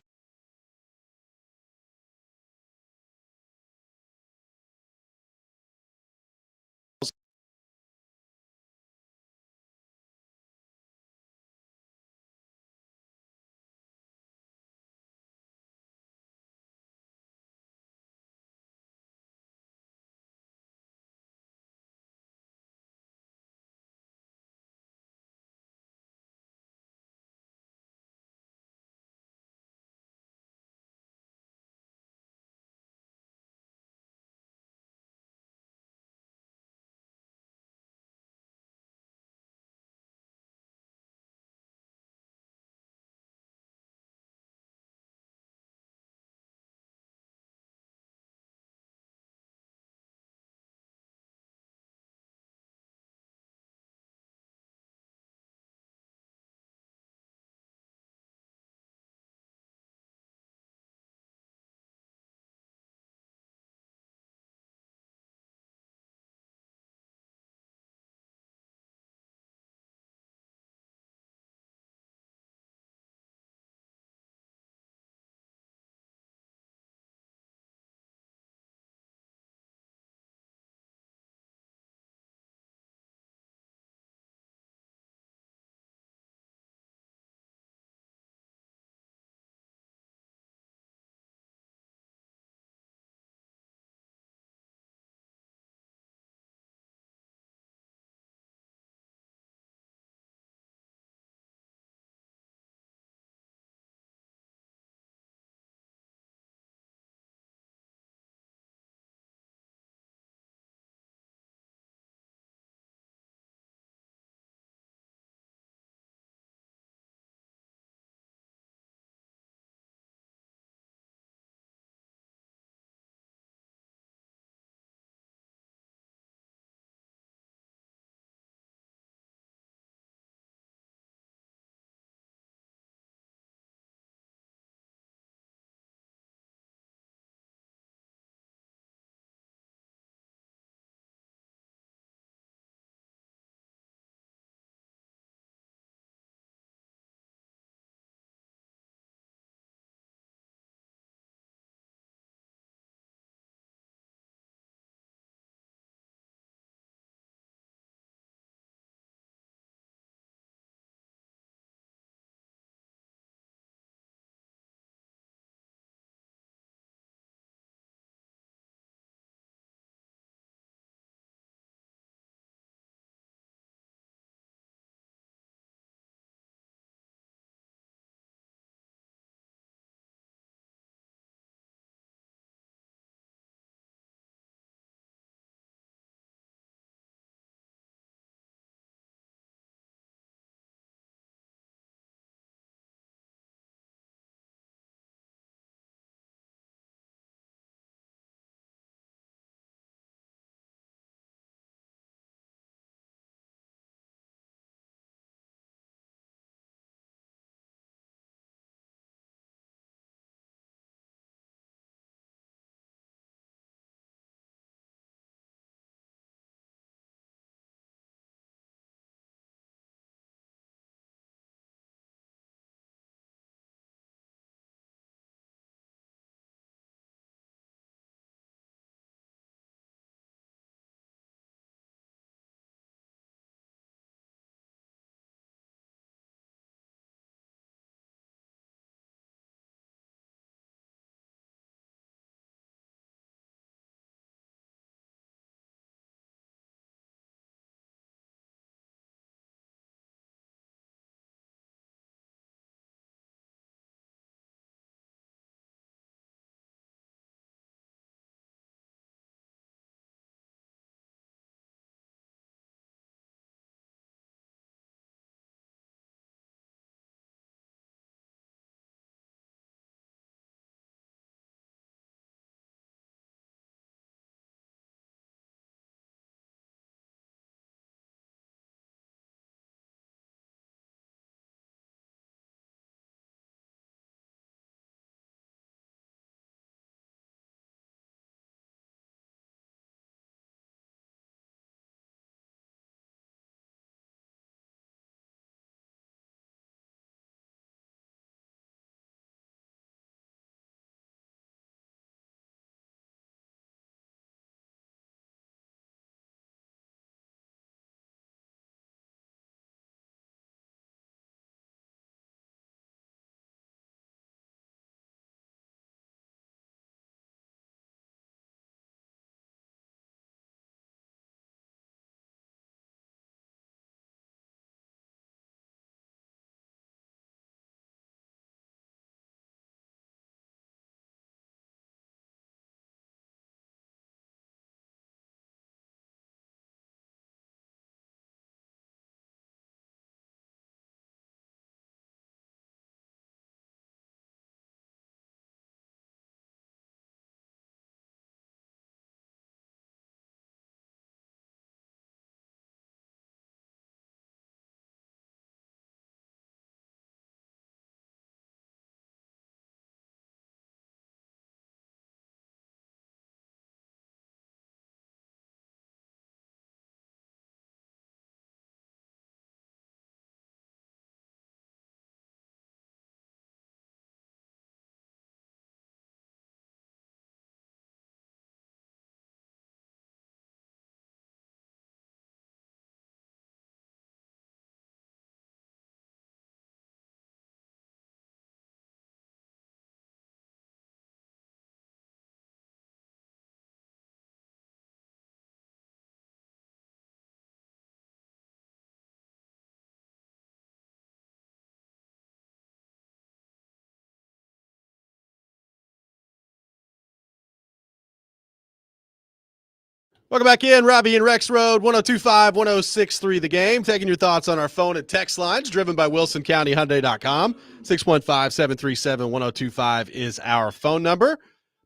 Welcome back in. Robby and Rexrode, 102.5-106.3 The Game. Taking your thoughts on our phone and text lines, driven by WilsonCountyHyundai.com. 615-737-1025 is our phone number.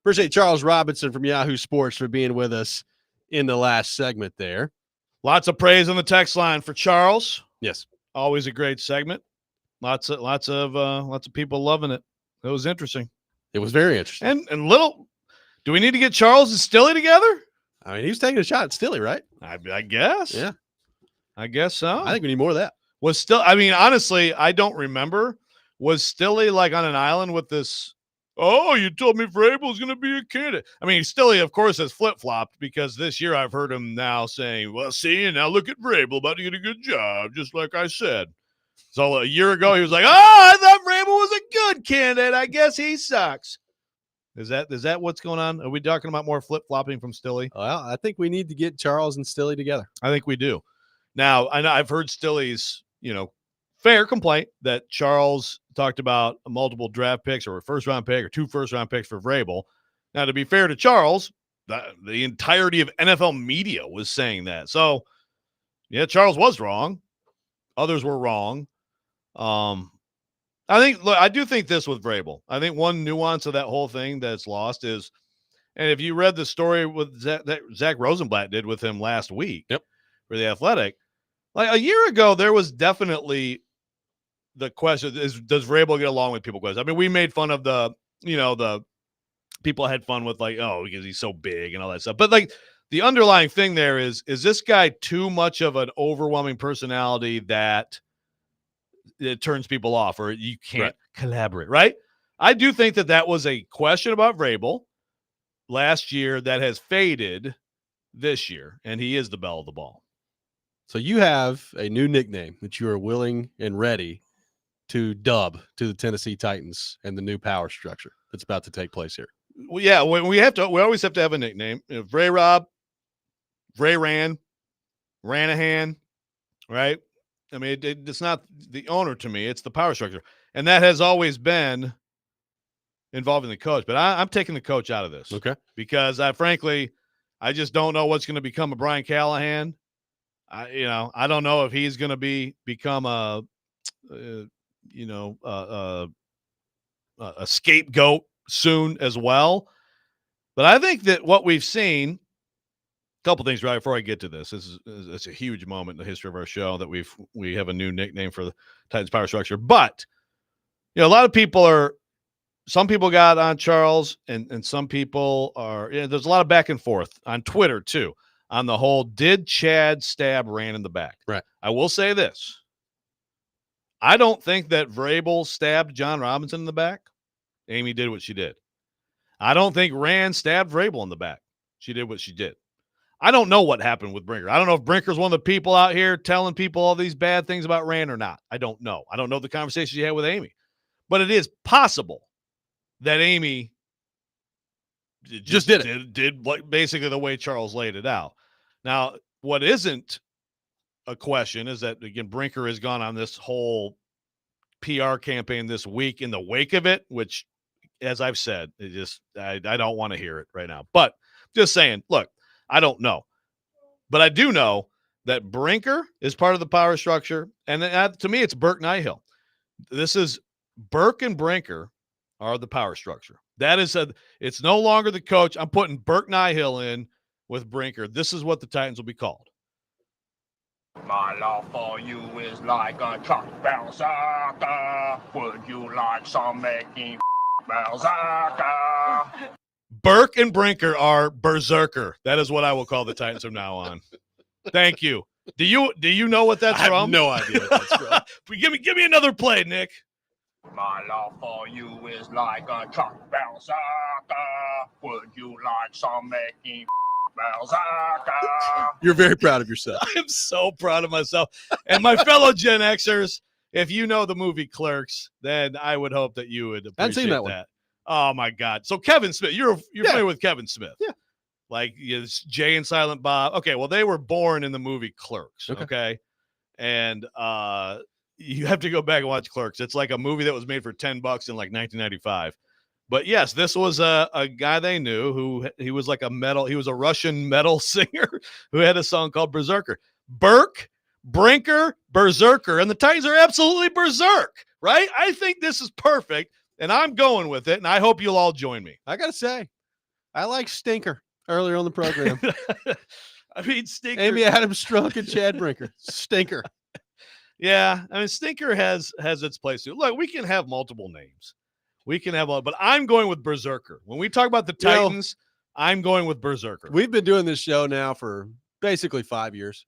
Appreciate Charles Robinson from Yahoo Sports for being with us in the last segment there. Lots of praise on the text line for Charles. Yes. Always a great segment. Lots of people loving it. It was interesting. It was very interesting. And do we need to get Charles and Stilly together? I mean, he was taking a shot at Stilly, right? I guess. Yeah. I guess so. I think we need more of that. Honestly, I don't remember. Was Stilly like on an island with this? Oh, you told me Vrabel's going to be a candidate. I mean, Stilly, of course, has flip-flopped because this year I've heard him now saying, well, see, now look at Vrabel about to get a good job, just like I said. So a year ago, he was like, oh, I thought Vrabel was a good candidate. I guess he sucks. Is that what's going on? Are we talking about more flip-flopping from Stilly? Well, I think we need to get Charles and Stilly together. I think we do. Now, I know I've heard Stilly's, fair complaint that Charles talked about multiple draft picks or a first-round pick or 2 first-round picks for Vrabel. Now, to be fair to Charles, the entirety of NFL media was saying that. So, yeah, Charles was wrong. Others were wrong. I do think this with Vrabel. I think one nuance of that whole thing that's lost is, and if you read the story with that Zach Rosenblatt did with him last week for The Athletic, like a year ago, there was definitely the question is, does Vrabel get along with people? Question. I mean, we made fun of the people had fun with like, oh, because he's so big and all that stuff. But like the underlying thing there is this guy too much of an overwhelming personality that it turns people off or you can't collaborate, right? I do think that was a question about Vrabel last year that has faded this year, and he is the belle of the ball. So you have a new nickname that you are willing and ready to dub to the Tennessee Titans and the new power structure that's about to take place here. Well, yeah, we always have to have a nickname. Vray Rob, Vray Ranahan, right? I mean, it's not the owner to me; it's the power structure, and that has always been involving the coach. But I'm taking the coach out of this, okay? Because I just don't know what's going to become of Brian Callahan. I don't know if he's going to become a scapegoat soon as well. But I think that what we've seen. Couple things right before I get to this. It's a huge moment in the history of our show that we have a new nickname for the Titans power structure. But a lot of some people got on Charles and some people are there's a lot of back and forth on Twitter too on the whole did Chad stab Rand in the back. Right. I will say this. I don't think that Vrabel stabbed John Robinson in the back. Amy did what she did. I don't think Rand stabbed Vrabel in the back. She did what she did. I don't know what happened with Brinker. I don't know if Brinker's one of the people out here telling people all these bad things about Rand or not. I don't know. I don't know the conversation you had with Amy. But it is possible that Amy did like basically the way Charles laid it out. Now, what isn't a question is that, again, Brinker has gone on this whole PR campaign this week in the wake of it, which, as I've said, I don't want to hear it right now. But just saying, look, I don't know. But I do know that Brinker is part of the power structure. And to me, it's Burke Nihill. This is Burke and Brinker are the power structure. That is it's no longer the coach. I'm putting Burke Nihill in with Brinker. This is what the Titans will be called. My love for you is like a truck Balzaca. Would you like some making Balzaca? Burke and Brinker are berserker. That is what I will call the Titans from now on. Thank you. Do you know what that's from? I have no idea what that's from. Give me another play, Nick. My love for you is like a truck Balzaca. Would you like some making Balzaca? You're very proud of yourself. I am so proud of myself. And my fellow Gen Xers, if you know the movie Clerks, then I would hope that you would appreciate seen that one. that. Oh my God! So Kevin Smith, you're familiar with Kevin Smith? Yeah. Like Jay and Silent Bob. Okay, well they were born in the movie Clerks. Okay, and you have to go back and watch Clerks. It's like a movie that was made for $10 in like 1995. But yes, this was a guy they knew who he was like he was a Russian metal singer who had a song called Berserker. Brinker, Berserker. And the Titans are absolutely berserk, right? I think this is perfect, and I'm going with it, and I hope you'll all join me. I got to say, I like Stinker earlier on the program. I mean, Stinker. Amy Adams, Strunk, and Chad Brinker. Stinker. Yeah, I mean, Stinker has its place too. Look, we can have multiple names. We can have all, but I'm going with Berserker. When we talk about the Titans, I'm going with Berserker. We've been doing this show now for basically 5 years.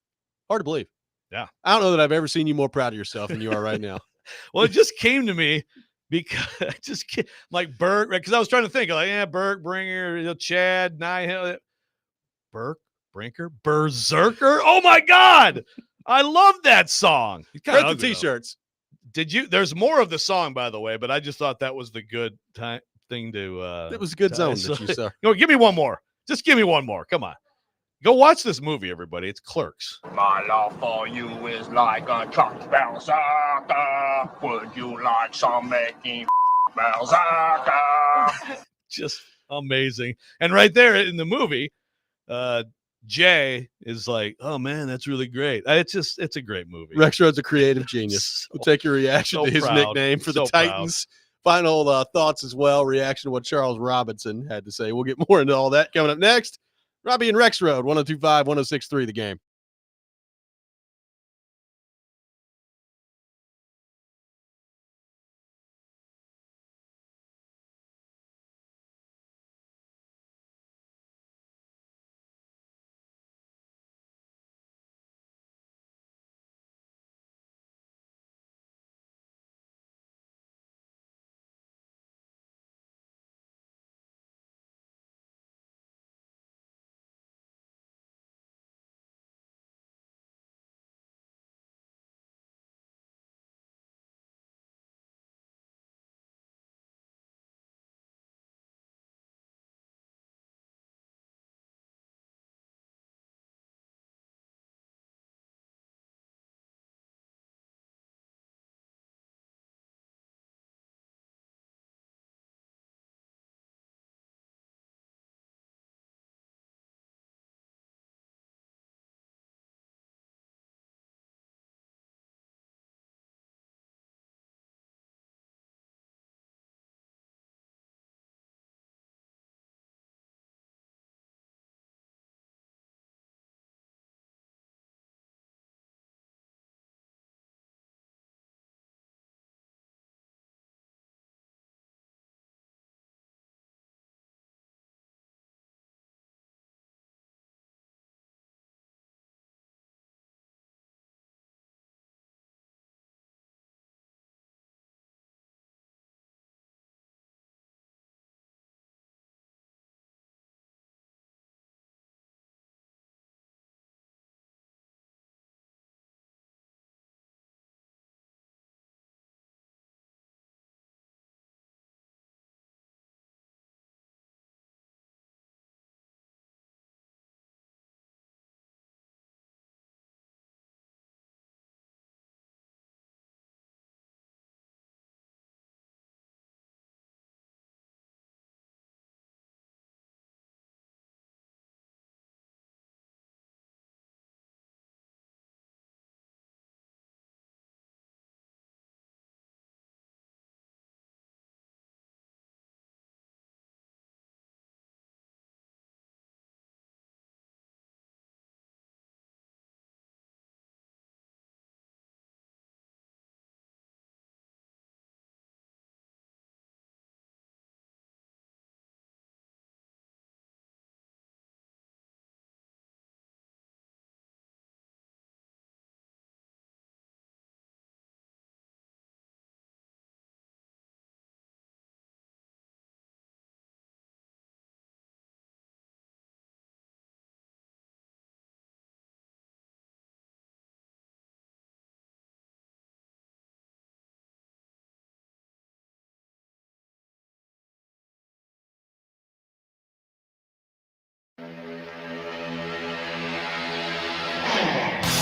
Hard to believe. Yeah. I don't know that I've ever seen you more proud of yourself than you are right now. Well, it just came to me because like Bert, because I was trying to think like, Bert, Bringer, Chad, Burke, Brinker, Berserker. Oh my God. I love that song. Print the t-shirts. Did you? There's more of the song, by the way, but I just thought that was the good thing to. It was a good zone that you saw. Give me one more. Just give me one more. Come on. Go watch this movie, everybody. It's Clerks. My love for you is like a truck berserker. Would you like some making berserker? Just amazing. And right there in the movie, Jay is like, oh man, that's really great. It's a great movie. Rexrode's a creative genius. We'll take your reaction to his nickname for the Titans. Final thoughts as well. Reaction to what Charles Robinson had to say. We'll get more into all that coming up next. Robby and Rexrode, 102.5, 106.3, The Game.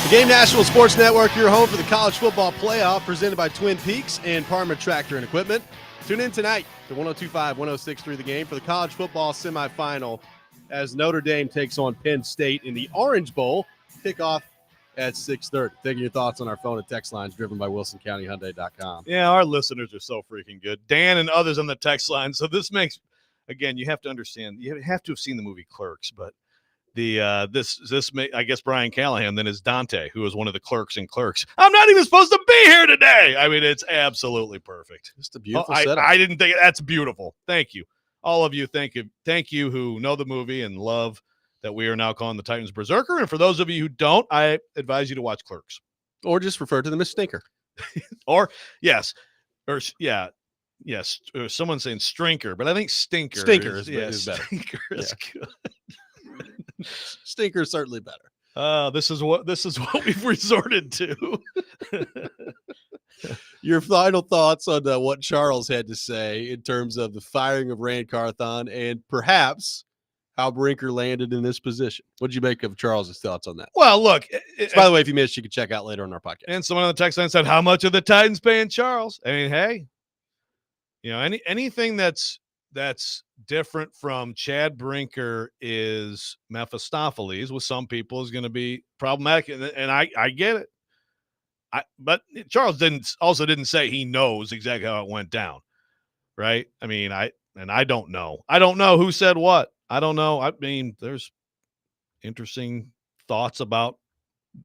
The Game National Sports Network, your home for the college football playoff, presented by Twin Peaks and Parma Tractor and Equipment. Tune in tonight to 102.5, 106.3 The Game for the college football semifinal as Notre Dame takes on Penn State in the Orange Bowl. Kickoff at 6:30. Taking your thoughts on our phone and text lines driven by WilsonCountyHyundai.com. Yeah, our listeners are so freaking good. Dan and others on the text line. So this makes, again, you have to understand, you have to have seen the movie Clerks, but I guess Brian Callahan then is Dante, who is one of the clerks in Clerks. I'm not even supposed to be here today. I mean, it's absolutely perfect. Just a beautiful setup. I didn't think that's beautiful. Thank you. All of you, thank you who know the movie and love that we are now calling the Titans Berserker. And for those of you who don't, I advise you to watch Clerks. Or just refer to them as Stinker. Or someone's saying Strinker, but I think Stinker. Stinker is better. Stinker is good. Stinker is certainly better. This is what we've resorted to. Your final thoughts on what Charles had to say in terms of the firing of Rand Carthon and perhaps how Brinker landed in this position. What did you make of Charles's thoughts on that? Well, look. By the way, if you missed, you can check out later on our podcast. And someone on the text line said, "How much are the Titans paying Charles?" I mean, hey, anything that's different from Chad Brinker is Mephistopheles with some people is going to be problematic, and I get it. But Charles didn't say he knows exactly how it went down, right? I mean, I don't know. I don't know who said what. I don't know. I mean, there's interesting thoughts about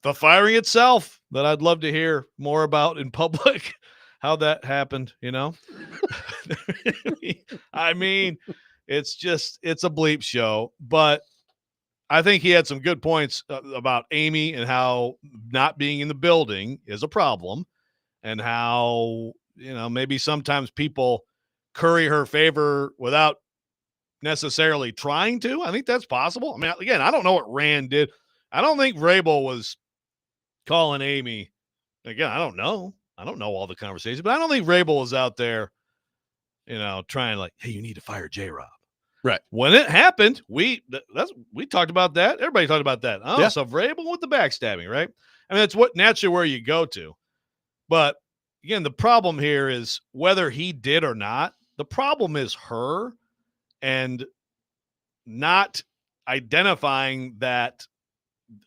the firing itself that I'd love to hear more about in public. How that happened, I mean, it's a bleep show, but I think he had some good points about Amy and how not being in the building is a problem and how, maybe sometimes people curry her favor without necessarily trying to. I think that's possible. I mean, again, I don't know what Rand did. I don't think Vrabel was calling Amy. Again, I don't know all the conversations, but I don't think Vrabel was out there, trying like, hey, you need to fire J-Rob. Right. When it happened, we talked about that. Everybody talked about that. Oh, yeah. So Vrabel with the backstabbing, right? I mean, that's naturally where you go to. But again, the problem here is whether he did or not, the problem is her and not identifying that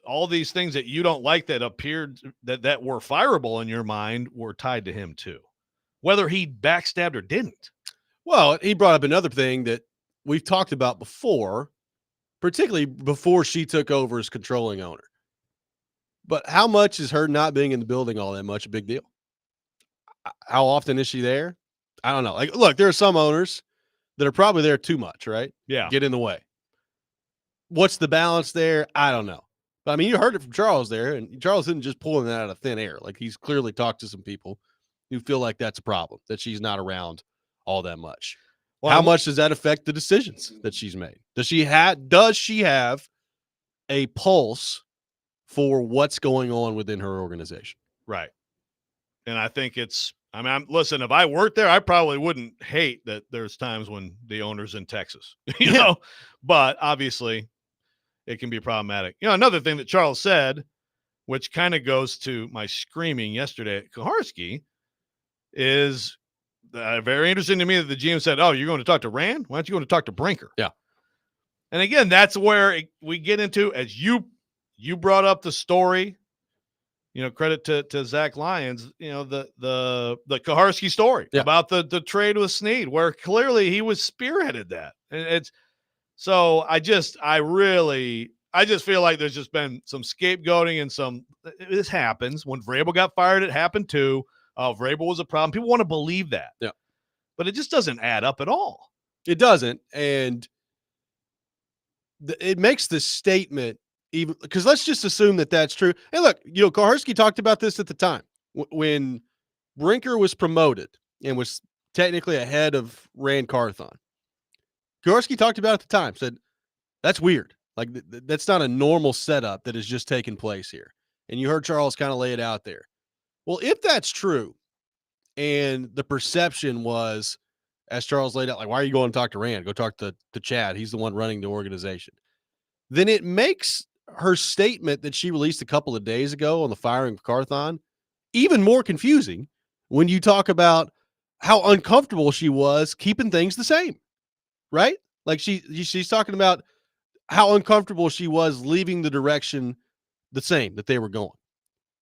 all these things that you don't like that appeared that were fireable in your mind were tied to him too, whether he backstabbed or didn't. Well, he brought up another thing that we've talked about before, particularly before she took over as controlling owner. But how much is her not being in the building all that much a big deal? How often is she there? I don't know. Like, look, there are some owners that are probably there too much, right? Yeah. Get in the way. What's the balance there? I don't know. But I mean, you heard it from Charles there, and Charles isn't just pulling that out of thin air. Like, he's clearly talked to some people who feel like that's a problem, that she's not around all that much. Well, how much does that affect the decisions that she's made? Does she have a pulse for what's going on within her organization? Right. And I think listen, if I worked there, I probably wouldn't hate that there's times when the owner's in Texas, but obviously it can be problematic. Another thing that Charles said, which kind of goes to my screaming yesterday at Koharski, is very interesting to me that the GM said, "Oh, you're going to talk to Rand? Why don't you go to talk to Brinker?" Yeah. And again, that's where we get into, as you brought up the story, credit to Zach Lyons, the Koharski story about the trade with Snead, where clearly he was spearheaded that. And it's so I just feel like there's just been some scapegoating and this happens. When Vrabel got fired, it happened too. Vrabel was a problem. People want to believe that. Yeah. But it just doesn't add up at all. It doesn't. And it makes the statement even because let's just assume that that's true. Hey, look, Koharski talked about this at the time when Brinker was promoted and was technically ahead of Rand Carthon. Koharski talked about it at the time, said that's weird. Like that's not a normal setup that has just taken place here. And you heard Charles kind of lay it out there. Well, if that's true, and the perception was, as Charles laid out, like, why are you going to talk to Rand? Go talk to Chad. He's the one running the organization. Then it makes her statement that she released a couple of days ago on the firing of Carthon even more confusing when you talk about how uncomfortable she was keeping things the same, right? Like she's talking about how uncomfortable she was leaving the direction the same that they were going.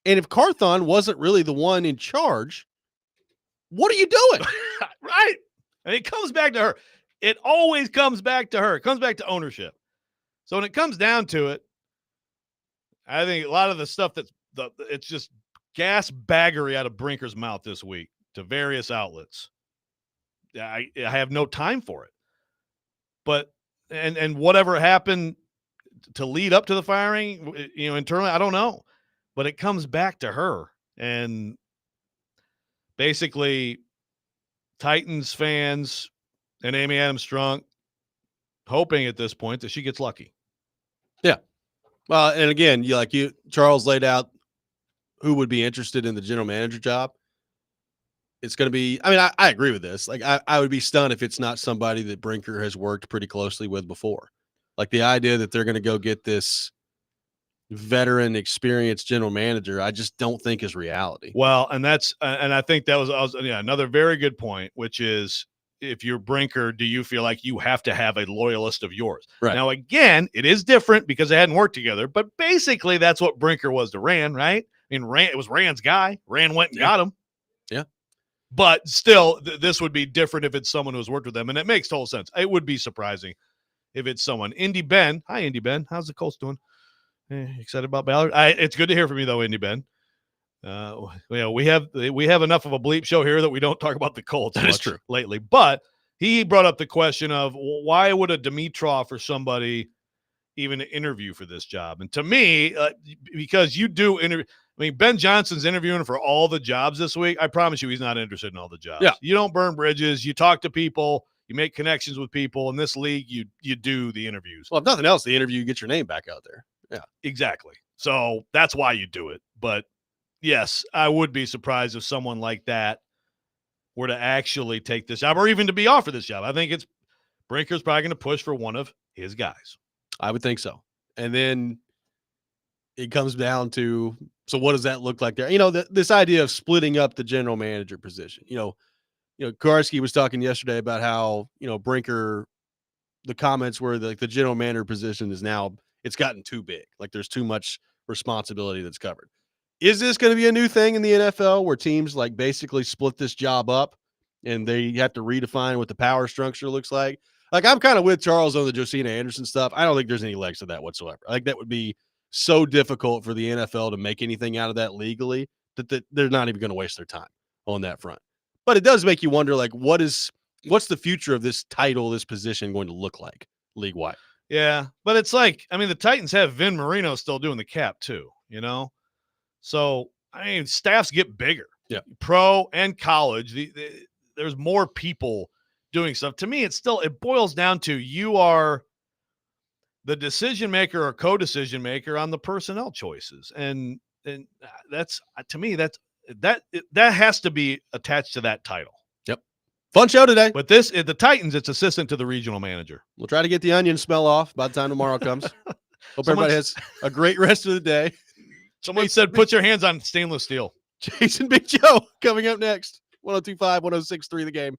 And if Carthon wasn't really the one in charge, what are you doing? Right. And it comes back to her. It always comes back to her. It comes back to ownership. So when it comes down to it, I think a lot of the stuff it's just gas baggery out of Brinker's mouth this week to various outlets. I have no time for it. But and whatever happened to lead up to the firing, internally, I don't know. But it comes back to her. And basically, Titans fans and Amy Adams Strunk hoping at this point that she gets lucky. Yeah. Well, and again, Charles laid out who would be interested in the general manager job. It's going to be, I agree with this. Like, I would be stunned if it's not somebody that Brinker has worked pretty closely with before. Like, the idea that they're going to go get this veteran, experienced general manager, I just don't think is reality. Well, and I think that was another very good point, which is, if you're Brinker, do you feel like you have to have a loyalist of yours? Right. Now, again, it is different because they hadn't worked together, but basically that's what Brinker was to Rand, right? It was Rand's guy. Rand went and got him. Yeah. But still, this would be different if it's someone who's worked with them, and it makes total sense. It would be surprising if it's someone. Indy Ben. Hi, Indy Ben. How's the Colts doing? Excited about Ballard? It's good to hear from you, though, Indy Ben. We have enough of a bleep show here that we don't talk about the Colts that much is true. lately. But he brought up the question of why would a Dimitrov or somebody even interview for this job? And to me, because you do interview. Ben Johnson's interviewing for all the jobs this week. I promise you he's not interested in all the jobs. Yeah. You don't burn bridges. You talk to people. You make connections with people. In this league, you do the interviews. Well, if nothing else, the interview, you get your name back out there. Yeah. Exactly. So that's why you do it. But yes, I would be surprised if someone like that were to actually take this job or even to be offered this job. I think Brinker's probably going to push for one of his guys. I would think so. And then it comes down to, so what does that look like there? This idea of splitting up the general manager position. Karski was talking yesterday about how, Brinker, the comments were the general manager position is now, it's gotten too big. Like, there's too much responsibility that's covered. Is this going to be a new thing in the NFL where teams like basically split this job up and they have to redefine what the power structure looks like? Like, I'm kind of with Charles on the Josina Anderson stuff. I don't think there's any legs to that whatsoever. I think that would be so difficult for the NFL to make anything out of that legally that they're not even going to waste their time on that front. But it does make you wonder, like, what's the future of this title, this position going to look like league-wide? Yeah, but it's like, the Titans have Vin Marino still doing the cap too, So, staffs get bigger. Yeah. Pro and college, there's more people doing stuff. To me, it boils down to you are the decision maker or co-decision maker on the personnel choices. And that's, to me, that has to be attached to that title. Yep. Fun show today. But the Titans, it's assistant to the regional manager. We'll try to get the onion smell off by the time tomorrow comes. Hope everybody has a great rest of the day. Someone said, put your hands on stainless steel. Jason Big Joe coming up next. 102.5, 106.3 The Game.